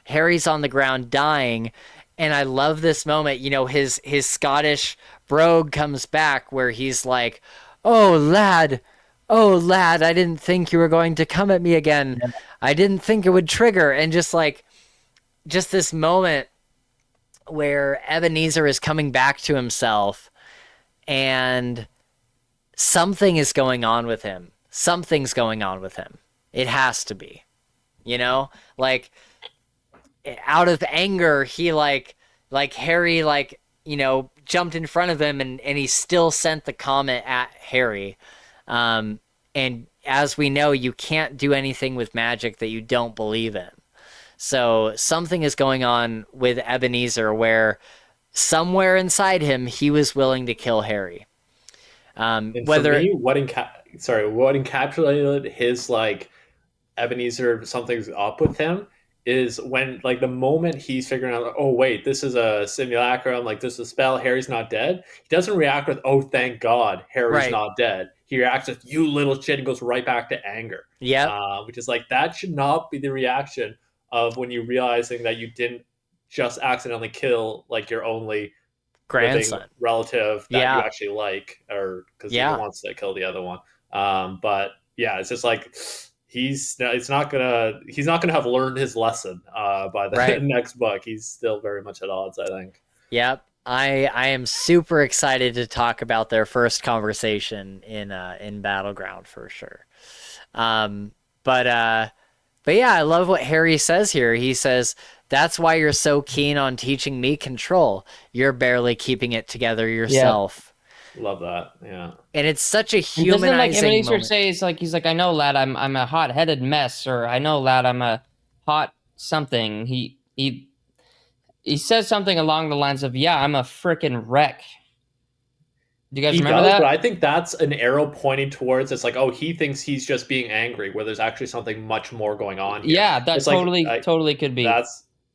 Harry's on the ground dying, and I love this moment. His Scottish brogue comes back where he's like, oh lad, I didn't think you were going to come at me again. I didn't think it would trigger." And just this moment where Ebenezer is coming back to himself, and something is going on with him. Something's going on with him. It has to be. Like out of anger, he like Harry jumped in front of him, and he still sent the comet at Harry. And as we know, you can't do anything with magic that you don't believe in. So something is going on with Ebenezer where somewhere inside him he was willing to kill Harry. and for Whether me, what encapsulated his like Ebenezer something's up with him is when like the moment he's figuring out, oh wait, this is a simulacrum, like this is a spell, Harry's not dead. He doesn't react with, oh thank God, Harry's right, not dead. He reacts with, you little shit, and goes right back to anger. yep, Which is like that should not be the reaction of when you're realizing that you didn't just accidentally kill like your only living grandson, relative that you yeah, actually like, or because he yeah, wants to kill the other one. But yeah, it's just like he's not gonna have learned his lesson by the right, next book. He's still very much at odds, I think. yep. I am super excited to talk about their first conversation in Battleground for sure. Um, but yeah, I love what Harry says here. He says, "That's why you're so keen on teaching me control. You're barely keeping it together Yeah. yourself." Love that. Yeah. And it's such a And doesn't like humanizing Ebenezer moment. say he's like, I know lad, I'm a hot headed mess, or I know lad, I'm a hot something. He says something along the lines of, yeah, I'm a frickin' wreck. Do you guys He remember does, that? but I think that's an arrow pointing towards it's like, oh, he thinks he's just being angry, where there's actually something much more going on here. Yeah, that It's like totally could be.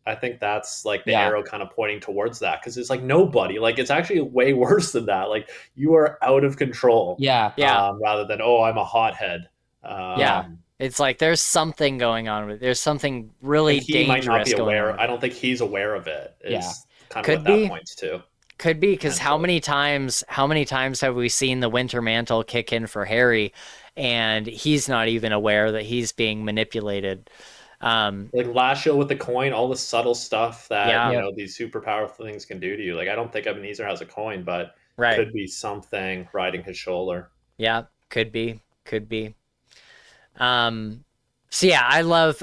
I think that's like the Yeah. arrow kind of pointing towards that, because it's like nobody, like it's actually way worse than that. Like you are out of control. Yeah. Yeah, Rather than, oh, I'm a hothead. yeah. It's like there's something going on with. There's something really And he might not dangerous be going aware. on. I don't think he's aware of it. Is Yeah. kind of Could what be. that points to. Could be, because how many times have we seen the Winter Mantle kick in for Harry, and he's not even aware that he's being manipulated. Like last show with the coin, all the subtle stuff that Yeah. you know these super powerful things can do to you. Like I don't think Ebenezer has a coin, but Right. could be something riding his shoulder. Yeah, could be. So yeah, I love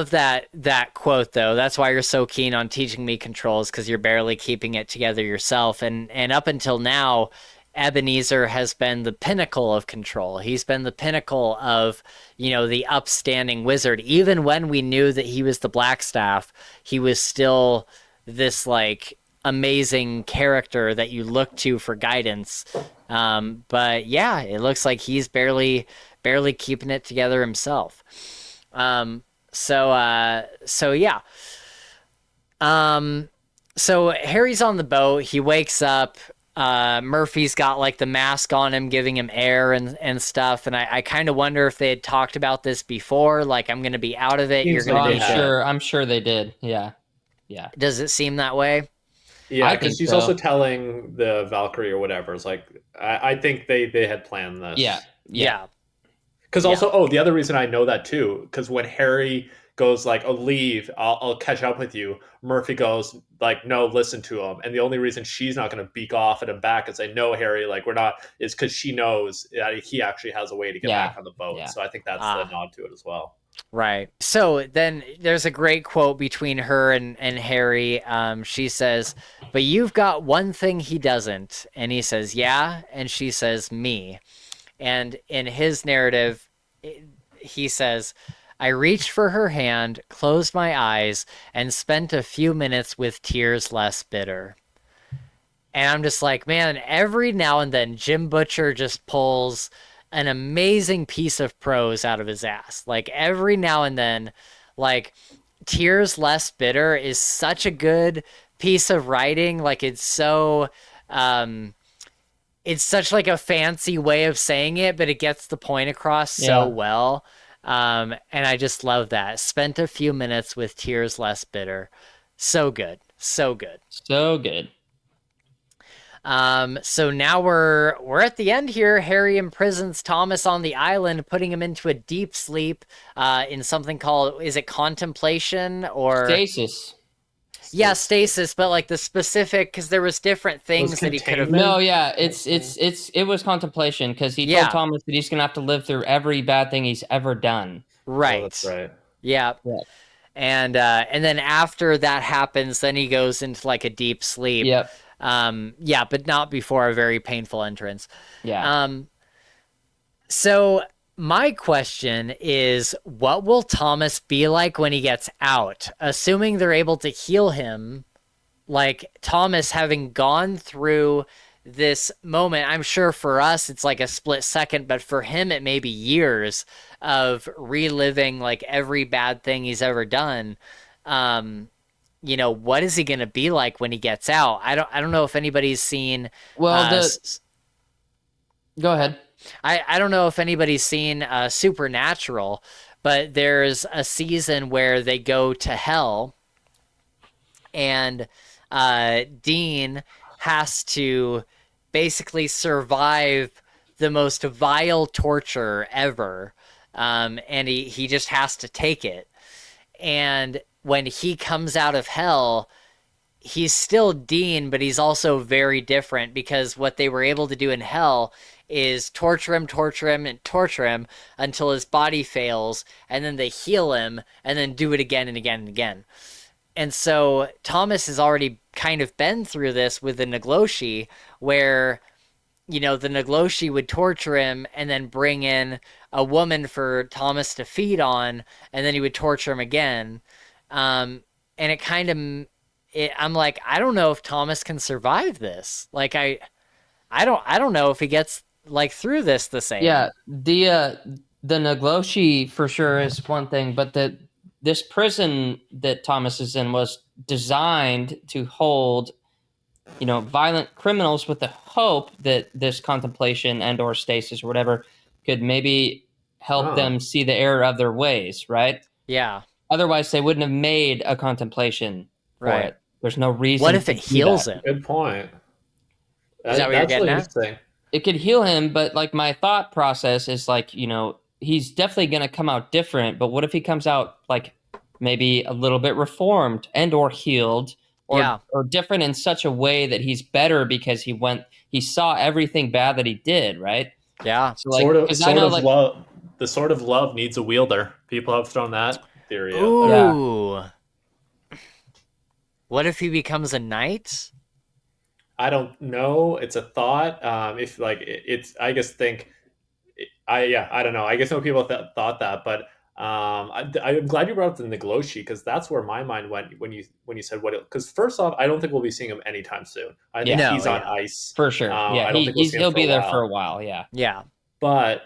that quote though. That's why you're so keen on teaching me controls, because you're barely keeping it together yourself. And up until now, Ebenezer has been the pinnacle of control. He's been the pinnacle of, the upstanding wizard. Even when we knew that he was the Blackstaff, he was still this like amazing character that you look to for guidance. But yeah, it looks like he's barely keeping it together himself. So yeah. So Harry's on the boat. He wakes up. Murphy's got like the mask on him, giving him air and stuff. And I kind of wonder if they had talked about this before. Like, I'm going to be out of it. Seems You're going to like be they had. I'm sure they did. Yeah. Does it seem that way? Yeah, I because think she's so. also telling the Valkyrie or whatever. It's like I think they had planned this. Yeah. Because also, the other reason I know that too, because when Harry goes like, "Oh, leave, I'll catch up with you," Murphy goes like, "No, listen to him." And the only reason she's not going to beak off at him back and say, "No, Harry, like we're not," is because she knows that he actually has a way to get back on the boat. Yeah. So I think that's the nod to it as well. Right. So then there's a great quote between her and Harry. She says, "But you've got one thing he doesn't." And he says, "Yeah." And she says, "Me." And in his narrative, he says, "I reached for her hand, closed my eyes, and spent a few minutes with tears less bitter." And I'm just like, man, every now and then Jim Butcher just pulls an amazing piece of prose out of his ass. Like every now and then, like Tears Less Bitter is such a good piece of writing. Like it's so it's such like a fancy way of saying it, but it gets the point across so well. And I just love that. Spent a few minutes with Tears Less Bitter. So good. So good. So good. So now we're at the end here. Harry imprisons Thomas on the island, putting him into a deep sleep in something called, is it contemplation or Stasis? Yeah, stasis, but like the specific, because there was different things that he could have. containment? No, yeah, it was contemplation, because he Yeah. told Thomas that he's gonna have to live through every bad thing he's ever done. Right. Oh, that's right. Yeah. Yeah. And then after that happens, then he goes into like a deep sleep. Yep. Yeah, but not before a very painful entrance. Yeah. So my question is, what will Thomas be like when he gets out? Assuming they're able to heal him, like Thomas having gone through this moment, I'm sure for us it's like a split second, but for him it may be years of reliving like every bad thing he's ever done. What is he going to be like when he gets out? I don't know if anybody's seen. Well, go ahead. I don't know if anybody's seen Supernatural, but there's a season where they go to hell, and Dean has to basically survive the most vile torture ever, and he just has to take it. And when he comes out of hell, he's still Dean, but he's also very different, because what they were able to do in hell is torture him until his body fails, and then they heal him, and then do it again and again and again. And so Thomas has already kind of been through this with the Nagloshi, where, the Nagloshi would torture him and then bring in a woman for Thomas to feed on, and then he would torture him again. And it kind of, I'm like, I don't know if Thomas can survive this. Like, I don't know if he gets like through this the same. Yeah, the Nagloshi for sure is one thing, but this prison that Thomas is in was designed to hold, violent criminals, with the hope that this contemplation and or stasis or whatever could maybe help them see the error of their ways, right? Yeah. Otherwise, they wouldn't have made a contemplation for Right. it. There's no reason. What if it heals him? Good point. Is that what you're That's getting really at? interesting. It could heal him, but like my thought process is like, he's definitely going to come out different, but what if he comes out like maybe a little bit reformed and or healed or different in such a way that he's better because he saw everything bad that he did, right? Yeah. So like, Love, the sort of love needs a wielder. People have thrown that theory out there. Ooh. What if he becomes a knight? I don't know. It's a thought. If like it's, I guess I don't know. I guess some people thought that, but I'm glad you brought up the Nigloshi because that's where my mind went when you said what. Because first off, I don't think we'll be seeing him anytime soon. I think he's on ice for sure. I don't think we'll see him he'll for be a there while. for a while. Yeah, yeah. But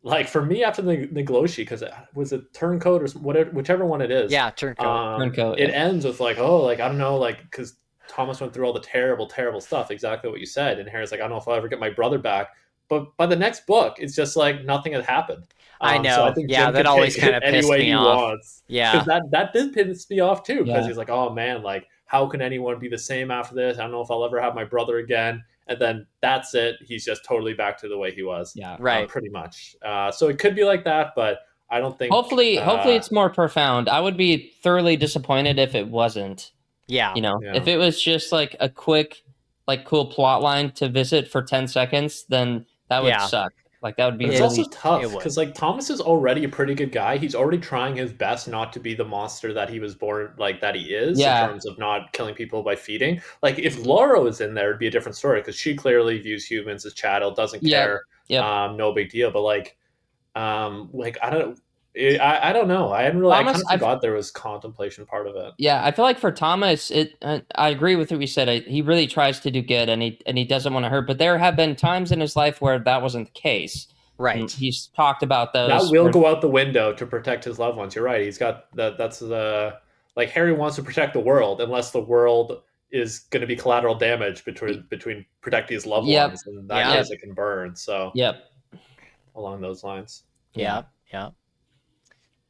like for me, after the Nigloshi, because it was a turncoat or whatever, whichever one it is. Yeah, turncoat. It ends with like, oh, like I don't know, like because Thomas went through all the terrible, terrible stuff. Exactly what you said, and Harry's like, I don't know if I'll ever get my brother back. But by the next book, it's just like nothing had happened. I know. So I think Jim that always kind of any pissed way me he off. wants. Yeah, because that did piss me off too. Because he's like, oh man, like how can anyone be the same after this? I don't know if I'll ever have my brother again. And then that's it. He's just totally back to the way he was. Yeah, right. Pretty much. So it could be like that, but I don't think. Hopefully, it's more profound. I would be thoroughly disappointed if it wasn't. Yeah. If it was just like a quick, like cool plot line to visit for 10 seconds, then that would suck. Like that would be. It's also tough because like Thomas is already a pretty good guy. He's already trying his best not to be the monster that he was born like that he is in terms of not killing people by feeding. Like if Laura was in there, it'd be a different story because she clearly views humans as chattel, doesn't care. No big deal. But like I don't. I don't know. I hadn't really. I kind of forgot there was contemplation part of it. Yeah, I feel like for Thomas, I agree with what you said. He really tries to do good, and he doesn't want to hurt. But there have been times in his life where that wasn't the case. Right. And he's talked about those. That will go out the window to protect his loved ones. You're right. He's got that. That's the like Harry wants to protect the world, unless the world is going to be collateral damage between protecting his loved ones, and that case it can burn. So along those lines. Yeah.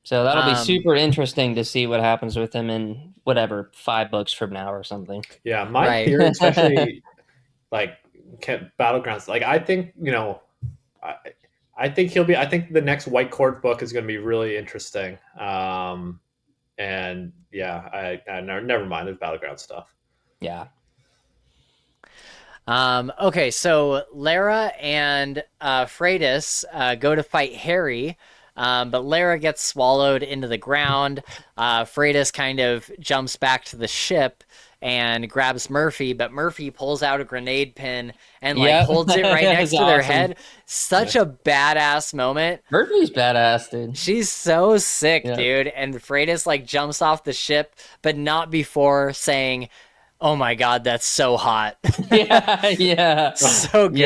So that'll be super interesting to see what happens with him in whatever 5 books from now or something. Yeah, my theory, especially like Battlegrounds. Like I think I think he'll be. I think the next White Court book is going to be really interesting. And yeah, I never mind. There's Battleground stuff. Yeah. Okay, so Lara and Freydis go to fight Harry. But Lara gets swallowed into the ground. Freydis kind of jumps back to the ship and grabs Murphy, but Murphy pulls out a grenade pin and holds it right next to their head. Such a badass moment. Murphy's badass, dude. She's so sick, dude. And Freydis jumps off the ship, but not before saying, "Oh my god, that's so hot." yeah. So good.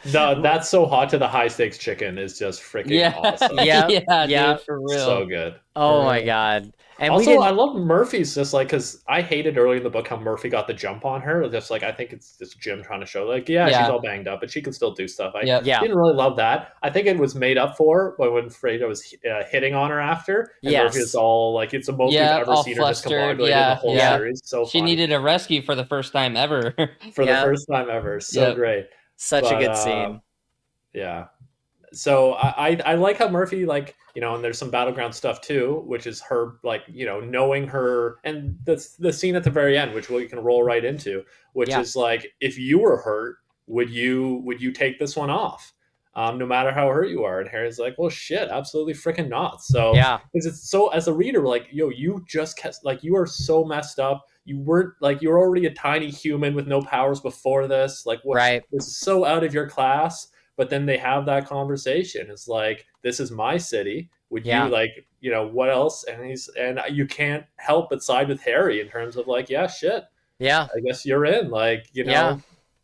Yeah. No, that's so hot to the high stakes chicken is just freaking awesome. Dude, for real. So good. Oh my god. And also, I love Murphy's just because I hated early in the book how Murphy got the jump on her. Just I think it's just Jim trying to show she's all banged up, but she can still do stuff. I didn't really love that. I think it was made up for when Fredo was hitting on her after. And Murphy's all it's the most we've ever seen her discombobulated in the whole series. So she needed a rescue for the first time ever. The first time ever. So great. Such a good scene. Yeah. So I like how Murphy and there's some Battleground stuff too, which is her knowing her, and the scene at the very end, which we can roll right into, which is if you were hurt, would you take this one off, no matter how hurt you are? And Harry's like, well, shit, absolutely freaking not. So because it's so, as a reader, you just you are so messed up. You weren't you're already a tiny human with no powers before this. This is so out of your class. But then they have that conversation. It's this is my city. Would you what else? And you can't help but side with Harry in terms of shit. Yeah. I guess you're in.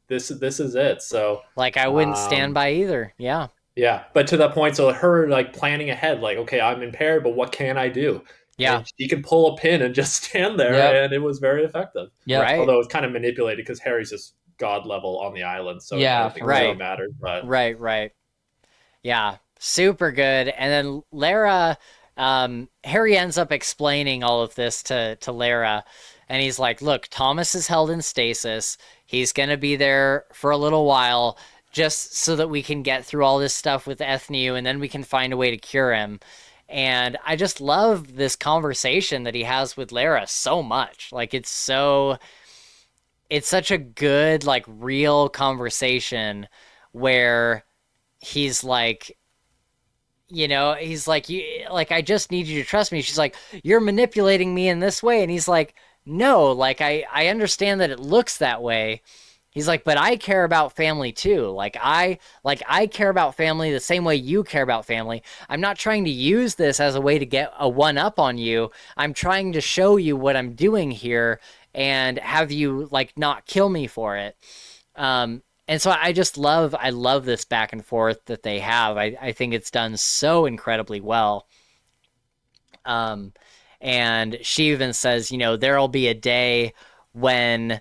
This is it. So I wouldn't stand by either. Yeah. Yeah. But to that point, so her planning ahead, okay, I'm impaired, but what can I do? Yeah. And she can pull a pin and just stand there, and it was very effective. Yeah. Right. Although it's kind of manipulated because Harry's just God level on the island, so I don't think it really mattered. But right, yeah, super good. And then Lara, Harry ends up explaining all of this to Lara, And he's like, look, Thomas is held in stasis. He's going to be there for a little while just so that we can get through all this stuff with Ethnew, and then we can find a way to cure him. And I just love this conversation that he has with Lara so much. Like, it's such a good, like, real conversation where he's like, he's like, I just need you to trust me. She's like, you're manipulating me in this way. And he's like, no, like, I understand that it looks that way. He's like, but I care about family too. Like I care about family the same way you care about family. I'm not trying to use this as a way to get a one up on you. I'm trying to show you what I'm doing here and have you like not kill me for it. And so I love this back and forth that they have. I think it's done so incredibly well. And she even says, there'll be a day when,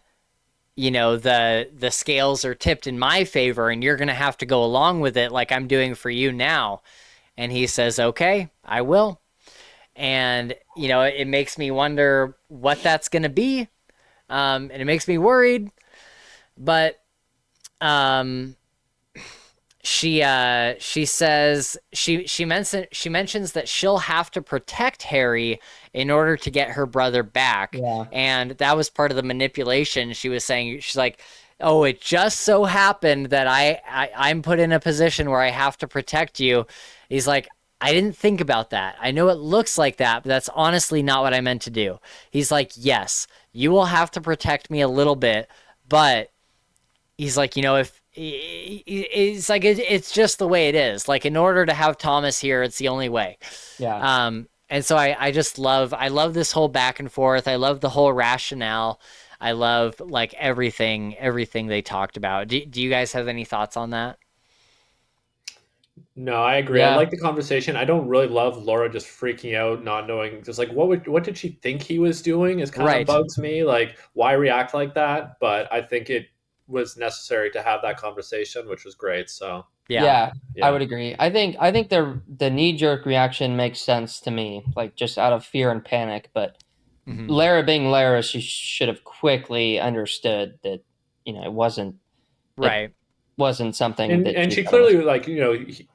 the scales are tipped in my favor and you're going to have to go along with it like I'm doing for you now. And he says, okay, I will. And, it makes me wonder what that's going to be. And it makes me worried, but, she says she mentions that she'll have to protect Harry in order to get her brother back. Yeah. And that was part of the manipulation. She was saying, she's like, oh, it just so happened that I'm put in a position where I have to protect you. He's like, I didn't think about that. I know it looks like that, but that's honestly not what I meant to do. He's like, yes, you will have to protect me a little bit, but he's like, if it's like, it's just the way it is. Like, in order to have Thomas here, it's the only way. Yeah. And so I love this whole back and forth. I love the whole rationale. I love like everything they talked about. Do you guys have any thoughts on that? No, I agree. Yeah. I like the conversation. I don't really love Laura just freaking out, not knowing, just like what did she think he was doing is kind Right. of bugs me. Like, why react like that? But I think it was necessary to have that conversation, which was great. So yeah, I would agree. I think the knee-jerk reaction makes sense to me, like just out of fear and panic. But Lara being Lara, she should have quickly understood that it wasn't right. Wasn't something and she clearly like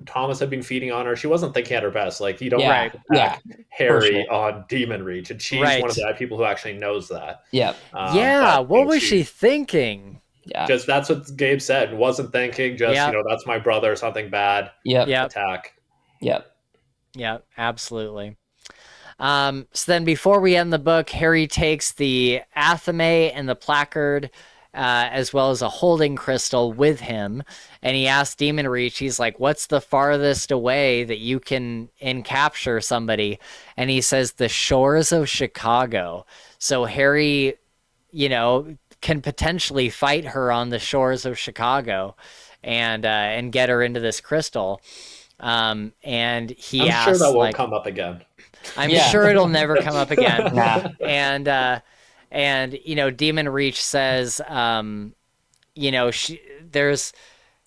Thomas had been feeding on her. She wasn't thinking at her best. Like, you don't attack Harry on Demon Reach, and she's one of the people who actually knows that. Yeah. What was she thinking? Yeah, just that's what Gabe said. Wasn't thinking. Just that's my brother. Something bad. Attack. Yep. Yeah, absolutely. So then before we end the book, Harry takes the athame and the placard, as well as a holding crystal with him. And he asks Demon Reach, he's like, what's the farthest away that you can encapture somebody? And he says, the shores of Chicago. So Harry, can potentially fight her on the shores of Chicago and get her into this crystal. And I'm asks, sure that won't come up again. I'm sure it'll never come up again. Nah. And Demon Reach says,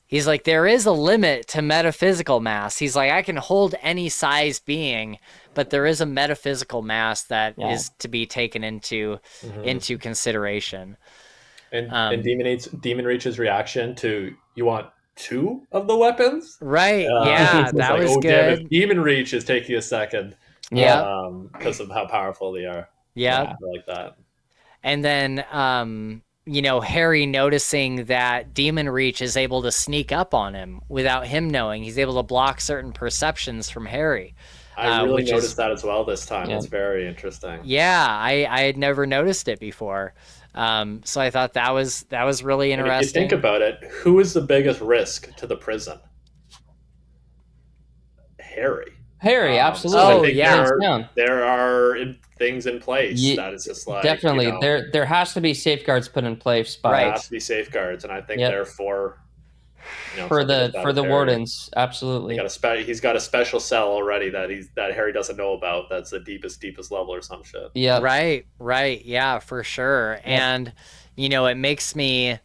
he's like, there is a limit to metaphysical mass. He's like, I can hold any size being, but there is a metaphysical mass that is to be taken into consideration. And Demon Reach's reaction to, you want 2 of the weapons? Right. That like, was good. Damn it. Demon Reach is taking a second. Yeah. Because of how powerful they are. Yeah. I like that. And then, Harry noticing that Demon Reach is able to sneak up on him without him knowing. He's able to block certain perceptions from Harry. I really noticed that as well this time. It's very interesting. Yeah, I had never noticed it before. So I thought that was really interesting. And if you think about it, who is the biggest risk to the prison? Harry, absolutely. There are things in place that is just like, definitely there has to be safeguards put in place. There has to be safeguards, and I think therefore, for the wardens, absolutely. He's got a special cell already that Harry doesn't know about. That's the deepest level or some shit. Yeah. Right. Yeah, for sure. Yep. And it makes me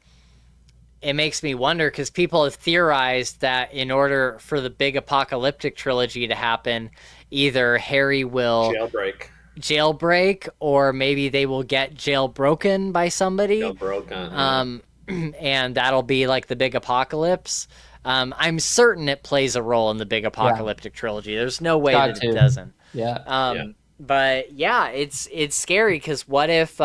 wonder, because people have theorized that in order for the big apocalyptic trilogy to happen, either Harry will jailbreak. jailbreak, or maybe they will get jailbroken by somebody. Jailbroken. And that'll be like the big apocalypse. I'm certain it plays a role in the big apocalyptic trilogy. There's no way that it doesn't. Yeah. But yeah, it's scary because what if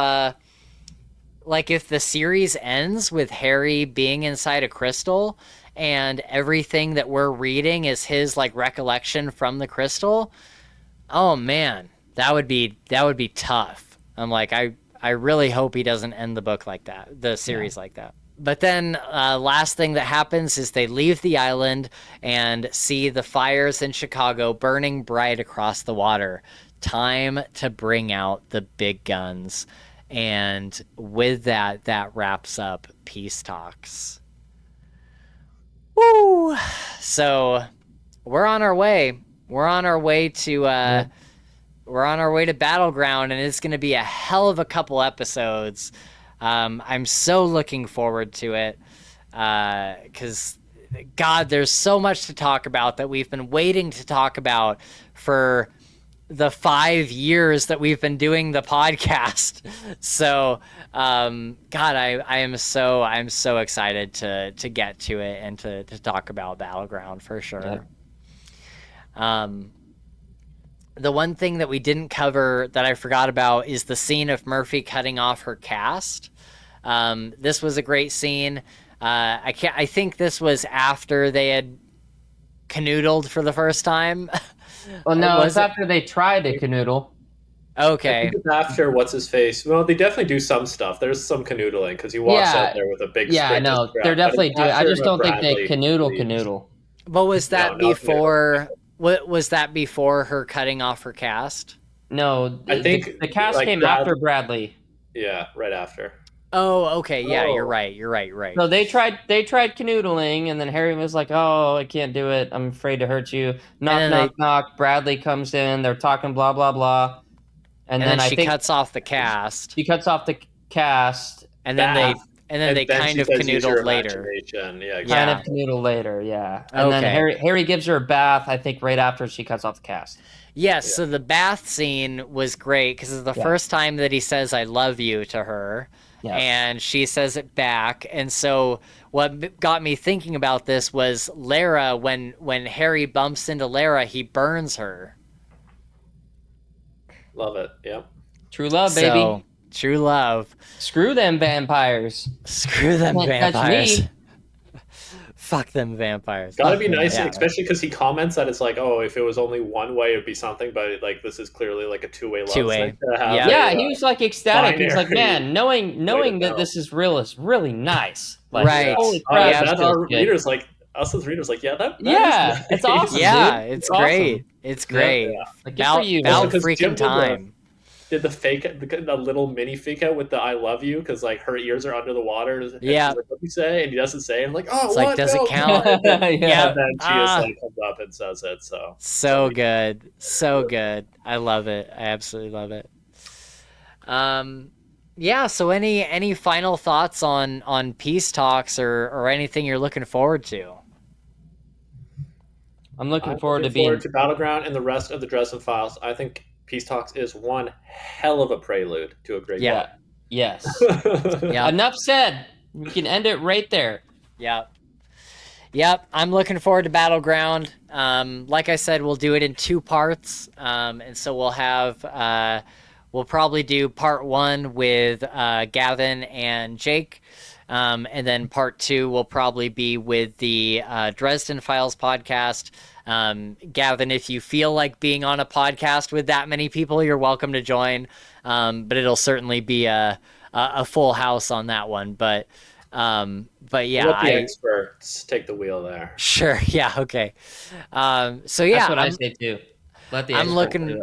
like if the series ends with Harry being inside a crystal and everything that we're reading is his like recollection from the crystal? Oh man, that would be tough. I'm like, I really hope he doesn't end the book like that, the series like that. But then last thing that happens is they leave the island and see the fires in Chicago burning bright across the water. Time to bring out the big guns. And with that, that wraps up peace talks. Woo! So we're on our way. We're on our way to Battleground, and it's going to be a hell of a couple episodes. I'm so looking forward to it because, God, there's so much to talk about that we've been waiting to talk about for the 5 years that we've been doing the podcast. So, God, I'm so excited to get to it and to talk about Battleground for sure. Yeah. The one thing that we didn't cover that I forgot about is the scene of Murphy cutting off her cast. This was a great scene. I think this was after they had canoodled for the first time. Well, no, it's after they tried to canoodle. Okay. I think it's after what's his face. Well, they definitely do some stuff. There's some canoodling because he walks out there with a big. Yeah, no, they're definitely doing. I just don't think they canoodle. But was that before? What was that before her cutting off her cast? No, I think the cast came after Bradley. Yeah, right after. Oh, okay. Yeah, you're right. So they tried canoodling, and then Harry was like, "Oh, I can't do it. I'm afraid to hurt you." Knock. Bradley comes in. They're talking blah blah blah, and then she cuts off the cast. She cuts off the cast, and then they kind of canoodled later. Yeah, kind of canoodled later. Yeah, and then Harry gives her a bath. I think right after she cuts off the cast. Yes. So the bath scene was great because it's the first time that he says "I love you" to her. Yes. And she says it back. And so what got me thinking about this was Lara, when Harry bumps into Lara, he burns her. Love it. Yep. True love, baby. So, true love. Screw them vampires. Screw them vampires. Fuck them vampires. Gotta be nice, especially because he comments that it's like, oh, if it was only one way, it'd be something, but like this is clearly like a two-way love. Two-way. He was like ecstatic. He was like, man, knowing that this is real is really nice. Like, right. Holy crap, that's our readers like us as readers like, that nice. It's awesome. Yeah, dude. it's great. Awesome. It's great. Yeah. Like, good for you. About freaking time. Did the little mini fake out with the "I love you" because like her ears are under the water. And yeah. Like, what do you say? And he doesn't say. And I'm like, oh, it's what? Like, does it count? And then she just like comes up and says it. So good, so good. I love it. I absolutely love it. Yeah. So any final thoughts on peace talks or anything you're looking forward to? I'm looking forward to Battleground and the rest of the Dresden Files. I think Peace Talks is one hell of a prelude to a great book. Yes. Enough said. We can end it right there. Yep. I'm looking forward to Battleground. Like I said, we'll do it in 2 parts. And so we'll have we'll probably do part 1 with Gavin and Jake. And then part 2 will probably be with the Dresden Files podcast. Gavin, if you feel like being on a podcast with that many people, you're welcome to join. But it'll certainly be a full house on that one. But yeah, let the experts take the wheel there. Sure. Yeah. Okay. So That's yeah, what I say too. Let the experts do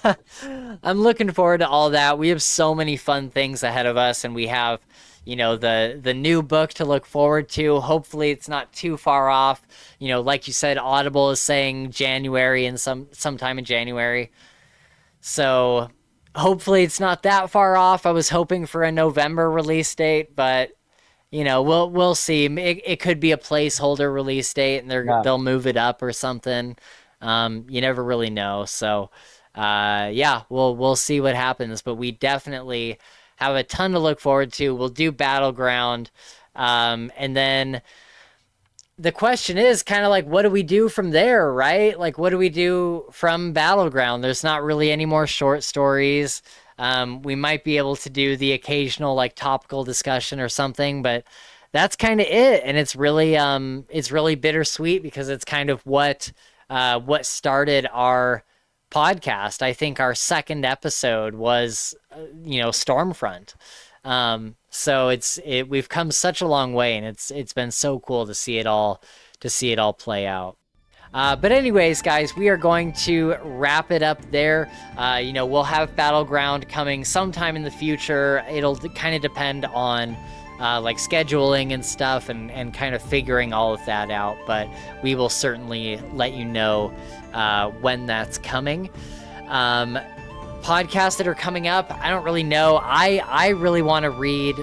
it. I'm looking forward to all that. We have so many fun things ahead of us, and we have, the new book to look forward to. Hopefully it's not too far off. Like you said, Audible is saying January and sometime in January. So hopefully it's not that far off. I was hoping for a November release date, but we'll see. It could be a placeholder release date and they'll move it up or something. You never really know. So yeah, we'll see what happens, but we definitely have a ton to look forward to. We'll do Battleground, and then the question is kind of like, what do we do from there, right? Like, what do we do from Battleground? There's not really any more short stories. We might be able to do the occasional like topical discussion or something, but that's kind of it. And it's really bittersweet because it's kind of what started our podcast. I think our second episode was, Stormfront. So we've come such a long way, and it's been so cool to see it all play out. But anyways, guys, we are going to wrap it up there. We'll have Battleground coming sometime in the future. It'll kind of depend on like scheduling and stuff and kind of figuring all of that out. But we will certainly let you know when that's coming. Podcasts that are coming up, I don't really know. I really want to read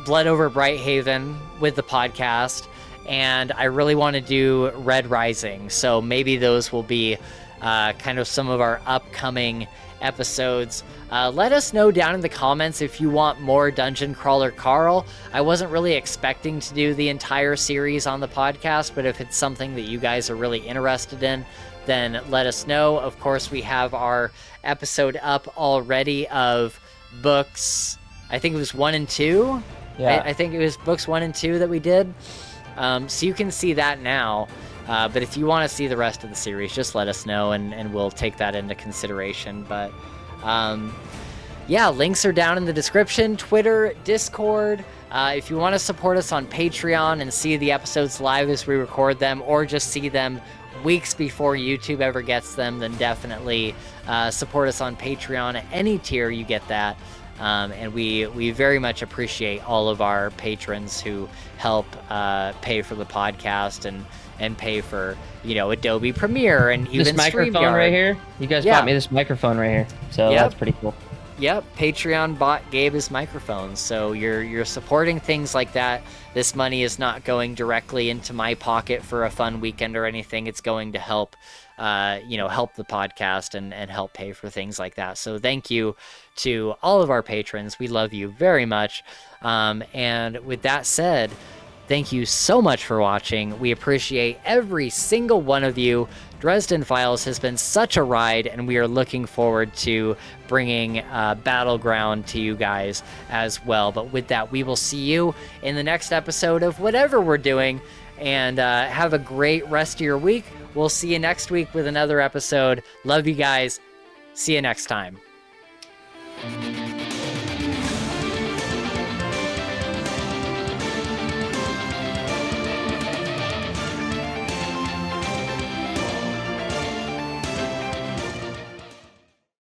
Blood Over Brighthaven with the podcast, and I really want to do Red Rising. So maybe those will be kind of some of our upcoming episodes. Let us know down in the comments if you want more Dungeon Crawler Carl. I wasn't really expecting to do the entire series on the podcast, but if it's something that you guys are really interested in, then let us know. Of course, we have our episode up already of books, I think it was 1 and 2. Yeah. I think it was books 1 and 2 that we did. So you can see that now. But if you want to see the rest of the series, just let us know and we'll take that into consideration. But yeah, links are down in the description, Twitter, Discord. If you want to support us on Patreon and see the episodes live as we record them, or just see them weeks before YouTube ever gets them, then definitely support us on Patreon. At any tier, you get that. And we very much appreciate all of our patrons who help pay for the podcast and pay for, Adobe Premiere and even this microphone StreamYard. right here. You guys bought me this microphone right here, so Yep. that's pretty cool. Yep, Patreon bought Gabe his microphone, so you're supporting things like that. This money is not going directly into my pocket for a fun weekend or anything. It's going to help, help the podcast and help pay for things like that. So thank you to all of our patrons. We love you very much. And with that said, thank you so much for watching. We appreciate every single one of you. Dresden Files has been such a ride, and we are looking forward to bringing Battleground to you guys as well. But with that, we will see you in the next episode of whatever we're doing, and have a great rest of your week. We'll see you next week with another episode. Love you guys. See you next time.